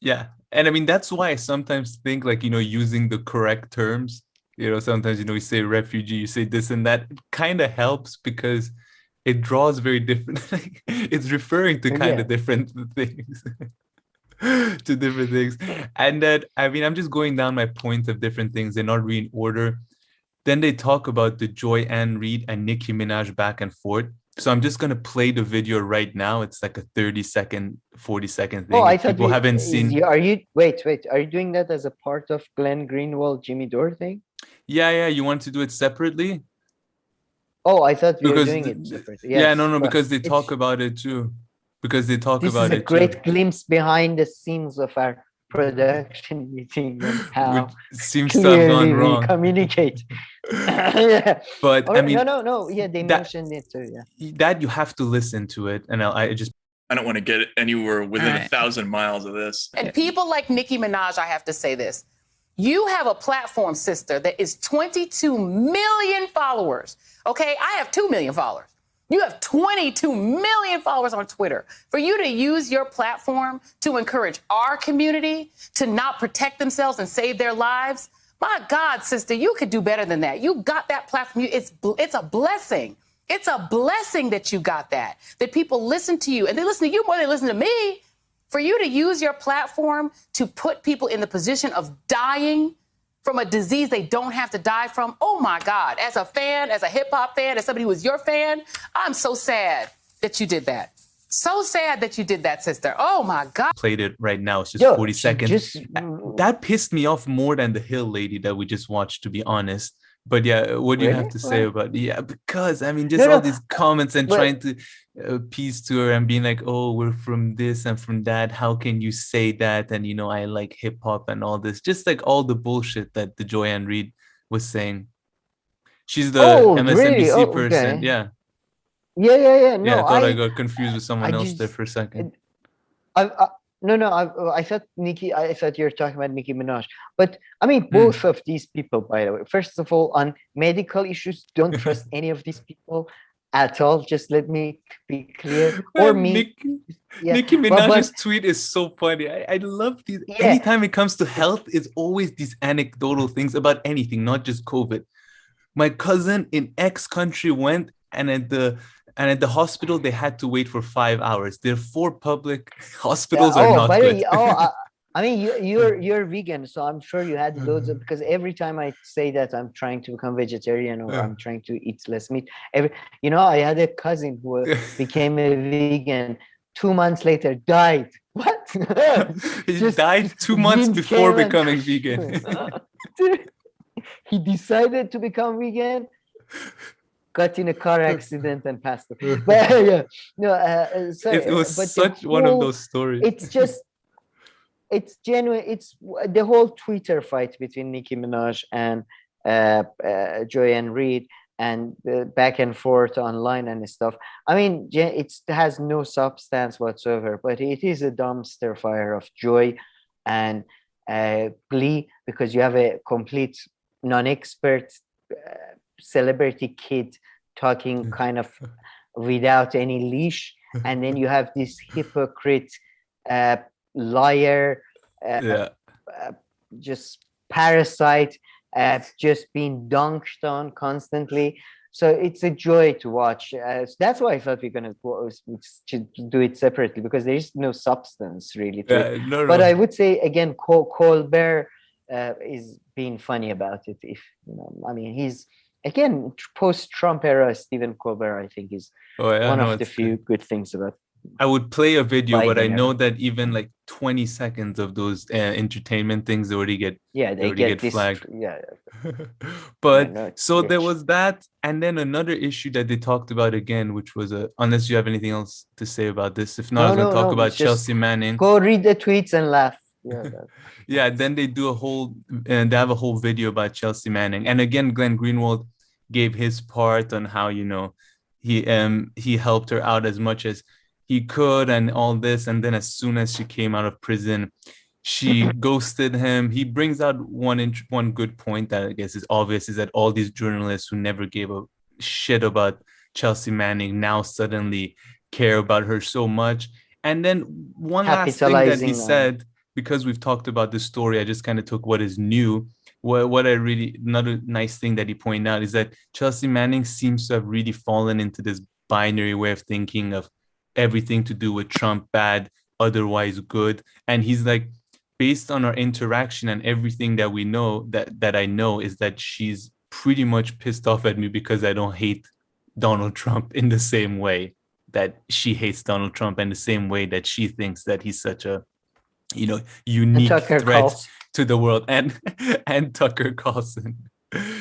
Yeah. And I mean, that's why I sometimes think using the correct terms, sometimes, you say refugee, you say this and that, it kind of helps because it draws very different, it's referring to kind of different things. To different things. And that, I mean, I'm just going down my points of different things. They're not really in order. Then they talk about the Joy Ann Reid and Nicki Minaj back and forth. So I'm just going to play the video right now. It's like a 30-second, 40-second thing. Oh, I thought people haven't seen. Are you doing that as a part of Glenn Greenwald, Jimmy Dore thing? Yeah. You want to do it separately? Oh, I thought you were doing it separately. Yes, no, because they talk about it too. Because they talk about it. This is a great glimpse behind the scenes of our production meeting and how seems to have gone wrong. We communicate. But I mean, no. Yeah, they mentioned it too. Yeah, that you have to listen to it, and I don't want to get anywhere within 1,000 miles of this. And people like Nicki Minaj, I have to say this: you have a platform, sister, that is 22 million followers. Okay, I have 2 million followers. You have 22 million followers on Twitter. For you to use your platform to encourage our community to not protect themselves and save their lives, My God, sister, you could do better than that. You got that platform. It's a blessing. It's a blessing that you got that people listen to you, and they listen to you more than they listen to me. For you to use your platform to put people in the position of dying from a disease they don't have to die from. Oh my God, as a fan, as a hip hop fan, as somebody who was your fan, I'm so sad that you did that. So sad that you did that, sister. Oh my God. Played it right now. It's just 40 seconds. That pissed me off more than the Hill lady that we just watched, to be honest. But yeah, what do you have to say about because I mean, just all these comments and trying to appease to her and being like, oh, we're from this and from that. How can you say that? And you know, I like hip hop and all this, just like all the bullshit that the Joanne Reid was saying. She's the MSNBC person. Yeah. Yeah. No, yeah, I thought I got confused with someone else there for a second. I thought I thought you were talking about Nicki Minaj. But I mean, both of these people, by the way, first of all, on medical issues, don't trust any of these people at all. Just let me be clear. Or me. Nicki Minaj's tweet is so funny. I love these. Anytime it comes to health, it's always these anecdotal things about anything, not just COVID. My cousin in X country went, and at the hospital, they had to wait for 5 hours. There are 4 public hospitals are not good. I mean, you're vegan, so I'm sure you had loads of, because every time I say that I'm trying to become vegetarian or I'm trying to eat less meat, I had a cousin who became a vegan. 2 months later, died. What? He died 2 months before becoming vegan. He decided to become vegan, got in a car accident and passed away. But sorry, it was such one of those stories. It's genuine. It's the whole Twitter fight between Nicki Minaj and Joanne Reid, and the back and forth online and stuff. I mean, it has no substance whatsoever, but it is a dumpster fire of joy and glee, because you have a complete non-expert celebrity kid talking kind of without any leash, and then you have this hypocrite liar just parasite just being dunked on constantly. So it's a joy to watch. So that's why I thought we're going to do it separately, because there is no substance really to it. But I would say again, Colbert is being funny about it. If I mean, he's again post-Trump era Stephen Colbert, I think, is one of the few good things about. I would play a video, but I know that even like 20 seconds of those entertainment things already get flagged. But so there was that, and then another issue that they talked about again, which was unless you have anything else to say about this. If not, I was going to talk about Chelsea Manning. Go read the tweets and laugh. Yeah, then they do they have a whole video about Chelsea Manning, and again, Glenn Greenwald gave his part on how he helped her out as much as he could and all this, and then as soon as she came out of prison, she ghosted him. He brings out one good point that I guess is obvious, is that all these journalists who never gave a shit about Chelsea Manning now suddenly care about her so much. And then one last thing that he said, because we've talked about this story, I just kind of took what is new. Another nice thing that he pointed out is that Chelsea Manning seems to have really fallen into this binary way of thinking of everything to do with Trump bad, otherwise good. And he's like, based on our interaction and everything that we know, that I know, is that she's pretty much pissed off at me because I don't hate Donald Trump in the same way that she hates Donald Trump, and the same way that she thinks that he's such a unique threat to the world, and Tucker Carlson.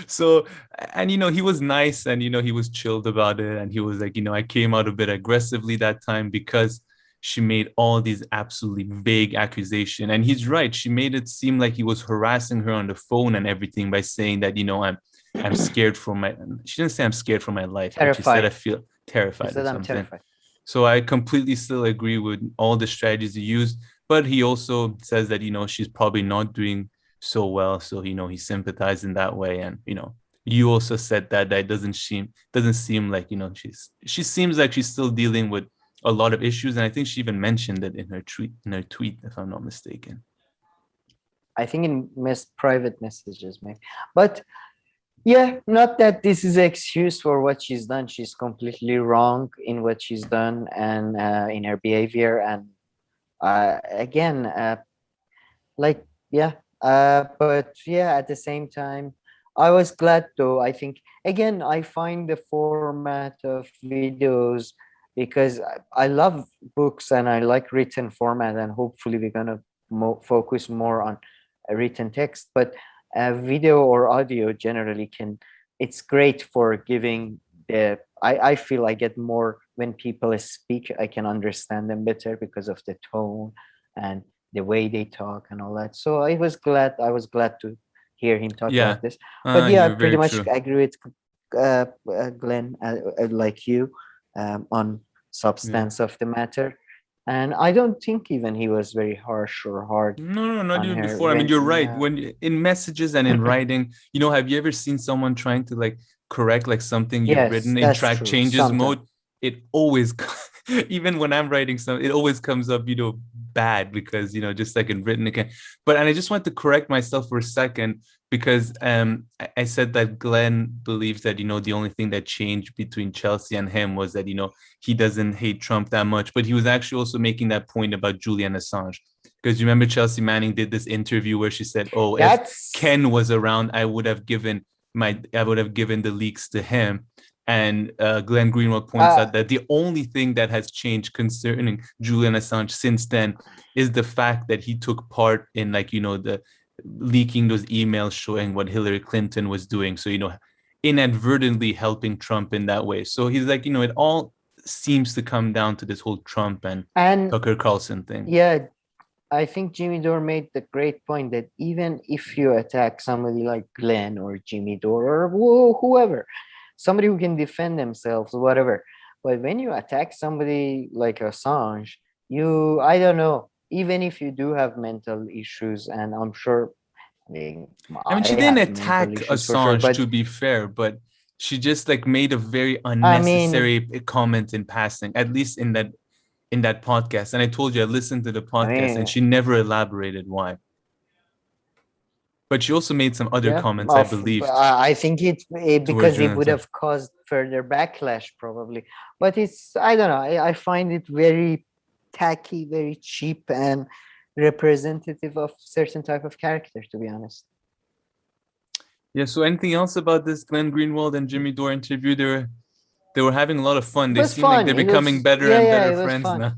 So, and he was nice, and he was chilled about it, and he was like, I came out a bit aggressively that time because she made all these absolutely vague accusations. And he's right, she made it seem like he was harassing her on the phone and everything by saying that I'm scared for my. She didn't say I'm scared for my life. Terrified. She said I feel terrified. Or something. Terrified. So I completely still agree with all the strategies he used, but he also says that she's probably not doing so well, so he sympathized in that way. And you also said that doesn't seem like she seems like she's still dealing with a lot of issues, and I think she even mentioned it in her tweet, if I'm not mistaken. I think in private messages, maybe. But yeah, not that this is an excuse for what she's done. She's completely wrong in what she's done and in her behavior. And again, like, yeah. But yeah, at the same time, I was glad though. I think, again, I find the format of videos because I love books and I like written format, and hopefully we're going to focus more on a written text. But video or audio generally it's great for giving I feel I get more when people speak. I can understand them better because of the tone and the way they talk and all that. So I was glad to hear him talk Yeah. about this. But yeah, I You're pretty very much true. agree with Glenn, like you, on substance of the matter. And I don't think even he was very harsh or hard. No, not on even her before. I mean, you're right. yeah. When in messages and in writing, have you ever seen someone trying to like correct like something you've Yes, written in that's track true. changes Sometimes. mode? It always, even when I'm writing something, it always comes up, bad because, just like in written again. And I just want to correct myself for a second because I said that Glenn believes that, the only thing that changed between Chelsea and him was that, he doesn't hate Trump that much. But he was actually also making that point about Julian Assange. Because you remember Chelsea Manning did this interview where she said, "Oh, if Ken was around, I would have given the leaks to him." And Glenn Greenwald points out that the only thing that has changed concerning Julian Assange since then is the fact that he took part in the leaking those emails showing what Hillary Clinton was doing. So, inadvertently helping Trump in that way. So he's like, it all seems to come down to this whole Trump and Tucker Carlson thing. Yeah. I think Jimmy Dore made the great point that even if you attack somebody like Glenn or Jimmy Dore or whoever, somebody who can defend themselves, whatever. But when you attack somebody like Assange, I don't know, even if you do have mental issues, and I'm sure, I mean, she didn't attack Assange, to be fair, but she just made a very unnecessary comment in passing, at least in that podcast. And I told you I listened to the podcast and she never elaborated why. But she also made some other comments, I believe. I think because it would have caused further backlash probably. But I don't know. I find it very tacky, very cheap, and representative of certain type of character, to be honest. Yeah, so anything else about this Glenn Greenwald and Jimmy Dore interview? They were having a lot of fun. They seem like they're becoming better and better friends now.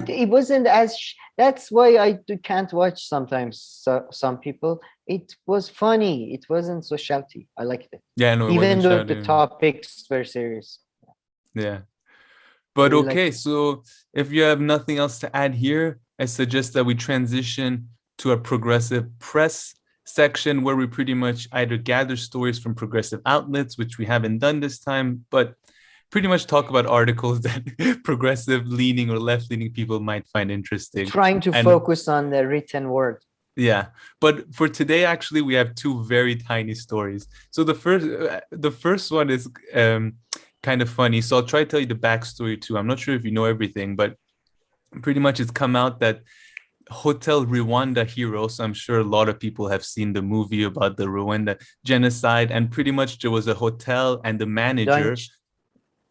It wasn't as that's why I can't watch sometimes some people. It was funny. It wasn't so shouty. I liked it. Yeah, no, even though the topics were serious. Yeah. But okay, so if you have nothing else to add here, I suggest that we transition to a progressive press section where we pretty much either gather stories from progressive outlets, which we haven't done this time, but pretty much talk about articles that progressive leaning or left leaning people might find interesting. Trying to focus on the written word. Yeah, but for today, actually, we have two very tiny stories. So the first one is kind of funny. So I'll try to tell you the backstory too. I'm not sure if you know everything, but pretty much it's come out that Hotel Rwanda hero. So I'm sure a lot of people have seen the movie about the Rwanda genocide, and pretty much there was a hotel and the manager,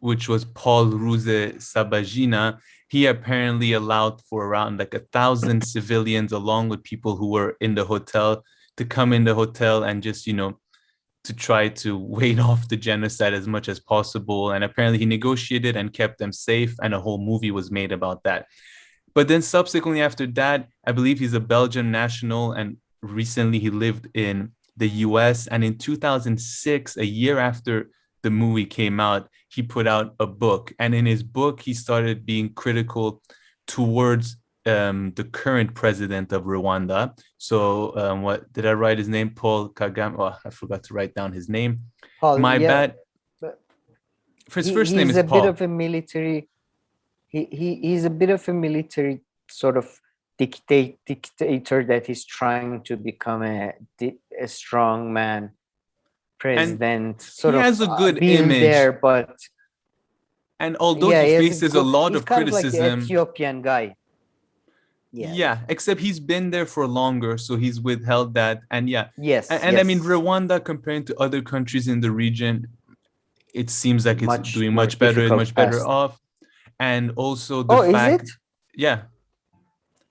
which was Paul Ruze Sabajina. He apparently allowed for around 1,000 civilians, along with people who were in the hotel, to come in the hotel and just, to try to ward off the genocide as much as possible. And apparently he negotiated and kept them safe, and a whole movie was made about that. But then subsequently after that, I believe he's a Belgian national, and recently he lived in the US. And in 2006, a year after the movie came out, he put out a book. And in his book, he started being critical towards the current president of Rwanda. So what did I write his name? Paul Kagame. Oh, I forgot to write down his name. Paul, My bad. For his first name is Paul. He's a bit of a military. He's a bit of a military sort of dictator that is trying to become a strong man president. He has a good image there, but and although he faces a lot of criticism, like the Ethiopian guy. Yeah, except he's been there for longer, so he's withheld that. And yeah, Yes. and I mean, Rwanda, comparing to other countries in the region, it seems like it's doing much better, much better off. And also the fact, is it? Yeah,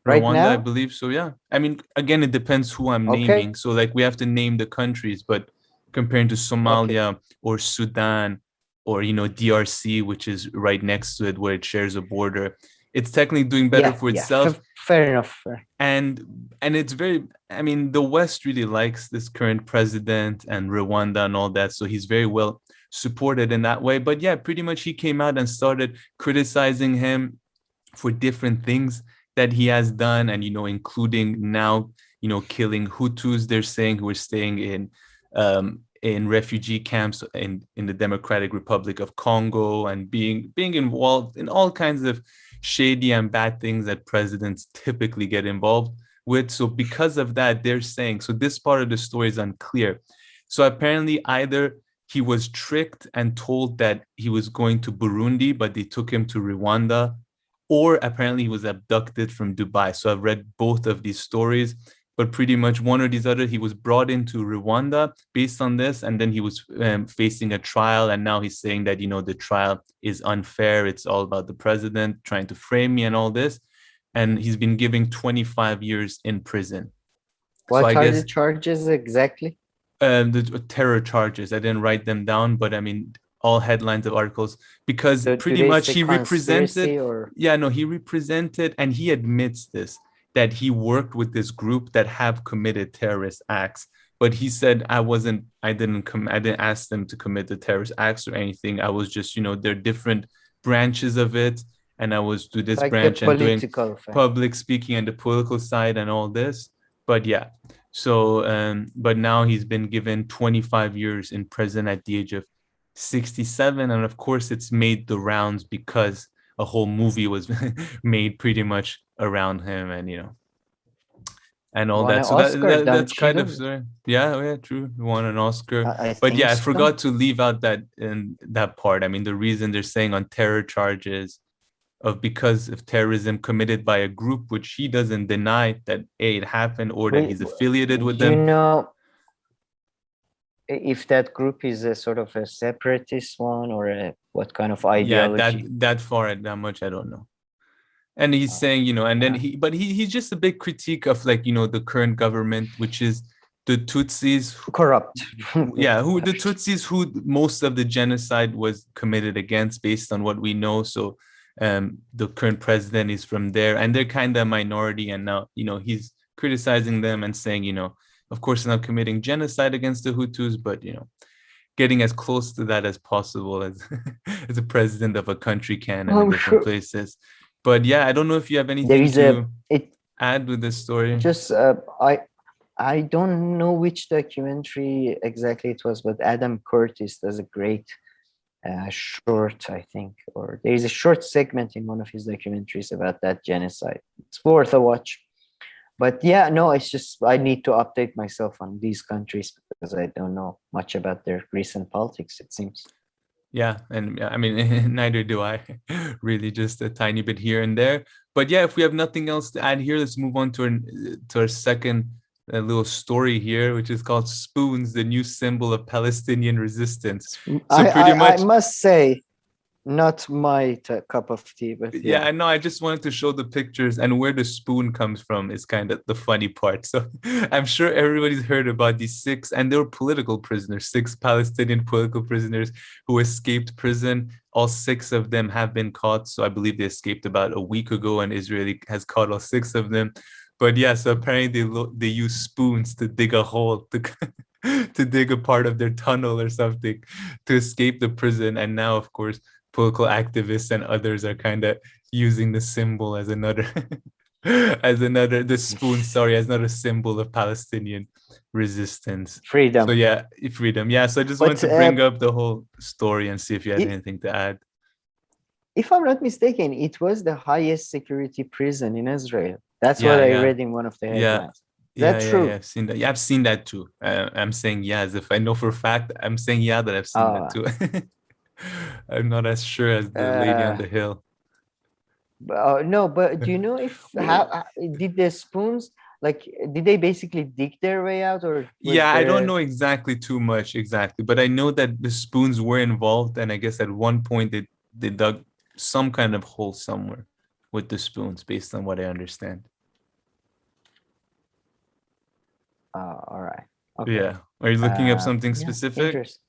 Right Rwanda, now? I believe so. Yeah, I mean, again, it depends who I'm naming. So like, we have to name the countries, but comparing to Somalia or Sudan or DRC, which is right next to it, where it shares a border, it's technically doing better for itself. Fair enough. And it's very, I mean, the West really likes this current president and Rwanda and all that, so he's very well supported in that way. But yeah, pretty much he came out and started criticizing him for different things that he has done, and including now killing Hutus, they're saying, who are staying in refugee camps in the Democratic Republic of Congo, and being involved in all kinds of shady and bad things that presidents typically get involved with. So because of that, they're saying, so this part of the story is unclear. So apparently either he was tricked and told that he was going to Burundi, but they took him to Rwanda, or apparently he was abducted from Dubai. So I've read both of these stories, but pretty much one or these other, he was brought into Rwanda based on this, and then he was facing a trial, and now he's saying that the trial is unfair, it's all about the president trying to frame me and all this, and he's been given 25 years in prison. What are the charges exactly? The terror charges. I didn't write them down, but I mean, all headlines of articles, because pretty much he represented, he represented, and he admits this, that he worked with this group that have committed terrorist acts. But he said, I didn't ask them to commit the terrorist acts or anything. I was just, there are different branches of it, and I was to this branch and doing public speaking and the political side and all this. But yeah, so but now he's been given 25 years in prison at the age of 67, and of course it's made the rounds because a whole movie was made pretty much around him, and and all that. So that's kind of true. He won an Oscar. But yeah, I forgot to leave out that part. I mean, the reason they're saying on terror charges because of terrorism committed by a group, which he doesn't deny that it happened or that he's affiliated with them. If that group is a sort of a separatist one, or what kind of ideology? That much I don't know. And he's saying, and then he's just a big critique of the current government, which is the Tutsis corrupt. The Tutsis, who most of the genocide was committed against, based on what we know. So the current president is from there, and they're kind of a minority, and now he's criticizing them and saying, of course, not committing genocide against the Hutus, but getting as close to that as possible as as a president of a country can in different places. But yeah, I don't know if you have anything to add with this story. Just I don't know which documentary exactly it was, but Adam Curtis does a great short, I think, or there is a short segment in one of his documentaries about that genocide. It's worth a watch. But yeah, no, it's just I need to update myself on these countries because I don't know much about their recent politics, it seems. Yeah, and I mean, neither do I, really, just a tiny bit here and there. But yeah, if we have nothing else to add here, let's move on to our second little story here, which is called Spoons, the new symbol of Palestinian resistance. So I must say, not my cup of tea, but yeah, I know. I just wanted to show the pictures, and where the spoon comes from is kind of the funny part. So I'm sure everybody's heard about these 6, and they were political prisoners, 6 Palestinian political prisoners who escaped prison. All 6 of them have been caught. So I believe they escaped about a week ago, and Israel has caught all 6 of them. But yeah, so apparently they use spoons to dig a hole to dig a part of their tunnel or something to escape the prison. And now, of course, political activists and others are kind of using the symbol as another as another symbol of Palestinian resistance, freedom. So yeah, freedom. Yeah, so I just wanted to bring up the whole story and see if you had anything to add. If I'm not mistaken, it was the highest security prison in Israel. That's what I read in one of the headlines. That's true. Yeah, I've seen that. Yeah, I've seen that too. I'm saying as if I know for a fact. I'm saying that I've seen that too. I'm not as sure as the lady on the hill. No, but do you know if did the spoons, like, did they basically dig their way out, or was Yeah, I don't there? know exactly too much exactly, but I know that the spoons were involved, and I guess at one point they dug some kind of hole somewhere with the spoons, based on what I understand. All right. Okay. Yeah. Are you looking up something Yeah, specific? interesting.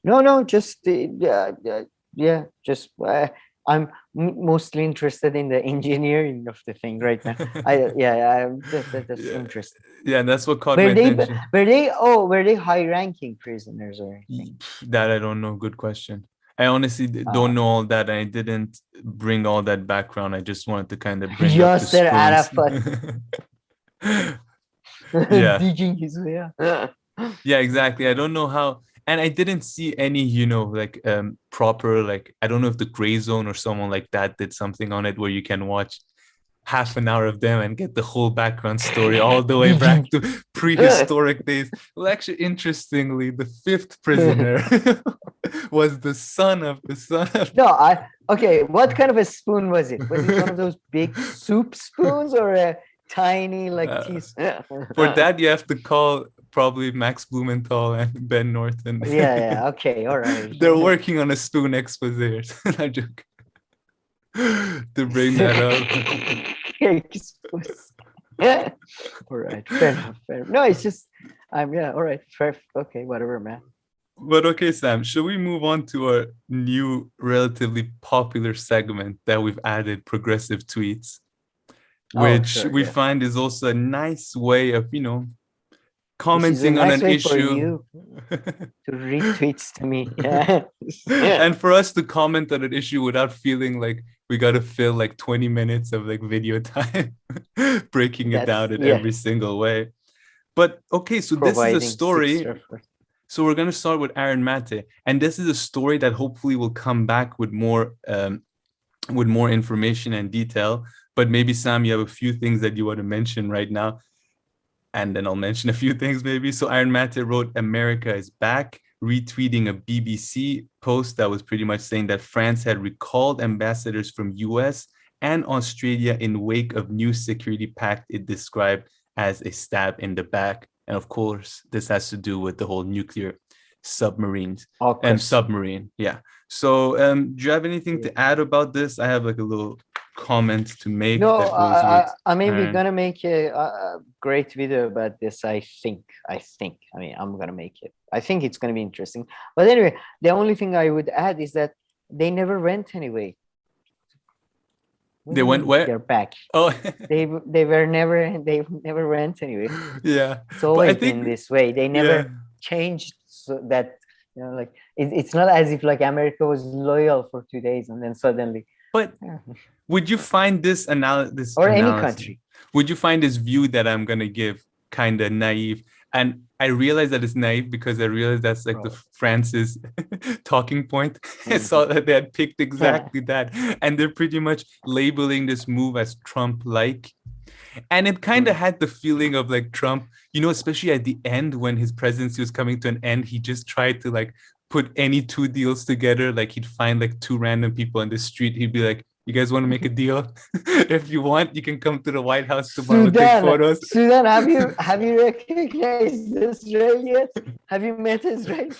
No, just yeah, just I'm mostly interested in the engineering of the thing right now. That's Yeah. interesting. Yeah, that's what caught my attention. Were they high-ranking prisoners or anything? That I don't know. Good question. I honestly Uh, don't know all that. I didn't bring all that background. I just wanted to kind of bring up the Yasser spoons. Arafat Yeah. digging his way out. Yeah, exactly. I don't know how, and I didn't see any, like proper, like, I don't know if the Gray Zone or someone like that did something on it where you can watch half an hour of them and get the whole background story all the way back to prehistoric days. Well, actually, interestingly, the fifth prisoner was the son of the son of. No, okay. What kind of a spoon was it? Was it one of those big soup spoons or a tiny teaspoon? For that, you have to call probably Max Blumenthal and Ben Norton. Yeah. Okay. All right. They're working on a spoon expose. I joke. To bring that up. Yeah. All right. Fair enough. No, it's just yeah. All right. Fair. Okay. Whatever, man. But okay, Sam, should we move on to our new, relatively popular segment that we've added, progressive tweets, which we find is also a nice way of, commenting on an issue. For you to read tweets to me. Yeah. And for us to comment on an issue without feeling like we got to fill like 20 minutes of like video time, breaking it down in every single way. But okay, so this is a story. So we're going to start with Aaron Maté. And this is a story that hopefully will come back with more information and detail. But maybe, Sam, you have a few things that you want to mention right now. And then I'll mention a few things maybe. So Aaron Maté wrote, "America is back," retweeting a BBC post that was pretty much saying that France had recalled ambassadors from US and Australia in wake of new security pact it described as a stab in the back. And of course, this has to do with the whole nuclear submarines and submarine. Yeah. So do you have anything to add about this? I have like a little comment to make. No, I mean, we're gonna make a great video about this. I think. I mean, I'm gonna make it. I think it's gonna be interesting. But anyway, the only thing I would add is that they never went anyway. They went where? They're back. Oh, they never went anyway. Yeah. It's always been this way. They never changed so that, like it's not as if like America was loyal for 2 days and then suddenly. But would you find this analysis, or any country, would you find this view that I'm gonna give kind of naive? And I realize that it's naive because I realize that's like the France's talking point. I saw that they had picked exactly that. And they're pretty much labeling this move as Trump-like. And it kind of had the feeling of like Trump, especially at the end when his presidency was coming to an end, he just tried to like put any two deals together. Like he'd find like two random people on the street. He'd be like, "You guys want to make a deal? If you want, you can come to the White House tomorrow, take photos." Sudan, have you recognized Israel yet? Have you met Israel?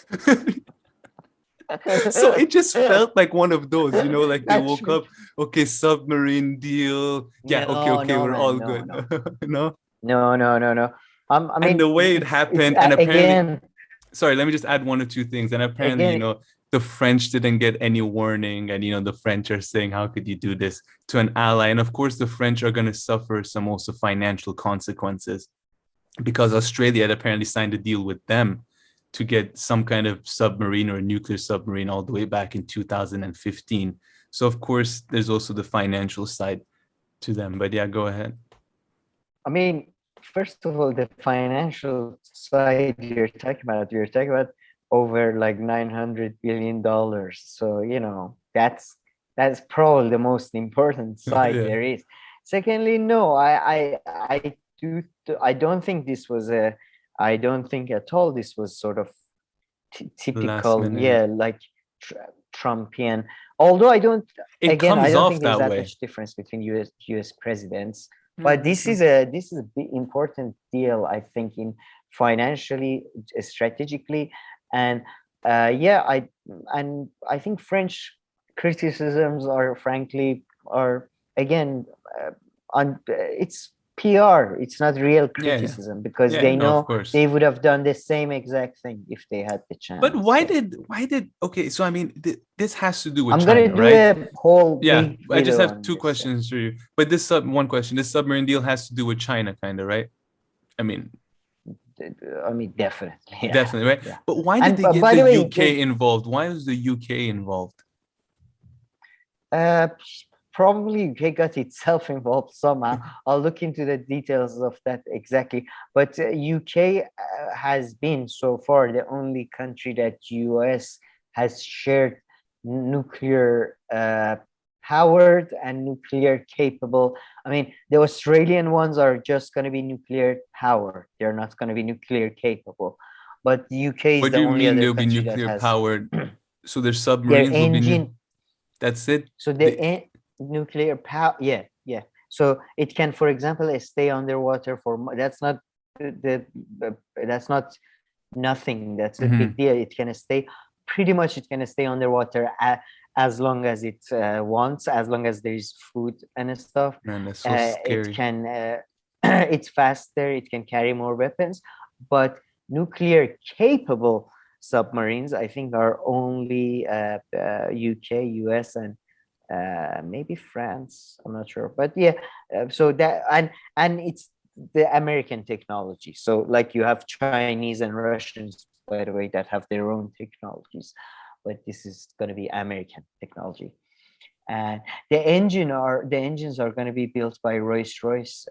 So it just felt like one of those, like they woke up, okay, submarine deal. Yeah, okay, we're all good. No? No. I mean, and the way it happened, and apparently, sorry, let me just add one or two things. And apparently, the French didn't get any warning, and the French are saying, "How could you do this to an ally?" And of course, the French are going to suffer some also financial consequences because Australia had apparently signed a deal with them to get some kind of submarine or nuclear submarine all the way back in 2015. So of course, there's also the financial side to them. But yeah, go ahead. I mean, first of all, the financial side you're talking about over like $900 billion. So, that's probably the most important side there is. Secondly, no, I don't think this was I don't think at all this was sort of typical, like Trumpian. Although I don't, It again, I comes don't off think there's that that way. much difference between US presidents. But this is a big important deal, I think, in financially, strategically, and I think French criticisms are frankly again it's PR. It's not real criticism because they know of course. they would have done the same exact thing if they had the chance. But why did okay? So I mean, this has to do with I'm China, gonna do right? a whole Yeah, big I just video have on two this, questions for you. But one question: this submarine deal has to do with China, kind of, right? I mean, definitely. Yeah. Definitely, right? Yeah. But why did they get by the way, UK involved? Why was the UK involved? Probably UK got itself involved somehow. I'll look into the details of that exactly. But UK has been so far the only country that US has shared nuclear powered and nuclear capable. I mean, the Australian ones are just going to be nuclear powered. They're not going to be nuclear capable. But the UK is What the do you only mean other they'll be country nuclear that has powered? So their their submarines will be engine. That's it. So nuclear power, yeah. So it can, for example, stay underwater for that's not that's not nothing. That's a big deal. It can stay pretty much. It can stay underwater as long as it wants, as long as there is food and stuff. Man, that's so scary. It can. It's faster. It can carry more weapons, but nuclear capable submarines, I think, are only UK, US, and maybe France. I'm not sure, but yeah. So that and it's the American technology. So like you have Chinese and Russians, by the way, that have their own technologies, but this is going to be American technology. And the engines are going to be built by Rolls-Royce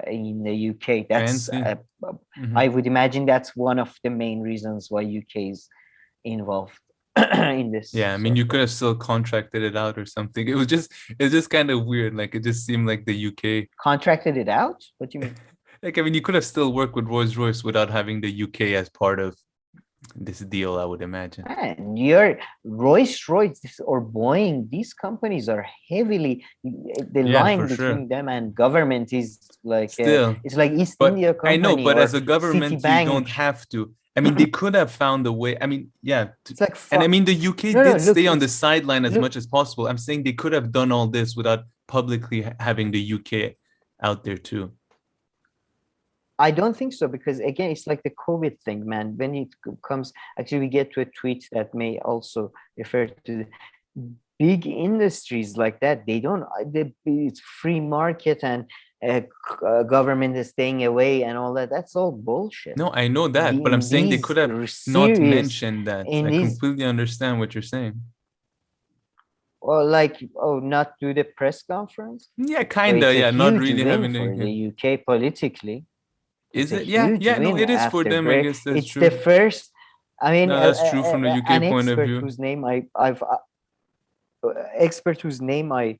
in the UK. That's I would imagine that's one of the main reasons why UK is involved in this. Yeah, I mean, you could have still contracted it out or something. It's just kind of weird. Like it just seemed like the UK contracted it out. What do you mean? Like, I mean, you could have still worked with Rolls-Royce without having the UK as part of this deal, I would imagine. And your Rolls-Royce or Boeing, these companies are heavily, the line between them and government is like it's like East India Company. I know, but as a government, Citibank. you don't have to. I mean, they could have found a way. I mean, yeah. It's like and I mean, the UK did stay on the sideline as much as possible. I'm saying they could have done all this without publicly having the UK out there too. I don't think so, because again, it's like the COVID thing, man. When it comes, actually, we get to a tweet that may also refer to the big industries like that. They don't, it's free market and government is staying away and all that. That's all bullshit. No, I know that, but I'm saying they could have not mentioned that. I completely understand what you're saying. Or like, not do the press conference? Yeah, kind of, yeah, not really having the UK politically. Is it? Yeah, no, it is for them. I guess that's true. It's the first. I mean, no, that's true from the UK point of view. Whose name expert whose name I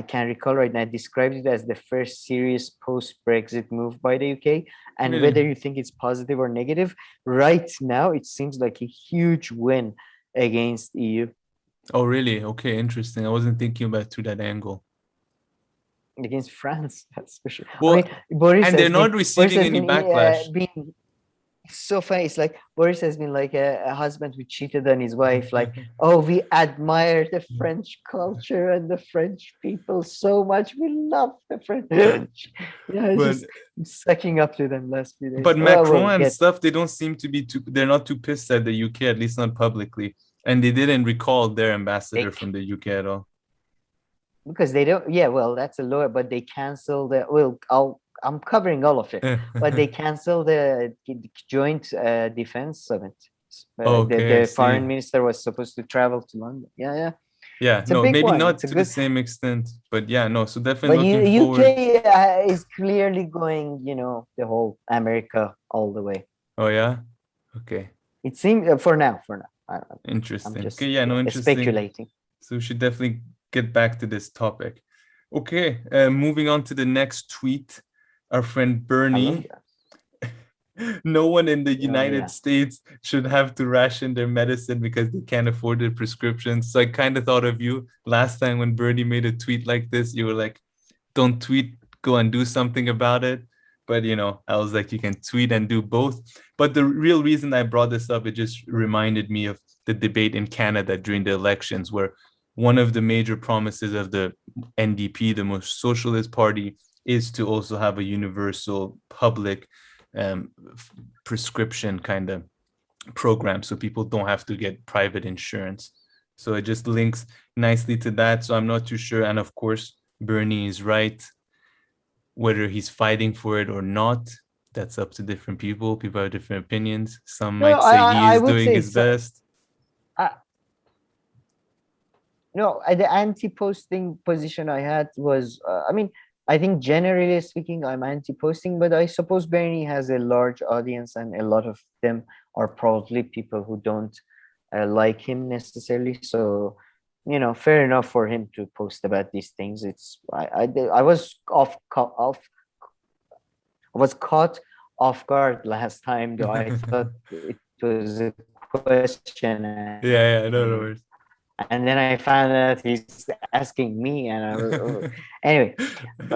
can recall right now described it as the first serious post-Brexit move by the UK. And really? Whether you think it's positive or negative, right now it seems like a huge win against EU. Oh, really? Okay, interesting. I wasn't thinking about it through that angle. Against France, that's for sure. Well, I mean, Boris and they're not receiving any backlash. So funny. It's like Boris has been like a husband who cheated on his wife. Like, oh, we admire the French culture and the French people so much. We love the French. Just sucking up to them last few days. But Macron and stuff, they don't seem to be they're not too pissed at the UK, at least not publicly. And they didn't recall their ambassador from the UK at all. Because they don't, that's a lawyer, but they canceled I'm covering all of it, but they canceled the joint defense summit. The foreign minister was supposed to travel to London. Yeah, no, maybe one. Not to the same extent, but yeah, no, so definitely but looking forward. UK is clearly going, the whole America all the way. Oh, yeah? Okay. It seems, for now. Interesting. Just, interesting. Speculating. So we should definitely get back to this topic. Okay, moving on to the next tweet. Our friend Bernie No one in the Oh, United yeah. States should have to ration their medicine because they can't afford their prescriptions. So I kind of thought of you last time when Bernie made a tweet like this. You were like, don't tweet, go and do something about it. But, you know, I was like, you can tweet and do both. But the real reason I brought this up, it just reminded me of the debate in Canada during the elections, where one of the major promises of the NDP, the most socialist party, is to also have a universal public prescription kind of program so people don't have to get private insurance. So it just links nicely to that. So I'm not too sure. And of course, Bernie is right. Whether he's fighting for it or not, that's up to different people. People have different opinions. Some No, might say he I is would doing say his so. best. No, the anti-posting position I had was, I mean, I think generally speaking, I'm anti-posting, but I suppose Bernie has a large audience and a lot of them are probably people who don't like him necessarily. So, you know, fair enough for him to post about these things. I was I was caught off guard last time, though. I thought it was a question. Yeah, no worries. And then I found out he's asking me, and I was anyway.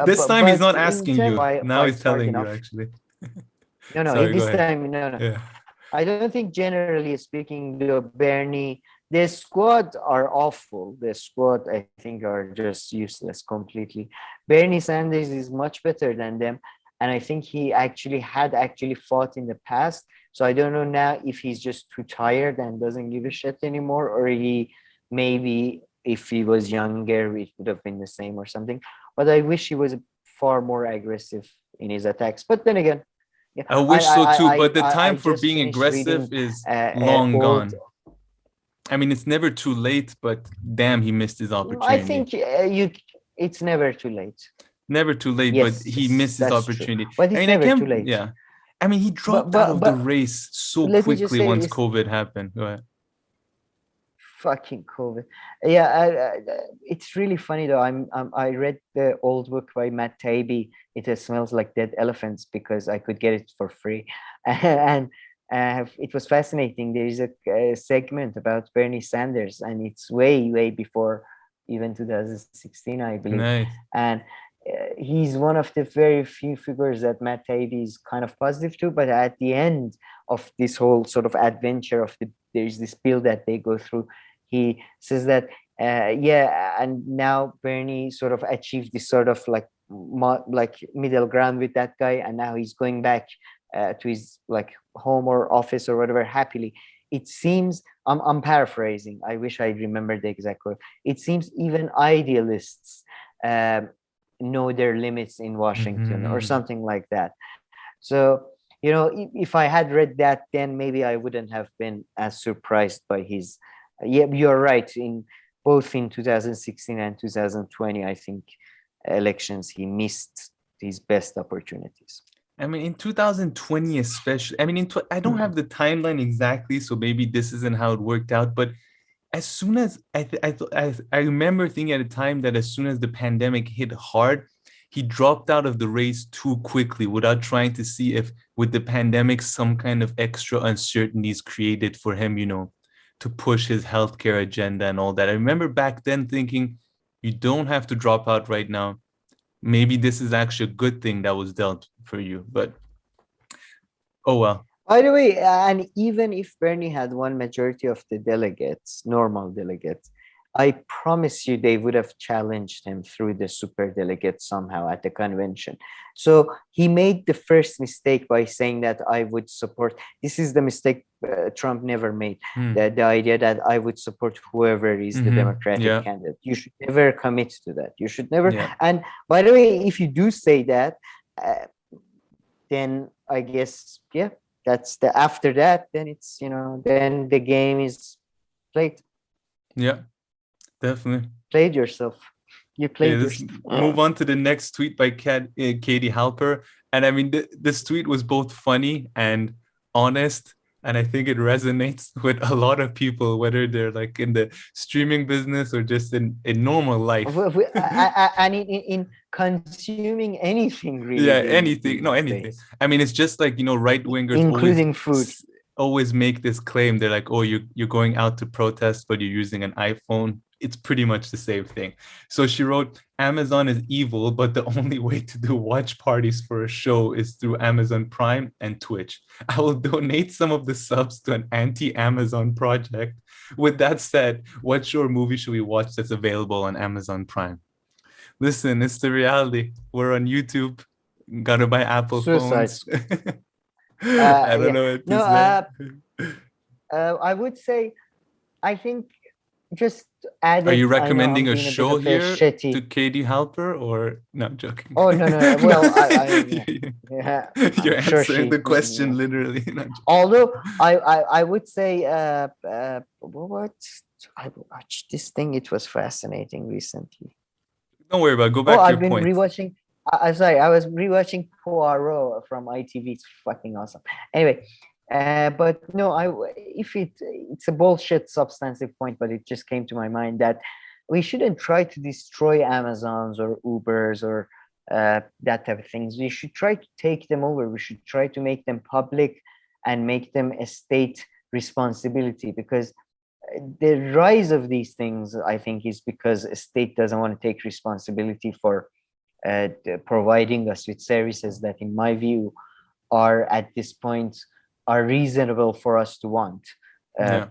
This time he's not in asking terms you. of Now he's smart telling you, enough. actually. No, Sorry, go this ahead. time, no. Yeah. I don't think generally speaking, the Bernie, the squad are awful. The squad, I think, are just useless completely. Bernie Sanders is much better than them. And I think he had fought in the past. So I don't know now if he's just too tired and doesn't give a shit anymore, or he maybe if he was younger, it would have been the same or something. But I wish he was far more aggressive in his attacks. But then again, yeah, I wish so too, but the time I for just being finished aggressive reading, is long old- gone. I mean, it's never too late, but damn, he missed his opportunity. I think it's never too late. Never too late, Yes, but he missed his that's true. opportunity. But it's I mean, never too late. Yeah. I mean, he dropped But- out of the but race so let me just quickly say once this. COVID happened. Go ahead. Fucking COVID. Yeah, it's really funny though. I read the old book by Maté. It smells like dead elephants because I could get it for free, and it was fascinating. There is a segment about Bernie Sanders, and it's way before even 2016, I believe. Nice. And he's one of the very few figures that Maté is kind of positive to. But at the end of this whole sort of adventure there's this bill that they go through. He says that, and now Bernie sort of achieved this sort of like middle ground with that guy, and now he's going back to his like home or office or whatever happily. It seems, I'm paraphrasing. I wish I remembered the exact quote. It seems even idealists know their limits in Washington or something like that. So, you know, if I had read that, then maybe I wouldn't have been as surprised by his. Yeah, you're right. In both in 2016 and 2020, I think elections he missed his best opportunities. I mean, in 2020 especially, I mean, I don't have the timeline exactly, so maybe this isn't how it worked out. But as soon as I remember thinking at a time that as soon as the pandemic hit hard, he dropped out of the race too quickly without trying to see if with the pandemic some kind of extra uncertainties created for him, you know, to push his healthcare agenda and all that. I remember back then thinking, you don't have to drop out right now. Maybe this is actually a good thing that was dealt for you, but oh well. By the way, and even if Bernie had won majority of the delegates, normal delegates, I promise you they would have challenged him through the super delegate somehow at the convention. So he made the first mistake by saying that I would support. This is the mistake Trump never made. The idea that I would support whoever is the Democratic candidate. You should never commit to that. You should never. Yeah. And by the way, if you do say that, then I guess, yeah, that's after that, then it's, you know, then the game is played. Yeah. Definitely. Played yourself. You played yourself. Move on to the next tweet by Katie Halper. And I mean, this tweet was both funny and honest. and I think it resonates with a lot of people, whether they're like in the streaming business or just in normal life. And in consuming anything really. Yeah, anything. No, these anything. days. I mean, it's just like, right wingers Including food. always make this claim. They're like, oh, you're going out to protest, but you're using an iPhone. It's pretty much the same thing. So she wrote, Amazon is evil, but the only way to do watch parties for a show is through Amazon Prime and Twitch. I will donate some of the subs to an anti-Amazon project. With that said, what show or movie should we watch that's available on Amazon Prime? Listen, it's the reality. We're on YouTube. Gotta buy Apple phones. I don't know what to say. I would say, I think just add. Are you recommending a show here to Katie Halper, or no? I'm joking. Oh no. Well, you're answering the question literally. Although I would say what I watched this thing. It was fascinating recently. Don't worry about it. Go back to your point. I've been rewatching. I was rewatching Poirot from ITV. It's fucking awesome. Anyway, but no, if it's a bullshit substantive point, but it just came to my mind that we shouldn't try to destroy Amazons or Ubers or that type of things. We should try to take them over. We should try to make them public and make them a state responsibility, because the rise of these things, I think, is because a state doesn't want to take responsibility for providing us with services that, in my view, are at this point are reasonable for us to want. I'm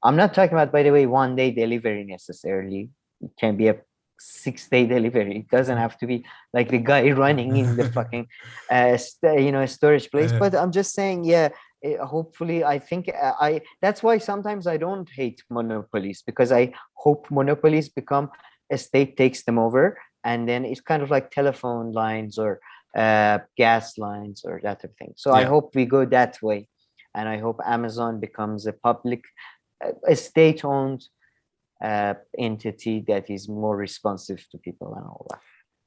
not talking about, by the way, 1 day delivery necessarily. It can be a 6-day delivery. It doesn't have to be like the guy running in the fucking storage place. But I'm just saying, hopefully, I think that's why sometimes I don't hate monopolies, because I hope monopolies become a state takes them over, and then it's kind of like telephone lines or gas lines or that type of thing. So I hope we go that way, and I hope Amazon becomes a public, a state-owned entity that is more responsive to people and all that.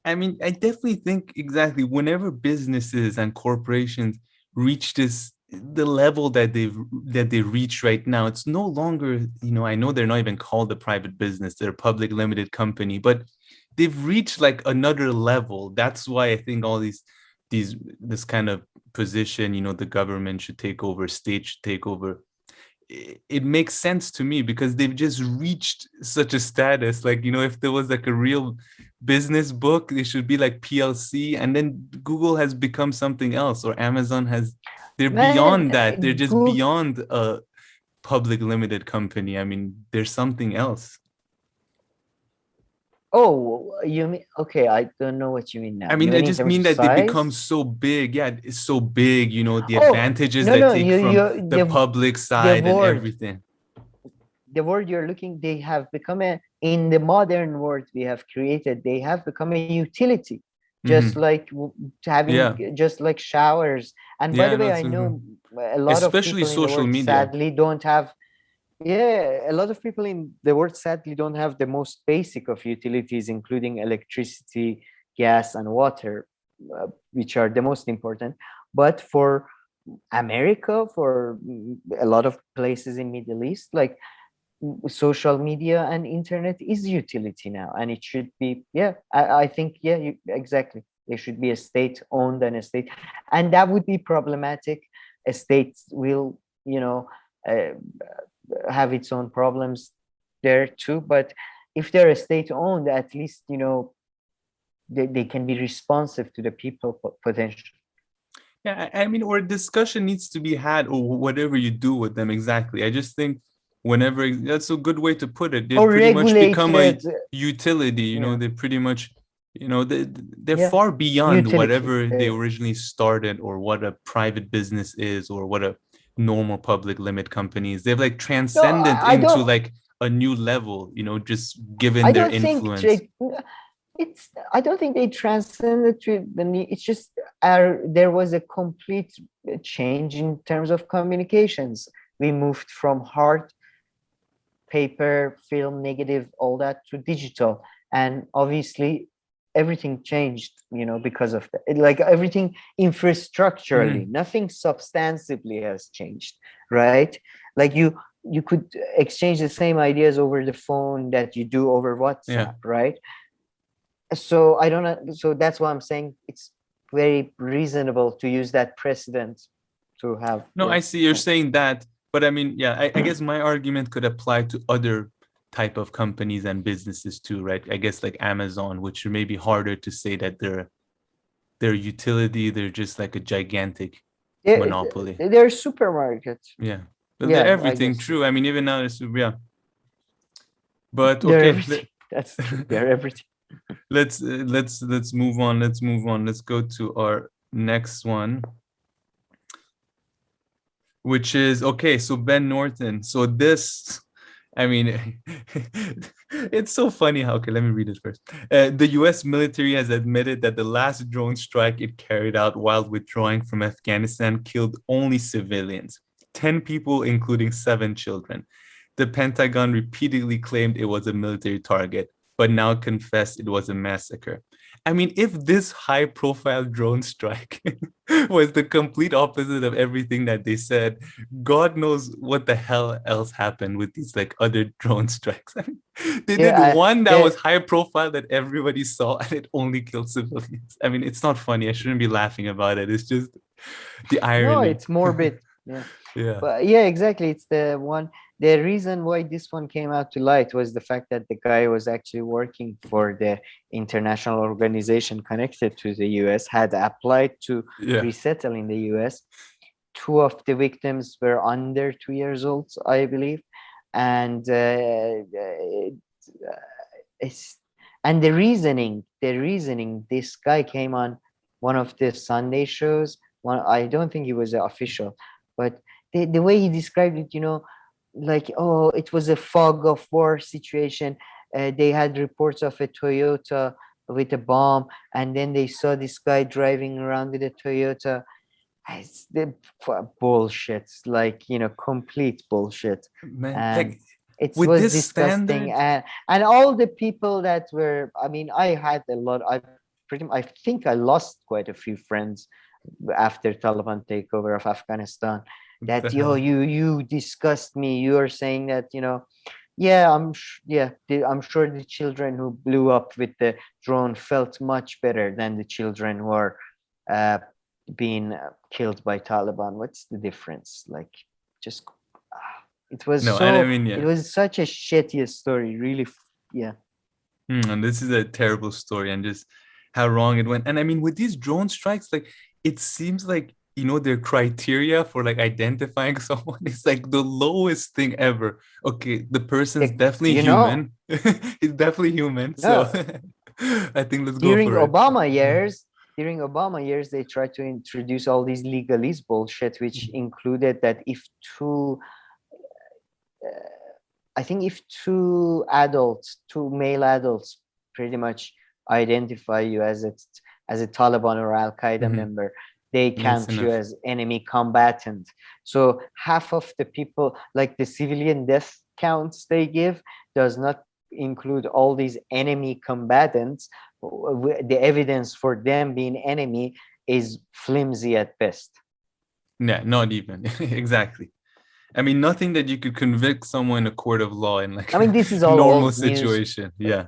I mean, I definitely think exactly whenever businesses and corporations reach the level that they reach right now, it's no longer, I know they're not even called a private business, they're a public limited company, but they've reached like another level. That's why I think all this kind of position, the government should take over, state should take over. It makes sense to me, because they've just reached such a status. Like, if there was like a real business book, it should be like PLC, and then Google has become something else, or Amazon they're beyond that. They're just beyond a public limited company. I mean, there's something else. Oh, you mean, okay, I don't know what you mean now. I mean, I just mean that they become so big. Yeah, it's so big, the advantages from the public side and everything. The word you're looking, they have become in the modern world we have created, they have become a utility, just like having, just like showers. And by the way, I know a lot especially of people social media sadly don't have. A lot of people in the world sadly don't have the most basic of utilities, including electricity, gas, and water, which are the most important. But for America, for a lot of places in Middle East, like social media and internet is utility now, and it should be. I think exactly. There should be a state-owned and a state, and that would be problematic. A state will, have its own problems there too, but if they're a state-owned, at least they can be responsive to the people potentially. I mean, or a discussion needs to be had, or whatever you do with them. Exactly. I just think whenever, that's a good way to put it, they pretty much become a utility. They pretty much, they're far beyond whatever they originally started, or what a private business is, or what a normal public limit companies. They've like transcended into like a new level, just given their influence. I don't think they transcended to the need. It's just there was a complete change in terms of communications. We moved from hard paper, film, negative, all that, to digital, and obviously everything changed, because of that. Like everything infrastructurally, nothing substantively has changed, right? Like you could exchange the same ideas over the phone that you do over WhatsApp, right? So I don't know. So that's why I'm saying it's very reasonable to use that precedent to have. No, I see you're saying that, but I mean, I guess my argument could apply to other type of companies and businesses too, right? I guess like Amazon, which may be harder to say that their utility, they're just like a gigantic monopoly. They're supermarkets. Yeah, but they're everything. True. I mean, even now it's But okay, that's true. They're everything. Let's move on. Let's go to our next one, which is so Ben Norton. So this, I mean, it's so funny how, let me read it first. The US military has admitted that the last drone strike it carried out while withdrawing from Afghanistan killed only civilians, 10 people, including 7 children. The Pentagon repeatedly claimed it was a military target, but now confessed it was a massacre. I mean, if this high-profile drone strike was the complete opposite of everything that they said, God knows what the hell else happened with these like other drone strikes. I mean, they did one that was high-profile that everybody saw, and it only killed civilians. I mean, it's not funny. I shouldn't be laughing about it. It's just the irony. No, it's morbid. Yeah. But exactly. It's the reason why this one came out to light was the fact that the guy was actually working for the international organization connected to the US, had applied to resettle in the US. 2 of the victims were under 2 years old, I believe. And the reasoning, this guy came on one of the Sunday shows. I don't think he was an official, but the way he described it, like, it was a fog of war situation. They had reports of a Toyota with a bomb, and then they saw this guy driving around with a Toyota. It's the bullshit, like, complete bullshit. Man, and it was disgusting. And all the people that were, I mean, I had a lot. I think I lost quite a few friends after Taliban takeover of Afghanistan. That you disgust me. You are saying that I'm sure the children who blew up with the drone felt much better than the children who are being killed by Taliban. What's the difference? Like, just it was it was such a shitty story. Really, And this is a terrible story, and just how wrong it went. And I mean, with these drone strikes, like, it seems like their criteria for like identifying someone is like the lowest thing ever. Okay, the person's definitely human. He's definitely human. So I think let's go for it. During Obama years, they tried to introduce all these legalese bullshit, which included that if two male adults pretty much identify you as a Taliban or Al-Qaeda member, they count you as enemy combatant. So half of the people, like the civilian death counts they give, does not include all these enemy combatants. The evidence for them being enemy is flimsy at best. Yeah, not even. Exactly. I mean, nothing that you could convict someone in a court of law in like this is all normal situation. Yeah.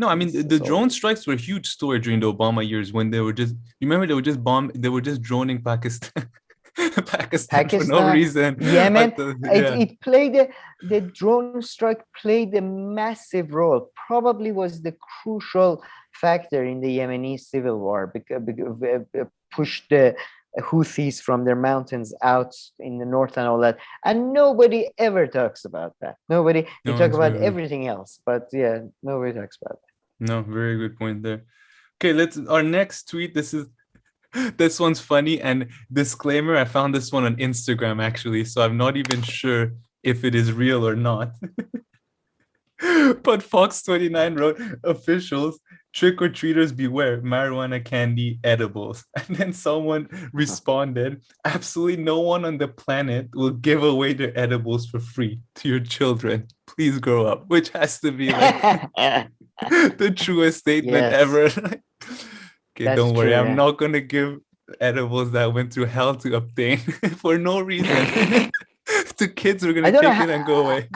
No, I mean, the drone strikes were a huge story during the Obama years when they were just, they were just droning Pakistan for no reason. Yemen, it played, the drone strike played a massive role, probably was the crucial factor in the Yemeni civil war, because pushed the Houthis from their mountains out in the north and all that. And nobody ever talks about that. They talk about everything else, but nobody talks about that. No, very good point there. Okay, our next tweet. This one's funny, and disclaimer, I found this one on Instagram actually, so I'm not even sure if it is real or not. But Fox 29 wrote, officials, trick-or-treaters beware, marijuana candy edibles. And then someone responded, absolutely no one on the planet will give away their edibles for free to your children. Please grow up, which has to be like the truest statement Yes. ever. Okay, That's don't worry. true, I'm yeah. not gonna give edibles that went through hell to obtain for no reason. To kids, we're I gonna don't know take it and go away.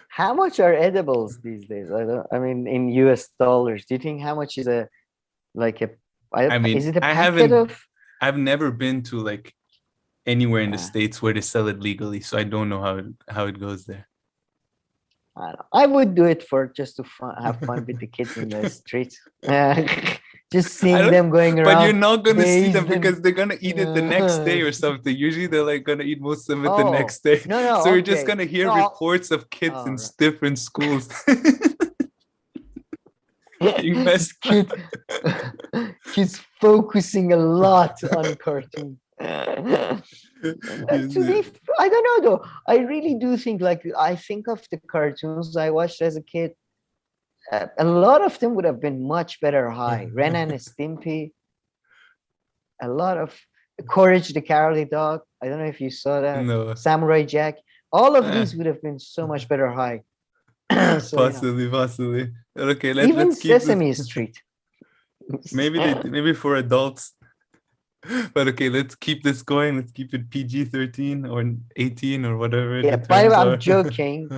how much are edibles these days. I mean, in US dollars. Do you think how much is a like a? I mean, is it a I packet haven't. of? I've never been to like anywhere in the Ah. States where they sell it legally, so I don't know how it goes there. I don't know. I would do it for just to have fun with the kids in the streets. Just seeing them going around. But you're not gonna see them dazed and- because they're gonna eat it the next day or something. Usually they're like gonna eat most of it the Oh, next day. no, So you're just okay. gonna hear No, reports of kids Oh, in right. different schools. Being messed Kid, kids focusing a lot on cartoons. I don't know though. I really do think like I think of the cartoons I watched as a kid. A lot of them would have been much better high. Ren and Stimpy. A lot of Courage the Cowardly Dog. I don't know if you saw that. No. Samurai Jack. All of Eh. these would have been so much better high. So, Possibly. Okay, even let's keep Sesame this. Street. Maybe for adults. But okay, let's keep this going. Let's keep it PG-13 or 18 or whatever. Yeah, the by the way, terms I'm are. joking.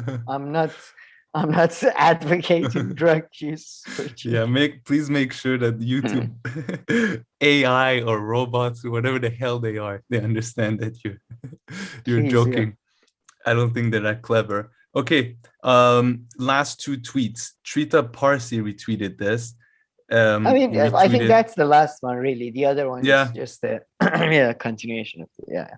I'm not advocating drug use. Yeah, please make sure that YouTube AI or robots or whatever the hell they are, they understand that you're Please, yeah. joking. I don't think they're that clever. Okay, last two tweets. Trita Parsi retweeted this. I mean, I think retweeted- that's the last one, really. The other one Yeah. is just a continuation of it. Yeah.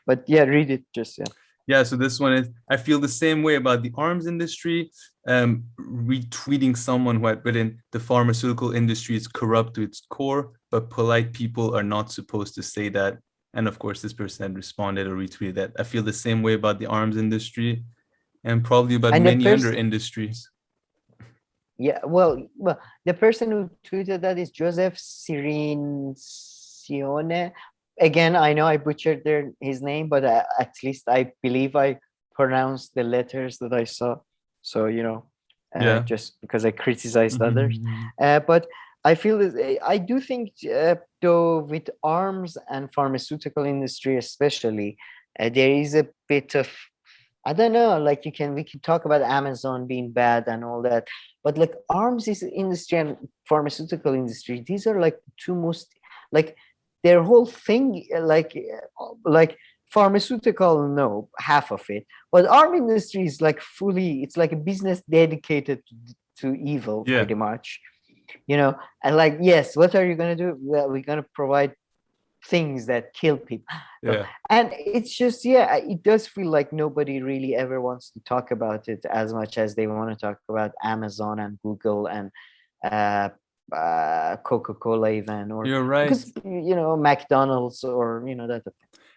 But yeah, read it just, yeah. Yeah, so this one is, I feel the same way about the arms industry. Retweeting someone who had written, the pharmaceutical industry is corrupt to its core, but polite people are not supposed to say that. And of course, this person had responded or retweeted that. I feel the same way about the arms industry and probably about And the many other industries. Yeah, well, the person who tweeted that is Joseph Cirincione. Again, I know I butchered his name, but at least I believe I pronounced the letters that I saw. So, Yeah. just because I criticized others. But I feel I do think, though, with arms and pharmaceutical industry especially, there is a bit of, I don't know, like we can talk about Amazon being bad and all that, but like arms industry and pharmaceutical industry, these are like two most, like their whole thing, like pharmaceutical, no, half of it, but arm industry is like fully, it's like a business dedicated to evil, Yeah. pretty much, and like, yes, what are you going to do? Well, we're going to provide things that kill people. Yeah. And it's just, it does feel like nobody really ever wants to talk about it as much as they want to talk about Amazon and Google and Coca-Cola even, or You're right. because McDonald's or that.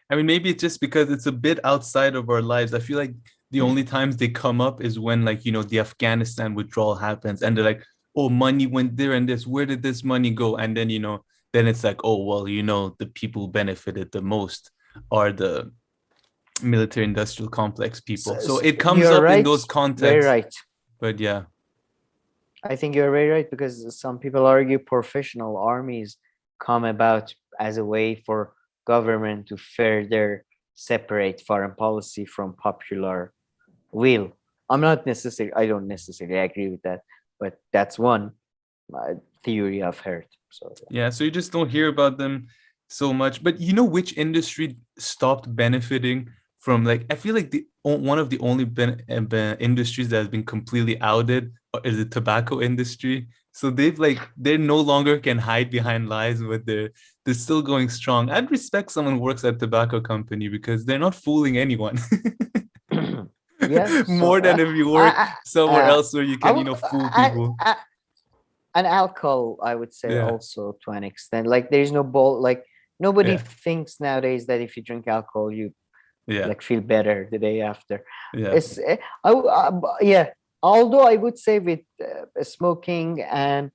I mean, maybe it's just because it's a bit outside of our lives. I feel like the only times they come up is when, like, the Afghanistan withdrawal happens and they're like, oh, money went there and this, where did this money go? And then, then it's like, oh, well, the people who benefited the most are the military industrial complex people. So it comes You're up right, in those contexts. Very right. But yeah. I think you're very right, because some people argue professional armies come about as a way for government to further separate foreign policy from popular will. I don't necessarily agree with that, but that's one theory I've heard. So so you just don't hear about them so much. But which industry stopped benefiting from, like, I feel like one of the only industries that has been completely outed is the tobacco industry. So they no longer can hide behind lies, but they're still going strong. I'd respect someone who works at a tobacco company because they're not fooling anyone. Yeah, More than if you work somewhere else where you can, fool people. And alcohol, I would say, Yeah. also to an extent. Like there's no like nobody Yeah. thinks nowadays that if you drink alcohol, you Yeah. feel better the day after. Yeah. It's Although I would say with smoking and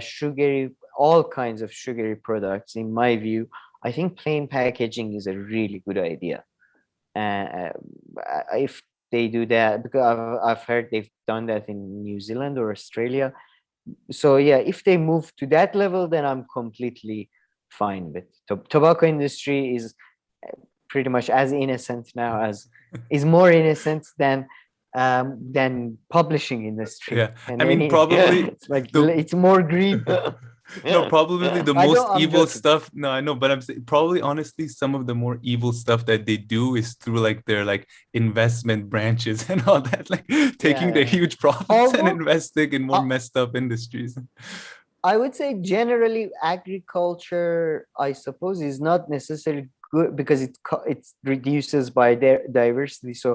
sugary, all kinds of sugary products, in my view, I think plain packaging is a really good idea. If they do that, because I've heard they've done that in New Zealand or Australia. So yeah, if they move to that level, then I'm completely fine. But tobacco industry is pretty much as innocent now as is more innocent than publishing industry. Yeah, And I mean, any- probably it's like the- it's more greed. No, probably the I most don't- I'm evil joking. stuff. No, I know, but I'm saying probably honestly, some of the more evil stuff that they do is through like their like investment branches and all that, like taking their yeah. huge profits and Although- investing in more uh, messed up industries. I would say generally agriculture, I suppose, is not necessarily good because it reduces by their diversity. So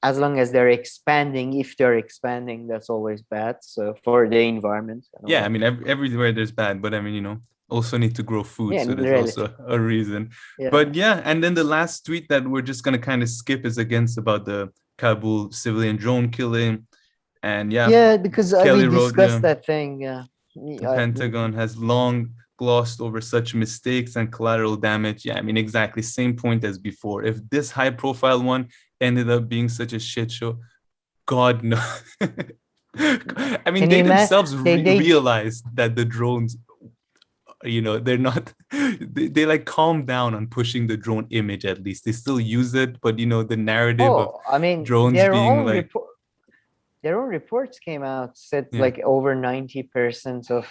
as long as they're expanding, if they're expanding, that's always bad. So for the environment. And all Yeah, that. I mean, everywhere there's bad, but I mean, you know, also need to grow food, Yeah, so there's relative. also a reason. Yeah. But yeah, and then the last tweet that we're just gonna kind of skip is against about the Kabul civilian drone killing, and Yeah, because Kelly we wrote, discussed yeah, that thing. Yeah. the Pentagon has long glossed over such mistakes and collateral damage. Yeah, I mean, exactly same point as before. If this high-profile one ended up being such a shit show, God no. I mean, Can they you themselves they realized that the drones, you know, they're not, they like calm down on pushing the drone image. At least they still use it, but you know, the narrative of I mean, drones their being own like, their own reports came out, said Yeah. like over 90% of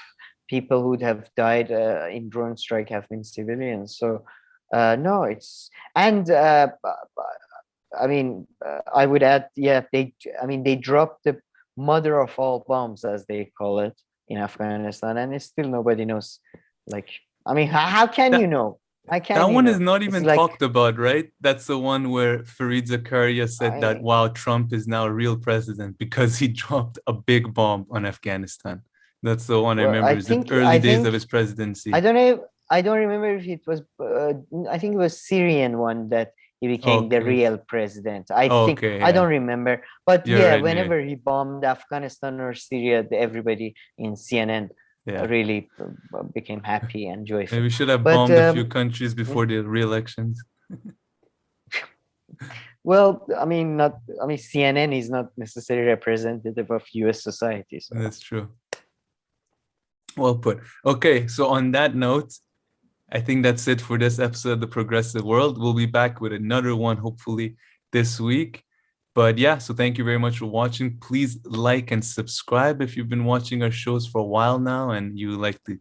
people who'd have died in drone strike have been civilians. So no, it's, and I mean, I would add, yeah, they dropped the mother of all bombs, as they call it, in Afghanistan, and it's still nobody knows. Like, I mean, how can That- you know? How can that you one know? is not It's even like- talked about, right? That's the one where Fareed Zakaria said that, wow, Trump is now a real president because he dropped a big bomb on Afghanistan. That's the one I Well, remember. I Is the think- early I days of think- his presidency. I don't know. I don't remember if it was. I think it was Syrian one that he became the Okay. real president. I Oh, think okay, I yeah. don't remember, but You're yeah, right, whenever he bombed Afghanistan or Syria, everybody in CNN Yeah. really became happy and joyful. Maybe we should have But, bombed a few countries before the re-elections. Well, I mean, CNN is not necessarily representative of U.S. society. So. That's true. Well put. Okay, so on that note, I think that's it for this episode of The Progressive World. We'll be back with another one, hopefully, this week. But yeah, so thank you very much for watching. Please like and subscribe if you've been watching our shows for a while now and you like to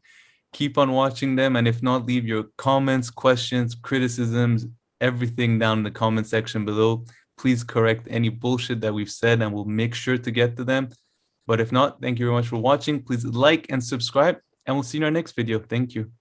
keep on watching them. And if not, leave your comments, questions, criticisms, everything down in the comment section below. Please correct any bullshit that we've said and we'll make sure to get to them. But if not, thank you very much for watching. Please like and subscribe and we'll see you in our next video. Thank you.